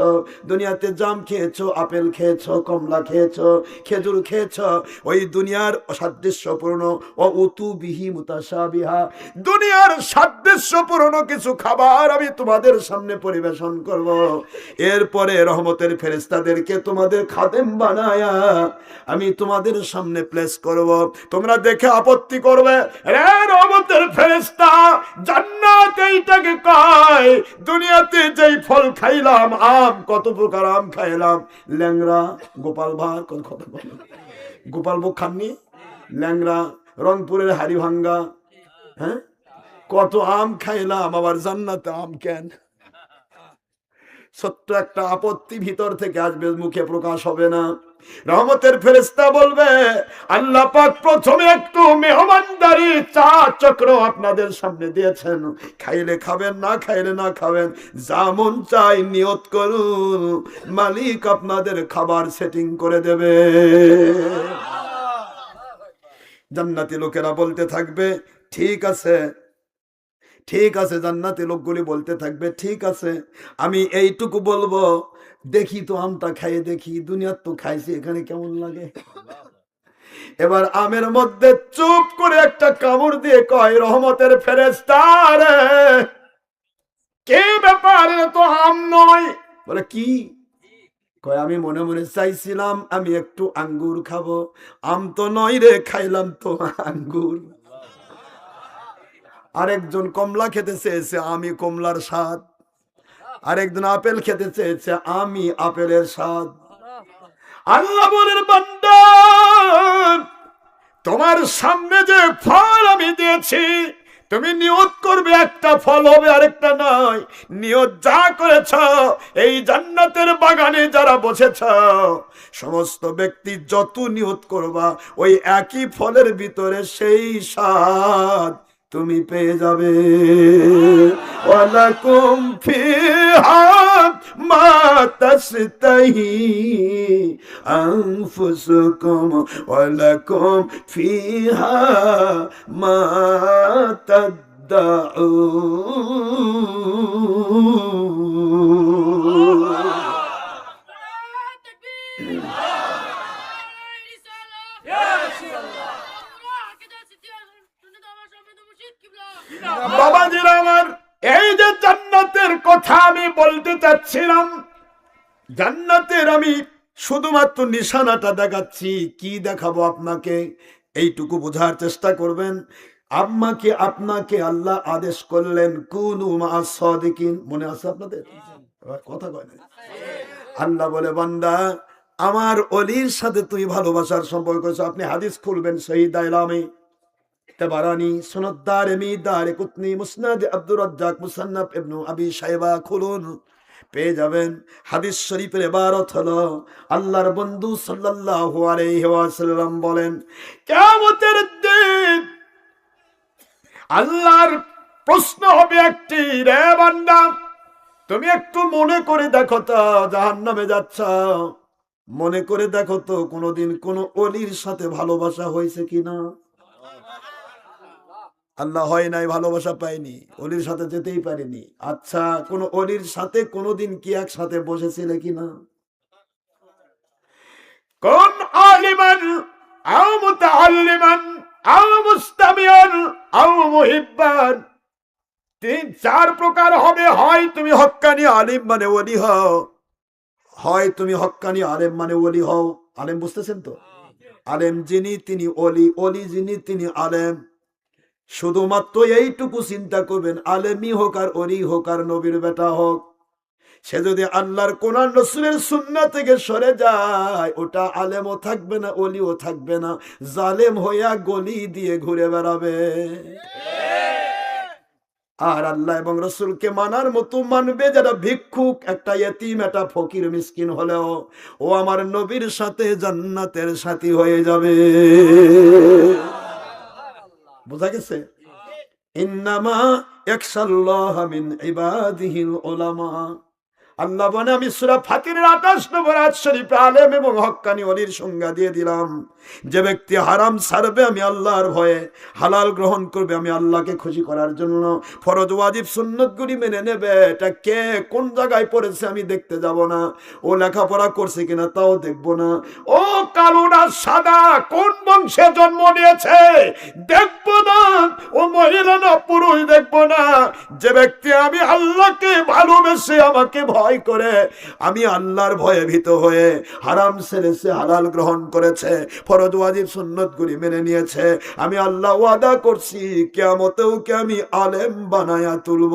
দুনিয়াতে জাম খেয়েছ, আপেল খেয়েছ, কমলা খেয়েছ, খেজুর খেয়েছ, ওই দুনিয়ার সাদৃশ্যপূর্ণ ও উতুবিহি মুতাশাবিহা, দুনিয়ার সাদৃশ্যপূর্ণ কিছু খাবার আমি তোমাদের সামনে পরিবেশন করব। এরপরে রহমতের ফেরেশতাদেরকে তোমাদের খাদেম বানায়া আমি তোমাদের সামনে প্লেস করব। তোমরা দেখে আপত্তি করবে, রে রহমতের ফেরেশতা, জান্নাত এইটাকে কয়, দুনিয়াতে যেই ফল খাইলাম, আম, কত প্রকার আম খাইলাম, ল্যাংরা, গোপাল ভাঁড়, কোন কথা বল, গোপাল ভোগ খাননি, ল্যাংরা, রংপুরের হাড়িভাঙ্গা, হ্যাঁ, কত আম খাইলাম, আবার জান্নাতে আম কেন? ছোট্ট একটা আপত্তি ভিতর থেকে আসবে, মুখে প্রকাশ হবে না। রহমতের ফেরেশতা বলবে আল্লাহ পাক প্রথমে একটু মেহমানদারি চা চক্র আপনাদের সামনে দিয়েছেন, খাইলে খাবেন, না খাইলে না খাবেন, যেমন চাই নিয়ত করুন, মালিক আপনাদের খাবার সেটিং করে দেবে। জান্নাতি লোকেরা বলতে থাকবে ঠিক আছে, ঠিক আছে, জান্নাতি লোকগুলি বলতে থাকবে ঠিক আছে, আমি এইটুকু বলবো, দেখি তো আমটা খাইয়ে দেখি, দুনিয়ার তো খাইছি, এখানে কেমন লাগে। এবার আমের মধ্যে চুপ করে একটা কামড় দিয়ে কয় রহমতের ফেরেশতা, রে কি ব্যাপার, তো আম নয়। বলে কি? কয় আমি মনে মনে চাইছিলাম আমি একটু আঙ্গুর খাবো, আম তো নয় রে, খাইলাম তো আঙ্গুর। আরেকজন কমলা খেতে চেয়েছে, আমি কমলার স্বাদ। আরেকজন আপেল খেতে চেয়েছে, আমি আপেলের স্বাদ। আল্লাহ বলেন বান্দা, তোমার সামনে যে ফল আমি দিয়েছি, তুমি নিয়ত করবে একটা ফল হবে, আরেকটা নয়। নিয়ত যা করেছ, এই জান্নাতের বাগানে যারা বসেছ সমস্ত ব্যক্তি যত নিয়ত করবা, ওই একই ফলের ভিতরে সেই স্বাদ তুমি পেয়ে যাবে। ওয়ালাকুম ফিহা মা তাশতাহি আনফুসুকুম ওয়ালাকুম ফিহা মা তাদউন। বাবাজিরা আমার, এই যে জান্নাতের কথা আমি বলতে চাচ্ছিলাম, জান্নাতের আমি শুধুমাত্র নিশানাটা দেখাচ্ছি, কি দেখাবো আপনাকে এইটুকু বোঝার চেষ্টা করবেন। আম্মাকে আপনাকে আল্লাহ আদেশ করলেন কুনু মা'আস সাদিকিন, মনে আছে আপনাদের? কথা কয় না। আল্লাহ বলে বান্দা, আমার ওলির সাথে তুই ভালোবাসার সম্পর্ক করেছ। আপনি হাদিস খুলবেন সহিহ দাইলামি, তাবারানি, সুনাদ দারমি, দারে কুতনি, মুসনাদ আব্দুর রাজ্জাক, মুসান্নাফ ইবনে আবি শাইবা খুলুন, পেয়ে যাবেন। হাদিস শরীফের ইবারত হলো আল্লাহর বন্ধু সাল্লাল্লাহু আলাইহি ওয়াসাল্লাম বলেন, কিয়ামতের দিন আল্লাহর প্রশ্ন হবে একটি, রে বান্দা তুমি একটু মনে করে দেখো তো, জাহান্নামে যাচ্ছ, মনে করে দেখো তো কোনোদিন কোন অলির সাথে ভালোবাসা হয়েছে কিনা? আল্লাহ হয় নাই, ভালোবাসা পাইনি, অলির সাথে যেতেই পারিনি। আচ্ছা, কোন অলির সাথে কোনোদিন কি একসাথে বসেছিলে কিনা? কোন আলিমান আও মুতাআল্লিমান আও মুস্তামিয়ান আও মুহিব্বান, তিন চার প্রকার হবে। হয় তুমি হক্কানি আলিম মানে ওলি হও, হয় তুমি হক্কানি আলেম মানে ওলি হও। আলেম বুঝতেছেন তো? আলেম যিনি তিনি ওলি, ওলি যিনি তিনি আলেম। শুধুমাত্র এইটুকু চিন্তা করবেন, আলেমই হোক আর ওলি হোক আর নবীর বেটা হোক, সে যদি আল্লাহর কোরআন রাসূলের সুন্নাহ থেকে সরে যায়, ওটা আলেমও থাকবে না, ওলিও থাকবে না, জালেম হইয়া গলি দিয়ে ঘুরে বেড়াবে। আর আল্লাহ এবং রসুলকে মানার মতো মানবে যারা ভিক্ষুক, একটা ইয়েতিম, একটা ফকির মিসকিন হলেও ও আমার নবীর সাথে জান্নাতের সাথী হয়ে যাবে। বোঝা গেছে? ইন্নামা ইয়াখশাল্লাহ মিন ইবাদিহিল উলামা। আল্লাহ বলে, আমি সূরা ফাতিরের 28 নম্বর আয়াত শরীফে আলেম এবং হক্কানি ওলির সংজ্ঞা দিয়ে দিলাম। যে ব্যক্তি হারাম ছাড়বে আমি আল্লাহর ভয়ে, হালাল গ্রহণ করবে আমি আল্লাহকে খুশি করার জন্য, ফরজ ওয়াজিব সুন্নতগুলি মেনে নেবে, এটা কে কোন জায়গায় পড়েছে আমি দেখতে যাব না, ও লেখাপড়া করছে কিনা তাও দেখব না, ও কালো না সাদা, কোন বংশে জন্ম নিয়েছে দেখব না, ও মহিলা না পুরুষ দেখব না। যে ব্যক্তি আমি আল্লাহকে ভালোবেসে আমাকে ভয় করে, আমি আল্লাহর ভয়ে ভীত হয়ে হারাম ছেড়েছে, হালাল গ্রহণ করেছে, ফরজ ওয়াজিব সুন্নতগুলি মেনে নিয়েছে, আমি আল্লাহ ওয়াদা করছি কিয়ামতেও কে আমি আলেম বানায়া তুলব।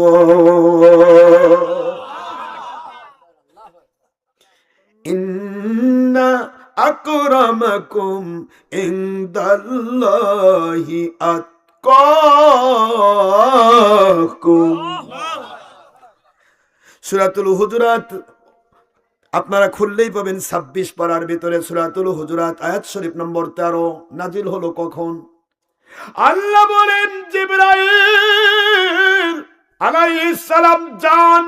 ইন্না আকরামাকুম ইনদাল্লাহি আতকাকুম। সূরাতুল হুজুরাত আপনারা খুললেই পাবেন 26 পারার ভিতরে সূরাতুল হুজুরাত আয়াত শরীফ নম্বর 13 নাজিল হলো কখন? আল্লাহ বলেন, জিবরাইল আলাইহিস সালাম যান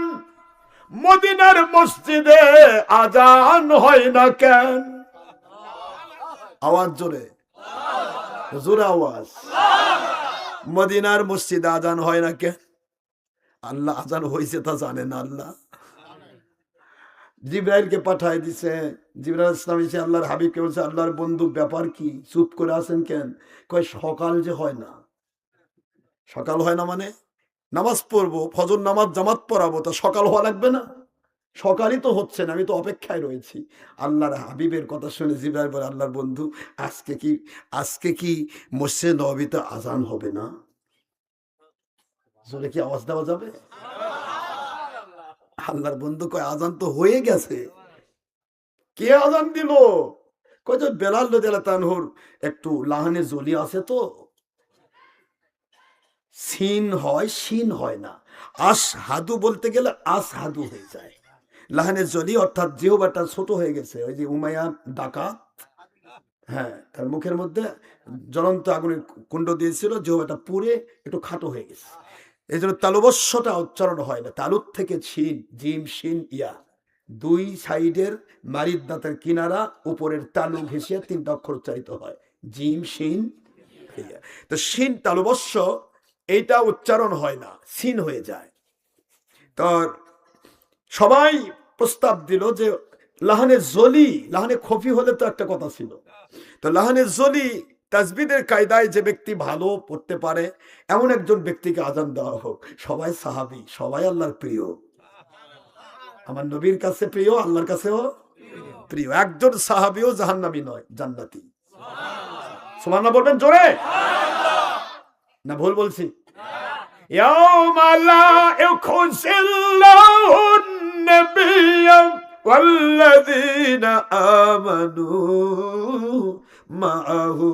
মদিনার মসজিদে, আজান হয় না কেন? আওয়াজ জোরে, জোরে আওয়াজ। মদিনার মসজিদে আজান হয় না কেন? আল্লাহ আজান হয়েছে তা জানে না। আল্লাহ জিবরাইলকে পাঠায় দিছে। জিবরাইল ইসলাম এসে আল্লাহর হাবিবকে বলছে, আল্লাহর বন্ধু ব্যাপার কি, চুপ করে আছেন কেন? কয় সকাল যে হয় না। সকাল হয় না মানে নামাজ পড়বো, ফজর নামাজ জামাত পড়াবো, তা সকাল হওয়া লাগবে না? সকালই তো হচ্ছে না, আমি তো অপেক্ষায় রয়েছি। আল্লাহর হাবিবের কথা শুনে জিবরাইল বলে, আল্লাহর বন্ধু আজকে কি মসজিদে নববীতে আজান হবে না? জোরে কি আওয়াজ দেওয়া যাবে? আল্লাহর বন্ধু কয়, আজান তো হয়ে গেছে। কে আজান দিল? কয় যে বেলাল রাদিয়াল্লাহু তাআলার একটু লাহানে জলি আছে তো, সিন হয় শিন হয় না, আসহাদু বলতে গেলে আসহাদু হয়ে যায়। লাহানে জলি অর্থাৎ জিহ্বাটা ছোট হয়ে গেছে। ওই যে উমাইয়া ডাকাত, হ্যাঁ, তার মুখের মধ্যে জ্বলন্ত আগুনের কুণ্ড দিয়েছিল, জিহ্বাটা পুড়ে একটু খাটো হয়ে গেছে। এই জন্য তালুবস্যটা উচ্চারণ হয় না। তালুর থেকে ছিন, জিম শিন ইয়া, দুই সাইডের মারিদ দাঁতের কিনারা উপরের তালু ঘেঁষিয়ে 3টা অক্ষর উচ্চারিত হয়, জিম শিন ইয়া। তো শিন তালুবস্য এইটা উচ্চারণ হয় না, সিন হয়ে যায়। তো সবাই প্রস্তাব দিল যে লাহানে জলি, লাহানে খফি হলে তো একটা কথা ছিল, তো লাহানে জলি তাজবিদের কায়দায় যে ব্যক্তি ভালো পড়তে পারে এমন একজন ব্যক্তিকে আজান দেওয়া হোক। সবাই সাহাবী, সবাই আল্লাহর প্রিয়, আমার নবীর কাছে প্রিয়, আল্লাহর কাছেও প্রিয়। একজন সাহাবীও জাহান্নামী নয়, জান্নাতি। সুবহানাল্লাহ বলবেন জোরে, না ভুল বলছি? ইয়াউমা লা ইউখজিল্লাহু নাবিয়্যা ওয়াল্লাযীনা আমানু মাআহু।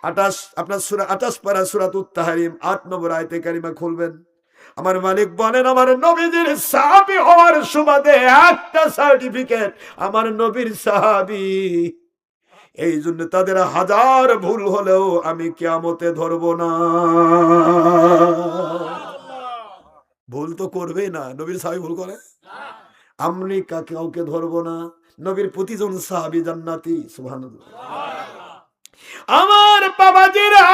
28 আপনার সূরা 28 পারা সূরাতুত তাহরিম 8 নম্বর আয়াতে কারিমা খুলবেন। আমার মালিক বলেন, আমার নবীজির সাহাবী হওয়ার সুবাদে একটা সার্টিফিকেট, আমার নবীর সাহাবী। এই জন্য তাদের হাজার ভুল হলেও আমি কিয়ামতে ধরব না। ভুল তো করবেই না, নবীর সাহাবী ভুল করে? আমি কাউকে ধরবো না, নবীর প্রতিজন সাহাবী জান্নাতি। সুবহানাল্লাহ। আমার বাবাজিরা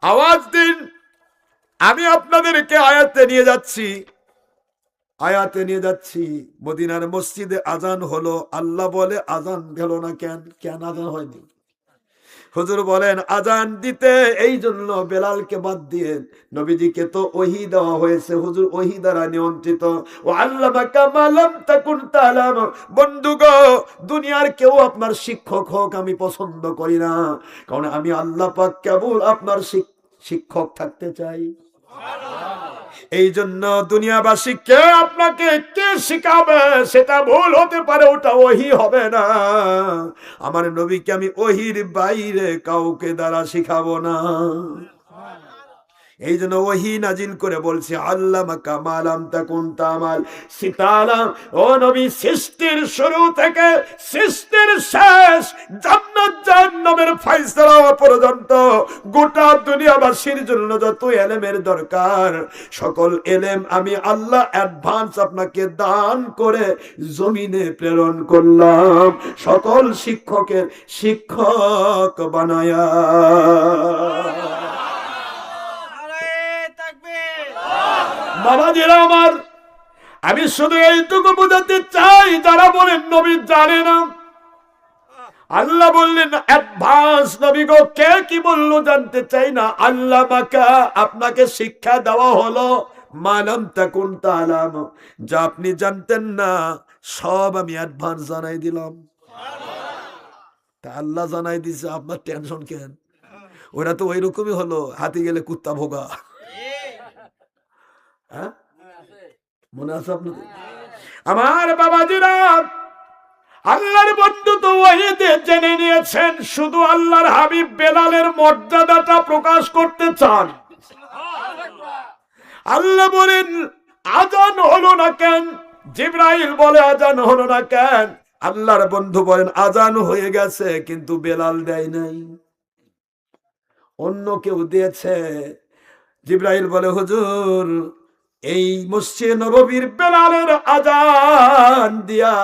আওয়াজ দিন, আমি আপনাদেরকে আয়াতে নিয়ে যাচ্ছি। মদিনার মসজিদে আজান হলো, আল্লাহ বলে আজান গেল না কেন? কেন আজান হয়নি? হুজুর বলেন আজান দিতে এই জন্য বেলালকে বাদ দিয়ে, নবীজিকে তো ওহী দেওয়া হয়েছে, হুজুর ওহী দ্বারা নিয়ন্ত্রিত। ও আল্লামাকা মা লাম তাকুন তাআলাম। বন্ধুগো, দুনিয়ার কেউ আপনার শিক্ষক হোক আমি পছন্দ করি না, কারণ আমি আল্লাহ পাক কেবল আপনার শিক্ষক থাকতে চাই। এই জন্য দুনিয়াবাসী কে আপনাকে কে শিখাবে সেটা ভুল হতে পারে, ওটা ওহী হবে না। আমার নবীকে আমি ওহীর বাইরে কাউকে দ্বারা শিখাবো না। এই জন্য ওহী নাজিল করে বলছে আল্লামাকা মা লাম তাকুন তা'মাল। সিতারা ও নবী, সৃষ্টির শুরু থেকে সৃষ্টির শেষ, জান্নাত জাহান্নামের ফয়সালা পর্যন্ত গোটা দুনিয়াবাসীর জন্য যত ইলমের দরকার, সকল ইলম আমি আল্লাহ অ্যাডভান্স আপনাকে দান করে জমিনে প্রেরণ করলাম, সকল শিক্ষকের শিক্ষক বানায়া। বাবাজিরা আমার, আমি শুধু এইটুকু বোঝাতে চাই, যারা বলেন নবী জানে না, আল্লাহ বললেন অ্যাডভান্স। নবী গো কে কি বললো জানতে চাই না, আল্লাহ মাকা আপনাকে শিক্ষা দেওয়া হলো মা লাম তাকুন তা'লাম, যা আপনি জানতেন না সব আমি অ্যাডভান্স জানাই দিলাম। তা আল্লাহ জানাই দিছে, আপনার টেনশন কেন? ওরা তো ওই রকমই হলো, হাতি গেলে কুত্তা ভোগা। হ্যাঁ, মনে আছে আপনাদের? আমার বাবাজিরা, আল্লাহর বন্ধু তো ওয়াহিদে জেনে নিয়েছেন, শুধু আল্লাহর হাবিব বেলালের মর্যাদাটা প্রকাশ করতে চান। আল্লাহ বলেন আজান হলো না কেন? জিবরাইল বলে আজান হলো না কেন? আল্লাহর বন্ধু বলেন আজান হয়ে গেছে, কিন্তু বেলাল দেয় নাই, অন্য কেউ দিয়েছে। জিবরাইল বলে হুজুর, এই মসজিদে নববীর বেলালের আজান দিয়া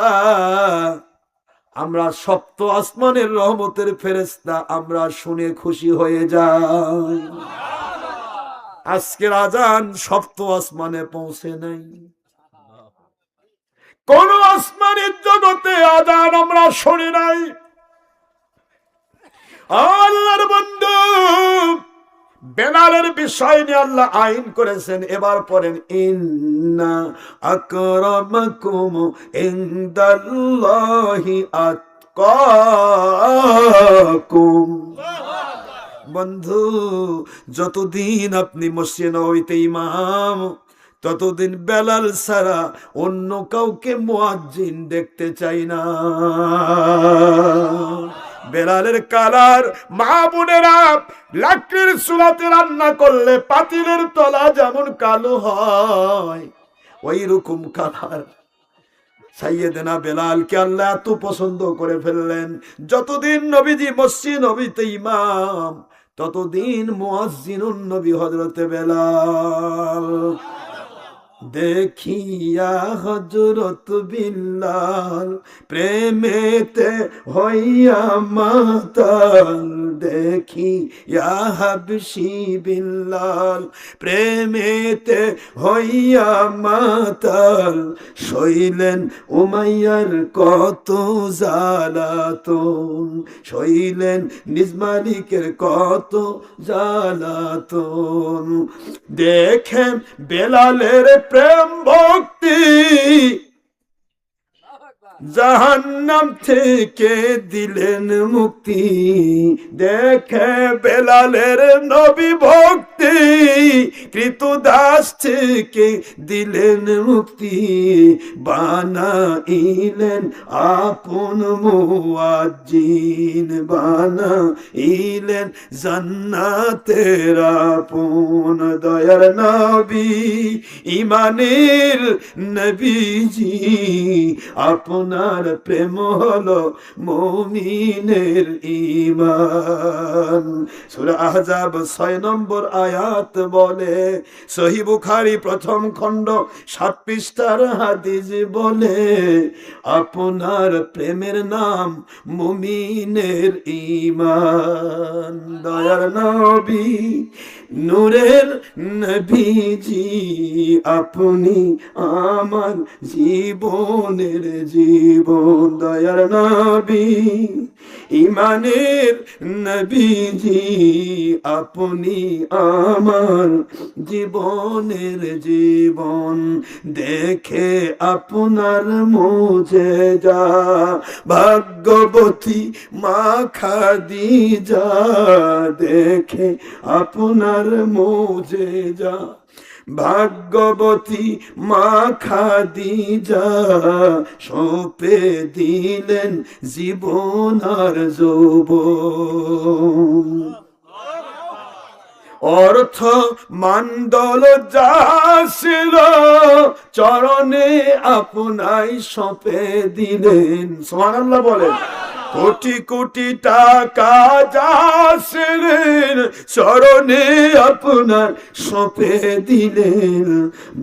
আমরা সপ্ত আসমানের রহমতের ফেরেশতা আমরা শুনে খুশি হয়ে যাই। আজকের আজান সপ্ত আসমানে পৌঁছে নাই, কোন আসমানের জগতে আজান আমরা শুনি নাই। আল্লাহর বন্ধু বেলালের বিষয় নিয়ে আল্লাহ আইন করেছেন, এবার পড়েন ইন্না আকরামাকুম ইনদাল্লাহি আতকাকুম। বন্ধু, যতদিন আপনি মসজিদে নববীতে ইমাম, ততদিন বেলাল ছাড়া অন্য কাউকে মুয়াজ্জিন দেখতে চাই না। বেলালের কালার, মা বোনেরা, লাকড়ির চুলাতে রান্না করলে পাতিলের তলা যেমন কালো হয়, ওই রকম কালার। সাইয়েদেনা বেলালকে আল্লাহ এত পছন্দ করে ফেললেন, যতদিন নবীজি মসজিদ নবীতে ইমাম, ততদিন মুয়াজ্জিনুন নবী হযরতে বেলাল। দেখিয়া হযরত বিল্লাল প্রেমেতে হইয়া মাতাল, দেখিয়া হাবশি বিল্লাল প্রেমেতে হইয়া মাতাল, সইলেন উমাইয়ার কত জ্বালাতন, সইলেন নিজ মালিকের কত জ্বালাতন। দেখেন বেলালের প্রেম ভক্তি, জাহান্নাম থেকে দিলেন মুক্তি। দেখে বেলালের নবী ভক্তি, কৃতদাস থেকে দিলেন মুক্তি। বানাইলেন আপন মুয়াজ্জিন, বানাইলেন জান্নাতের আপন। দয়ার নবী ইমানের নবীজি, আপনার প্রেম হলো মুমিনের ঈমান। সূরা আহজাব 6 নম্বর আয়াত। আয়াত বলে, সহিহ বুখারী প্রথম খণ্ড 7 পৃষ্ঠার হাদিস বলে, আপনার প্রেমের নাম মুমিনের ঈমান। দয়ার নবী, নূরের নবীজি, আপনি আমার জীবনের জীবন। দয়ার নবী, ঈমানের নবীজি, আপনি আমার জীবনের জীবন। দেখে আপনার মুজেজা, ভাগ্যবতী মা খাদিজা, দেখে আপনার মুজেজা, ভাগ্যবতী মা খাদিজা, সঁপে দিলেন জীবন আর যৌবন। অর্থ মান্ডল যা ছিল চরণে আপনাই সঁপে দিলেন। সুবহানাল্লাহ বলেন। কোটি কোটি টাকা যা ছিলেন চরণে আপনার সঁপে দিলেন,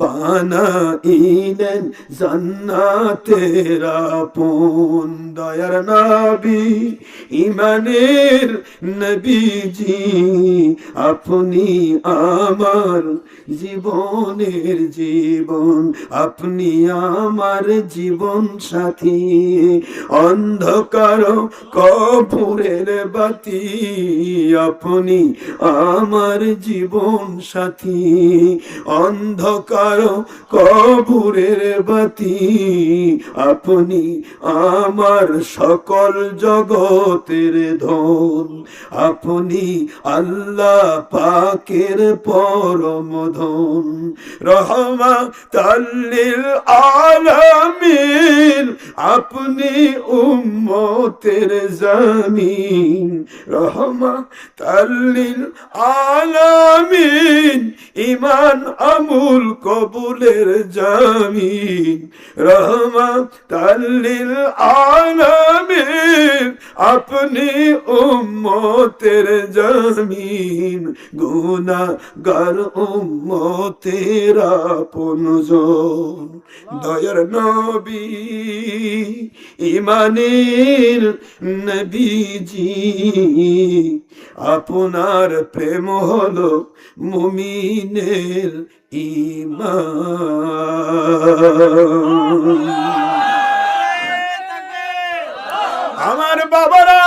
বানাইলেন জান্নাতের আপন। দয়ার নবী, ঈমানের নবীজি, আপনি আমার জীবনের জীবন। আপনি আমার জীবন সাথী, অন্ধকার কবরের বাতি, আপনি আমার জীবন সাথী, অন্ধকার কবরের বাতি, আপনি আমার সকল জগতের ধন। আপনি আল্লাহ পাকের পরম ধন, রাহমাতাল লিল আলামিন, আপনি উম্মতের জামিন। রাহমাতাল লিল আলামিন, ঈমান আমল কবুলের জামিন। রাহমাতাল লিল আলামিন, আপনি উম্মতের জামিন। গুনাহগার উম্মতের আপনজন। দয়ার নবী, ঈমানের নবীজি, আপনার প্রেম হলো মুমিনের ঈমান। আমার বাবারা,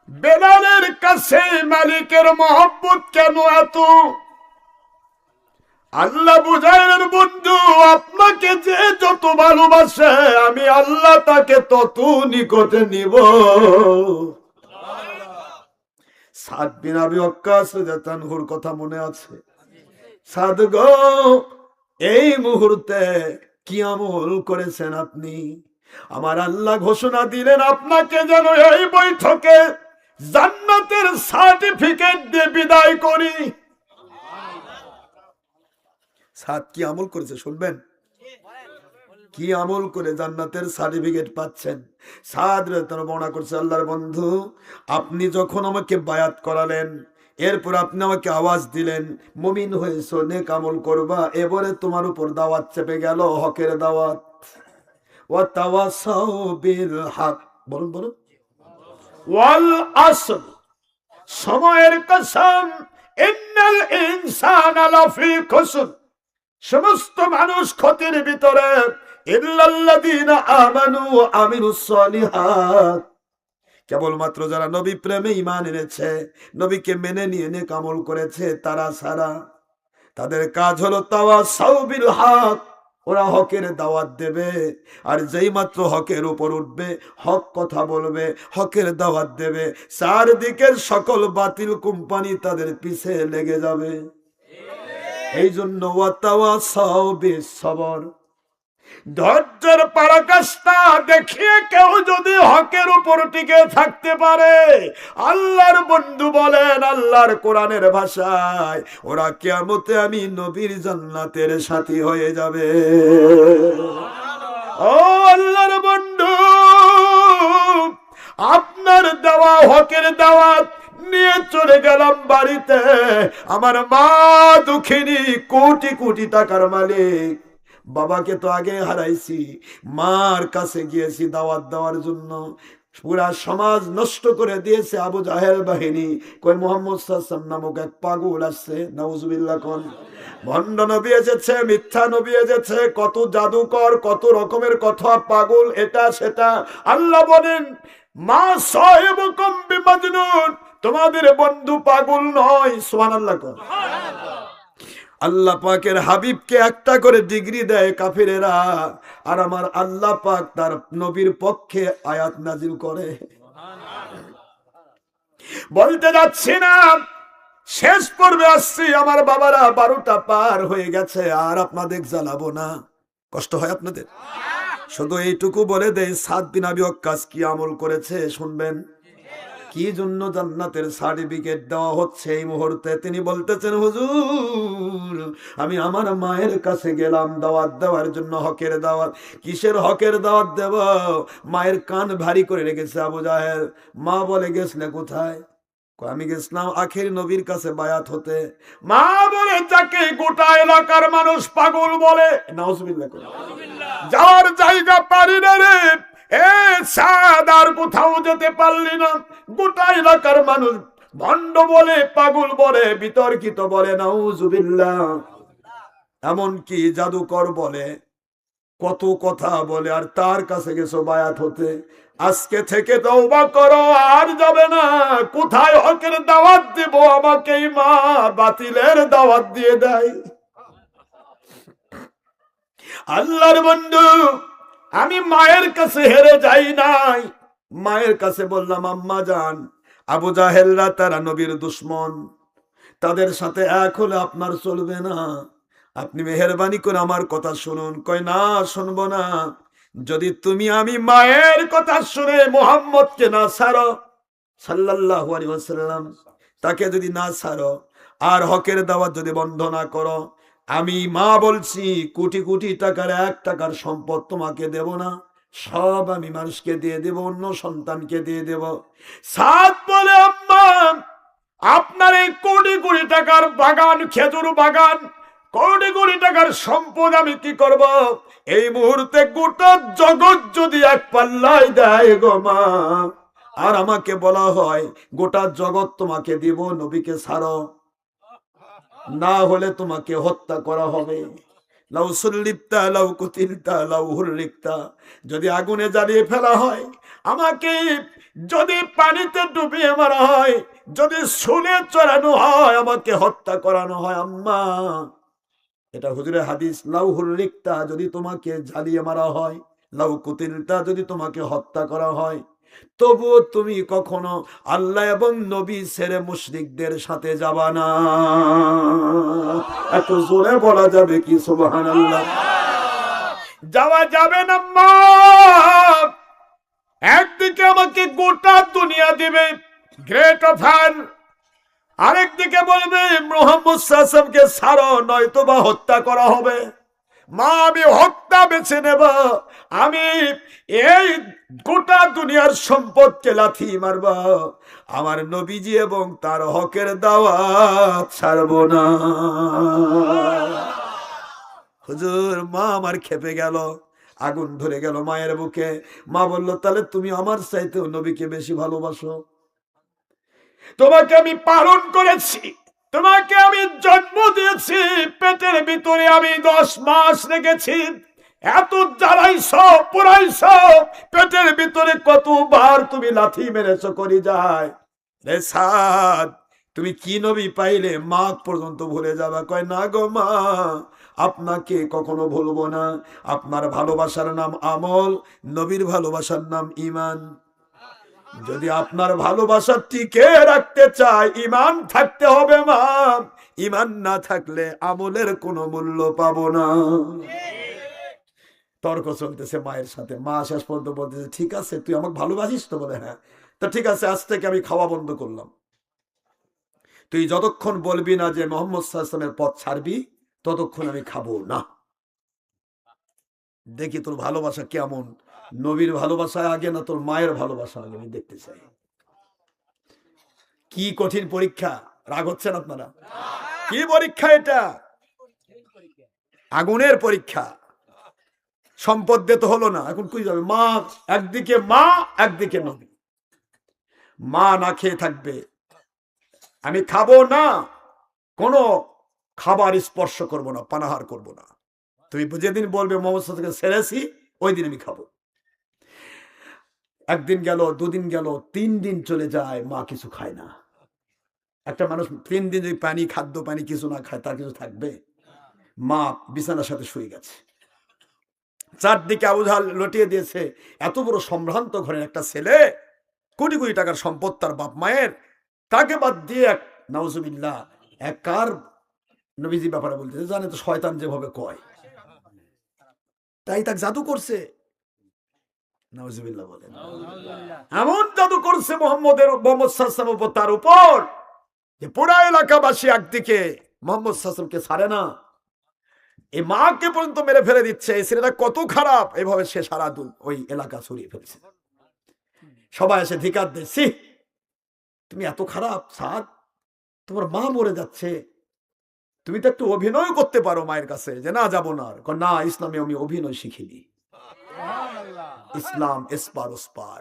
বেলালের কাছে মালিকের মহব্বত কেন এত? আল্লাহ বুঝাইলেন, বন্ধু, আপনাকে যে যত ভালোবাসে আমি আল্লাহ তাকে তত নিকটে নিব। সাদ বিন আবি ওয়াক্কাস রাদিয়াল্লাহু আনহুর কথা মনে আছে? সাদ গো, এই মুহূর্তে কি আমল করেছেন আপনি? আমার আল্লাহ ঘোষণা দিলেন আপনাকে যেন এই বৈঠকে জান্নাতের সার্টিফিকেট দিয়ে বিদায় করি। সাদ কি আমল করেছে শুনবেন? কি আমল করে জান্নাতের সার্টিফিকেট পাচ্ছেন? সাদ রাদিয়াল্লাহু বর্ণনা করছে, আল্লাহর বন্ধু, আপনি যখন আমাকে বায়াত করালেন, এরপর আপনি আমাকে আওয়াজ দিলেন মুমিন হয়েছো, নেক আমল করবা, এবারে তোমার উপর দাওয়াত চেপে গেল, হকের দাওয়াত। ওয়া তাওয়াসাউ বিল হক, বলুন বলুন। ওয়াল আসর, সময়ের কসম, ইন্নাল ইনসানা লাফি খুসর, সমস্ত মানুষ ক্ষতির ভিতরে, ইল্লাল্লাযীনা আমানু ওয়া আমিলুস সালিহাত, কেবলমাত্র যারা নবী প্রেমে ঈমান এনেছে, নবীকে মেনে নিয়ে নেক আমল করেছে, তারা ছাড়া। তাদের কাজ হলো তাওয়াসাউ বিল হক, ওরা হকের দাওয়াত দেবে। আর যেই মাত্র হকের উপর উঠবে, হক কথা বলবে, হকের দাওয়াত দেবে, চারদিকের সকল বাতিল কোম্পানি তাদের পিছে লেগে যাবে। এই জন্য ওয়াতাওয়াসাউ বিস সবর, ধৈর্যের পরাকাষ্ঠা দেখিয়ে কেউ যদি হকের উপর টিকে থাকতে পারে, আল্লাহর বন্ধু বলেন, আল্লাহর কোরআনের ভাষায়, ওরা কিয়ামতে আমি নবীর জান্নাতের সাথী হয়ে যাবে। ও আল্লাহর বন্ধু, আপনার দেওয়া হকের দাওয়াত নিয়ে চলে গেলাম বাড়িতে। আমার মা দুঃখিনী, কোটি কোটি টাকার মালিক। বাবাকে তো আগে হারাইছি, মার কাছে গিয়েছি দাওয়াত দেওয়ার জন্য। পুরা সমাজ নষ্ট করে দিয়েছে আবু জাহেল বাহিনী। কই মুহাম্মদ সাল্লাল্লাহু নামক এক পাগল আসছে, নাউজুবিল্লাহ কোন। ভণ্ড নবী এসেছে, মিথ্যা নবী এসেছে, কত জাদুকর, কত রকমের কথা, পাগল, এটা সেটা। আল্লাহ বলেন, মা সাহেবুকুম বিমাজনুন, তোমাদের বন্ধু পাগল নয়। সুবহানাল্লাহ কোন। আল্লাহ পাকের হাবিবকে একটা করে ডিগ্রি দেয় কাফিরেরা, আর আমার আল্লাহ পাক তার নবীর পক্ষে আয়াত নাজিল করে। বলতে যাচ্ছি না, শেষ পর্বে আসছি আমার বাবারা, 12টা পার হয়ে গেছে, আর আপনাদের জ্বালাবো না, কষ্ট হয় আপনাদের। শুধু এইটুকু বলে দেয়, সাদ বিন আবি ওয়াক্কাস কি আমল করেছে শুনবেন। কি জন্য জান্নাতের সার্টিফিকেট দেওয়া হচ্ছে এই মুহূর্তে। তিনি বলতেছেন, হুজুর আমি আমার মায়ের কাছে গেলাম দাওয়াত দেওয়ার জন্য, হকের দাওয়াত। কিসের হকের দাওয়াত দেব? মায়ের কান ভারী করে রেখেছে আবু জাহেল। মা বলে, গেছলে কোথায়? আমি গেছিলাম আখের নবীর কাছে বায়াত হতে। মা বলে, যাকে গোটা এলাকার মানুষ পাগল বলে, নাউজুবিল্লাহ, যাওয়ার জায়গা পারি না রে, এ সাদ আর কোথাও যেতে পারলি না। গোটা এলাকার মানুষ ভণ্ড বলে, পাগল বলে, বিতর্কিত বলে, নাউজুবিল্লাহ। এমনকি জাদুকর বলে, কত কথা বলে, আর তার কাছে গেছো বায়াত হতে। আজকে থেকে তওবা করো, আর যাবে না। কোথায় হকের দাওয়াত দেব? আমাকেই মা বাতিলের দাওয়াত দিয়ে দেয়। আল্লাহর বন্ধু, আমি মায়ের কাছে হেরে যাই নাই। মায়ের কাছে বললাম, আম্মা জান, আবু জাহেলরা তারা নবীর দুশ্মন, তাদের সাথে এক হলে আপনার চলবে না, আপনি মেহেরবানি করে আমার কথা শুনুন। কই না, শুনবো না। যদি তুমি আমি মায়ের কথা শুনে মুহাম্মদকে না ছাড়ো সাল্লাল্লাহু আলাইহি ওয়াসাল্লাম, তাকে যদি না ছাড়ো, আর হকের দাওয়াত যদি বন্ধ না করো, আমি মা বলছি কোটি কোটি টাকার 1 টাকার সম্পদ তোমাকে দেব না, সব আমি মানুষকে দিয়ে দেব, অন্য সন্তানকে দিয়ে দেব। সাদ বলে, আম্মা আপনার এই কোটি কোটি টাকার বাগান, খেজুর বাগান, কোটি কোটি টাকার সম্পদ আমি কি করব? এই মুহূর্তে গোটা জগৎ যদি এক পাল্লায় দেয় গো মা, আর আমাকে বলা হয় গোটা জগৎ তোমাকে দিব, নবীকে ছাড়ো, না হলে তোমাকে হত্যা করা হবে। লাউ সুল্লিপ্তা লাউ কুতিলতা লাউ হুররিকতা, যদি আগুনে জ্বালিয়ে ফেলা হয়, আমাকে যদি পানিতে ডুবিয়ে মারা হয়, যদি শুলে চড়ানো হয়, আমাকে হত্যা করানো হয়। আম্মা, এটা হুজুরের হাদিস। লাউ হুররিকতা, যদি তোমাকে জ্বালিয়ে মারা হয়, লাউ কুতিলতা, যদি তোমাকে হত্যা করা হয়, তবুও তুমি কখনো আল্লাহ এবং নবী ছেড়ে মুশরিকদের সাথে যাবা না। এত জোরে বলা যাবে কি সুবহানাল্লাহ? যাওয়া যাবে না মা। একদিকে আমাকে গোটা দুনিয়া দিবে, গ্রেট অফার, আরেকদিকে বলবে মুহাম্মদ সাল্লাল্লাহু আলাইহি ওয়াসাল্লামকে ছাড়ো, নয়তো বা হত্যা করা হবে। মা, আমি হত্যা বেছে নেব। আমি এই গোটা দুনিয়ার সম্পদকে লাথি মারব, আমার নবীজি এবং তার হকের দাওয়াত ছাড়ব না। হুজুর, মা আমার খেপে গেল, আগুন ধরে গেল মায়ের বুকে। মা বলল, তাহলে তুমি আমার চাইতেও নবীকে বেশি ভালোবাসো? তোমাকে আমি পালন করেছি, তোমাকে আমি জন্ম দিয়েছি, পেটের ভিতরে আমি 10 মাস রেখেছি, এত জ্বালাইছ পুরাইছ, পেটের ভিতরে কতবার তুমি লাথি মেরেছ করি যায় রে সাদ। তুমি কি নবী পাইলে মা পর্যন্ত ভুলে যাবা? কয় না গো মা, আপনাকে কখনো ভুলবো না। আপনার ভালোবাসার নাম আমল, নবীর ভালোবাসার নাম ঈমান। যদি আপনার ভালোবাসা টিকে রাখতে চাই, ঈমান থাকতে হবে মা। ঈমান না থাকলে আমলের কোনো মূল্য পাবো না। তর্ক চলতেছে মায়ের সাথে। মা শেষ পর্যন্ত বলতেছে, ঠিক আছে তুই আমাকে ভালোবাসিস তো? বলে হ্যাঁ। তো ঠিক আছে, আজ থেকে আমি খাওয়া বন্ধ করলাম। তুই যতক্ষণ বলবি না যে মুহাম্মদ সাল্লাল্লাহু আলাইহি ওয়াসাল্লামের পথ ছাড়বি, ততক্ষণ আমি খাবো না। দেখি তোর ভালোবাসা কেমন, নবীর ভালোবাসা আগে না তোর মায়ের ভালোবাসা আগে, আমি দেখতে চাই। কি কঠিন পরীক্ষা, রাগ হচ্ছেন আপনারা? কি পরীক্ষা এটা? আগুনের পরীক্ষা। সম্পদ দিয়ে তো হলো না, এখন কই যাবে? মা একদিকে, মা একদিকে নবী। মা না খেয়ে থাকবে, আমি খাবো না, কোনো খাবার স্পর্শ করব না, পানাহার করব না। তুমি যেদিন বলবে মোহাম্মদ সাল্লাল্লাহু আলাইহি ওয়াসাল্লামকে ছেড়েছি, ওই দিন আমি খাবো। একদিন গেল, দুদিন গেল, 3 দিন চলে যায়, মা কিছু খায় না। একটা মানুষ 3 দিন যদি পানি, খাদ্য পানি কিছু না খায়, তার কিছু থাকবে? মা বিছানার সাথে শুয়ে গেছে, চারদিকে আবু জাহেল লটিয়ে দিয়েছে। এত বড় সম্ভ্রান্ত ঘরের একটা ছেলে, কোটি কোটি টাকার সম্পদ তার বাপ মায়ের, তাকে বাদ দিয়ে নাউজুবিল্লাহ এক কার নবীজি ব্যাপারে বলতেছে, জানে তো শয়তান যেভাবে কয়, তাই তাকে জাদু করছে। নাউজুবিল্লাহ বলেন। এমন জাদু করছে মোহাম্মদ সাল্লাল্লাহু আলাইহি ওয়াসাল্লামের উপর, তার উপর, যে পুরা এলাকাবাসী একদিকে মোহাম্মদ সাল্লাল্লাহু আলাইহি ওয়াসাল্লামকে ছাড়ে না, এই মাকে পর্যন্ত মেরে ফেলে দিচ্ছে। এই ছেলেটা কত খারাপ, এভাবে সে সারা ওই এলাকা ছড়িয়ে ফেলছে। সবাই এসে ধিকার দিচ্ছি, তুমি এত খারাপ সাদ, তোমার মা মরে যাচ্ছে, তুমি তো একটু অভিনয় করতে পারো মায়ের কাছে, যে না যাবো না। না, ইসলামে আমি অভিনয় শিখিনি। ইসলাম এসপার ওসপার,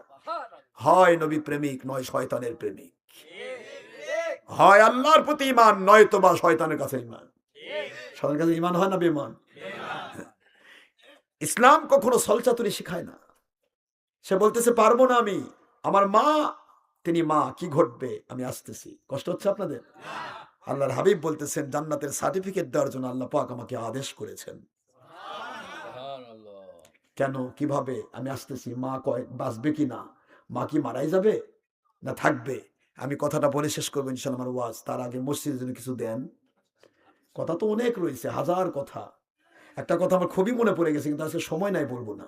হয় নবী প্রেমিক, নয় শয়তানের প্রেমিক, হয় আল্লাহর প্রতি ঈমান, নয় তো বা শয়তানের কাছে ঈমান। শয়তানের কাছে ঈমান হয় না বেঈমান? ইসলাম কখনো ছলচাতুরি শেখায় না। সে বলতেছে পারবো না আমি, আমার মা, তিনি মা, কি ঘটবে, আমি আসতেছি। কষ্ট হচ্ছে আপনাদের? আল্লাহর হাবিব বলতেছেন, জান্নাতের সার্টিফিকেট দেওয়ার জন্য আল্লাহ পাক আমাকে আদেশ করেছেন। কেন, কিভাবে? আমি আসতেছি। মা কয় বাঁচবে কি না? মা কি মারাই যাবে না থাকবে? আমি কথাটা বলে শেষ করবো ইনশাআল্লাহ আমার ওয়াজ। তার আগে মসজিদের জন্য কিছু দেন। কথা তো অনেক রয়েছে, হাজার কথা। একটা কথা আমার খুবই মনে পড়ে গেছে, কিন্তু আজকে সময় নাই, বলবো না।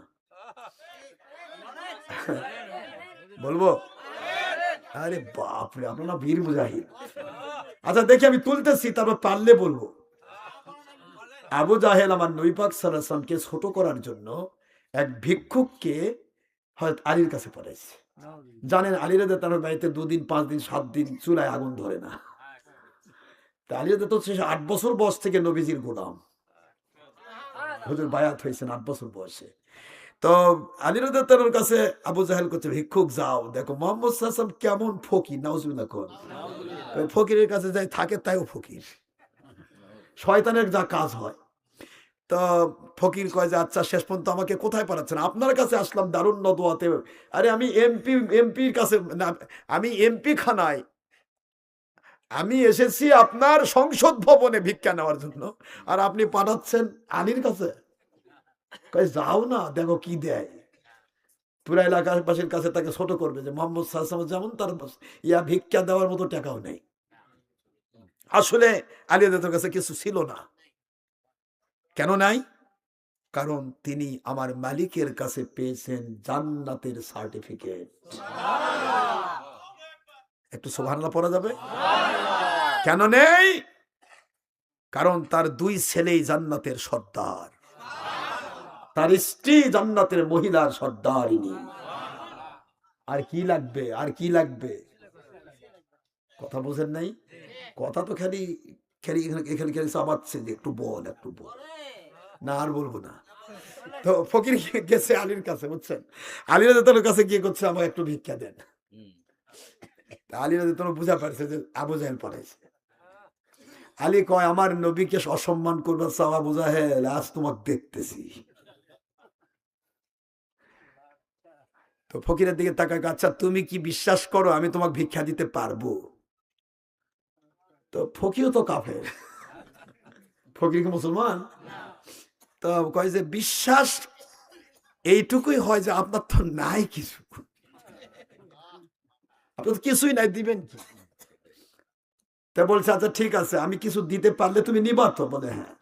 বলবো? আরে বাপরে, আপনার না বীর মুজাহিদ। আচ্ছা দেখি, আমি তুলতেছি, তারপর পারলে বলবো। আবু জাহেল আমার নবী পাক সাল্লাল্লাহু আলাইহি ওয়াসাল্লামকে ছোট করার জন্য এক ভিক্ষুককে হযরত আলীর কাছে পাঠাইছে। জানেন আলী রাদিয়াল্লাহু তাআলার বাড়িতে 2 দিন 5 দিন 7 দিন চুলায় আগুন ধরে না। তা আলী রাদিয়াল্লাহু তো 8 বছর বয়স থেকে নবীজির গোলাম, হুজুর বায়াত হয়েছেন 8 বছর বয়সে। তো আলী রাদিয়াল্লাহু তাআলার কাছে আবু জাহেল করছে, ভিক্ষুক যাও দেখো মোহাম্মদ সাল্লাল্লাহু আলাইহি ওয়াসাল্লাম কেমন ফকির। নাউজুবিল্লাহ কোন ফকিরের কাছে যাই থাকে, তাইও ফকির, শয়তানের যা কাজ হয়। তো ফকির কয় যে আচ্ছা, শেষ পর্যন্ত আমাকে কোথায় পাঠাচ্ছেন? আপনার কাছে আসলাম দারুন নদওয়াতে। আরে আমি এমপির কাছে না, আমি এমপি খানায়, আমি এসেছি আপনার সংসদ ভবনে ভিক্ষা নেওয়ার জন্য, আর আপনি পাঠাচ্ছেন আলীর কাছে। কয় যাও না, দেখো কি দেয়। পুরা এলাকাবাসীর কাছে তাকে ছোট করবে, যে মোহাম্মদ সাল্লাল্লাহু আলাইহি ওয়াসাল্লাম যেমন, তার ভিক্ষা দেওয়ার মতো টাকাও নেই। আসলে আলী রাদিয়াল্লাহু কাছে কিছু ছিল না। কেন নাই? কারণ তিনি আমার মালিকের কাছে পেয়েছেন জান্নাতের সার্টিফিকেট। একটু সুবহানাল্লাহ পড়া যাবে? কেন নেই? কারণ তার 2 ছেলেই জান্নাতের সর্দার, তার স্ত্রী জান্নাতের মহিলার সর্দারিনী। আর কি লাগবে? আর কি লাগবে? কথা বোঝেন নাই? কথা তো খালি খালি এখানে খালি চাবাচ্ছে যে একটু বল, একটু বল। না, আর বলবো না। তো ফকির গেছে আলীর কাছে, বুঝছেন? আলী রাদিয়াল্লাহু তাআলার কাছে গিয়ে করছে, আমাকে একটু ভিক্ষা দেন। আলী রাদিয়াল্লাহু তাআলা বুঝা পারছে যে আবু জাহেল পাঠাইছে। আলী কয়, আমার নবীকে অসম্মান করবার চাও আবু জাহেল, আজ তোমাকে দেখতেছি। তো ফকিরের দিকে তাকায়, আচ্ছা তুমি কি বিশ্বাস করো আমি তোমাকে ভিক্ষা দিতে পারবো? তো ফকিরও তো কাফের, ফকির কি মুসলমান? তো কয় যে বিশ্বাস এইটুকুই হয় যে আপনার তো নাই কিছু, আপনার কিছুই নাই, দিবেন কি? তা বলছে আচ্ছা ঠিক আছে, আমি কিছু দিতে পারলে তুমি নিবা তো? বলে হ্যাঁ।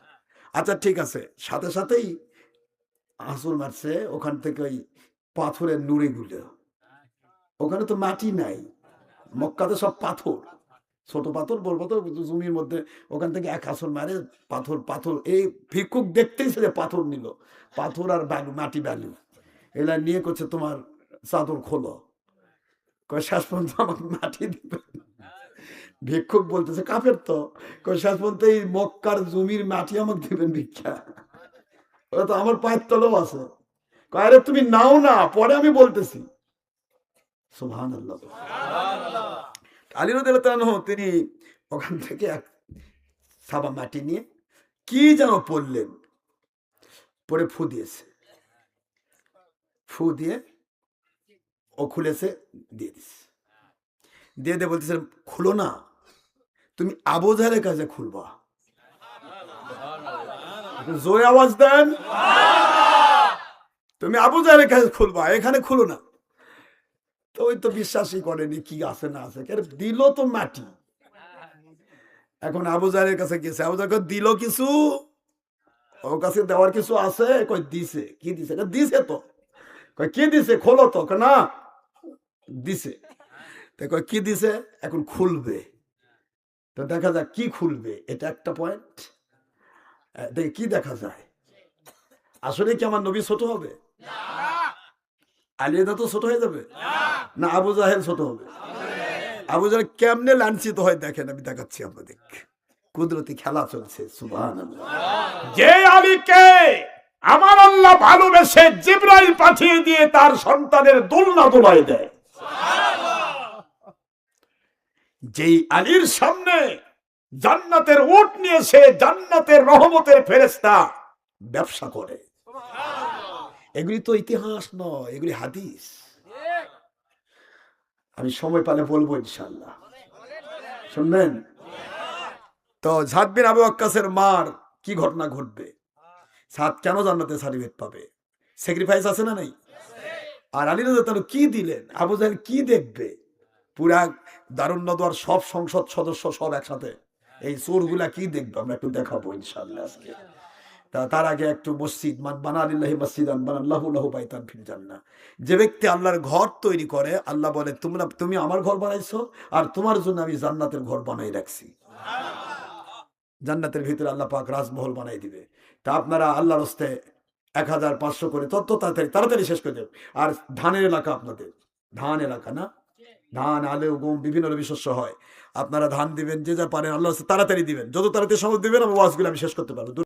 আচ্ছা ঠিক আছে। সাথে সাথেই আঁচড় মারছে, ওখান থেকে ওই পাথরের নুড়ি গুলো, ওখানে তো মাটি নাই, মক্কাতে সব পাথর, ছোট পাথর, বড় পাথর জমির মধ্যে, ওখান থেকে এক আঁচড় মারে পাথর পাথর। এই ভিক্ষুক দেখতেই ছেলে পাথর নিল, পাথর আর বালু, মাটি বালু এগুলা নিয়ে করছে তোমার চাদর খোলো। কয় শেষ পর্যন্ত আমাকে মাটি দিবে। ভিক্ষুক বলতেছে কাফের তো, শেষ পর্যন্ত এই মক্কার জমির মাটি আমাকে দিবেন ভিক্ষা, ওরা তো আমার পায়ের তলেও আছে। আরে তুমি নাও না, পরে আমি বলতেছি। সুবহানাল্লাহ। আলী রাদিয়াল্লাহু আনহু তিনি ওখান থেকে এক সাবা মাটি নিয়ে কি যেন পড়লেন, পরে ফু দিয়েছে, ফু দিয়ে ও খুলেছে, দিয়ে দিস, দিয়ে দিয়ে বলতেছে খুলো না, তুমি আবু জাহেলের কাছে খুলবা। জোরে আওয়াজ দেন, তুমি আবু জাহেলের কাছে খুলবা, এখানে খুলো না। তো ওই তো বিশ্বাসই করেনি কি আছে না আছে, দিল তো মাটি। এখন আবু জাহেলের কাছে গেছে, আবু জাহেল দিল কিছু, ওর কাছে দেওয়ার কিছু আছে, কই দিছে। কি দিছে? দিছে তো। কই কি দিছে? খোলো তো। না দিছে। কই কি দিছে? এখন খুলবে। তো দেখা যাক কি খুলবে, এটা একটা পয়েন্ট। দেখে কি দেখা যায়, আসলে কি আমার নবী ছোট হবে? আলিয়া তো ছোট হয়ে যাবে না, আবু জাহেল ছোট হবে? আবু জাহেল কেমনে লাঞ্ছিত হয় দেখেন, আমি দেখাচ্ছি আপনাদের। কুদরতি খেলা চলছে। সুবহানাল্লাহ। যে আলীকে আমার আল্লাহ ভালোবেসে জিবরাইল পাঠিয়ে দিয়ে তার সন্তানের দোলনা দোলাই দেয়, যেই আলীর সামনে জান্নাতের উট নিয়ে সে জান্নাতের রহমতের ফেরেশতা ব্যবসা করে, এগুলি তো ইতিহাস নয়, এগুলি হাদিস। আমি সময় পেলে বলবো ইনশাআল্লাহ, শুনবেন তো। সাদ বিন আবু ওয়াক্কাসের মার কি ঘটনা ঘটবে, সাদ কেন জান্নাতে সার্টিফিকেট পাবে, স্যাক্রিফাইস আছে না নাই? আর আলী রাদিয়াল্লাহু তাআলা কি দিলেন, আবু জাহেল কি দেখবে, পুরা দারুন নদওয়ার সব সংসদ সদস্য সব একসাথে, এই চোরগুলা কি দেখবে আমরা একটু দেখাবো ইনশাআল্লাহ আজকে। তার আগে একটু মসজিদ, মান বানা লিল্লাহি মাসজিদান বানাল্লাহু লাহু বাইতান ফিল জান্নাহ। যে ব্যক্তি আল্লাহর ঘর তৈরি করে, আল্লাহ বলে তুমি আমার ঘর বানাইছো, আর তোমার জন্য আমি জান্নাতের ঘর বানাই রাখছি। জান্নাতের ভিতরে আল্লাহ পাক রাজমহল বানাই দিবে। তা আপনারা আল্লাহর হস্তে 1500 করে তত তাড়াতাড়ি শেষ করে দেব। আর ধানের এলাকা আপনাদের, ধান এলাকা না, ধান আলু গম বিভিন্ন রবি শস্য হয়, আপনারা ধান দিবেন, যে যা পারেন আল্লাহ তাড়াতাড়ি দিবেন, যত তাড়াতাড়ি সময় দিবেন আমি ওয়াজগুলো আমি শেষ করতে পারবো।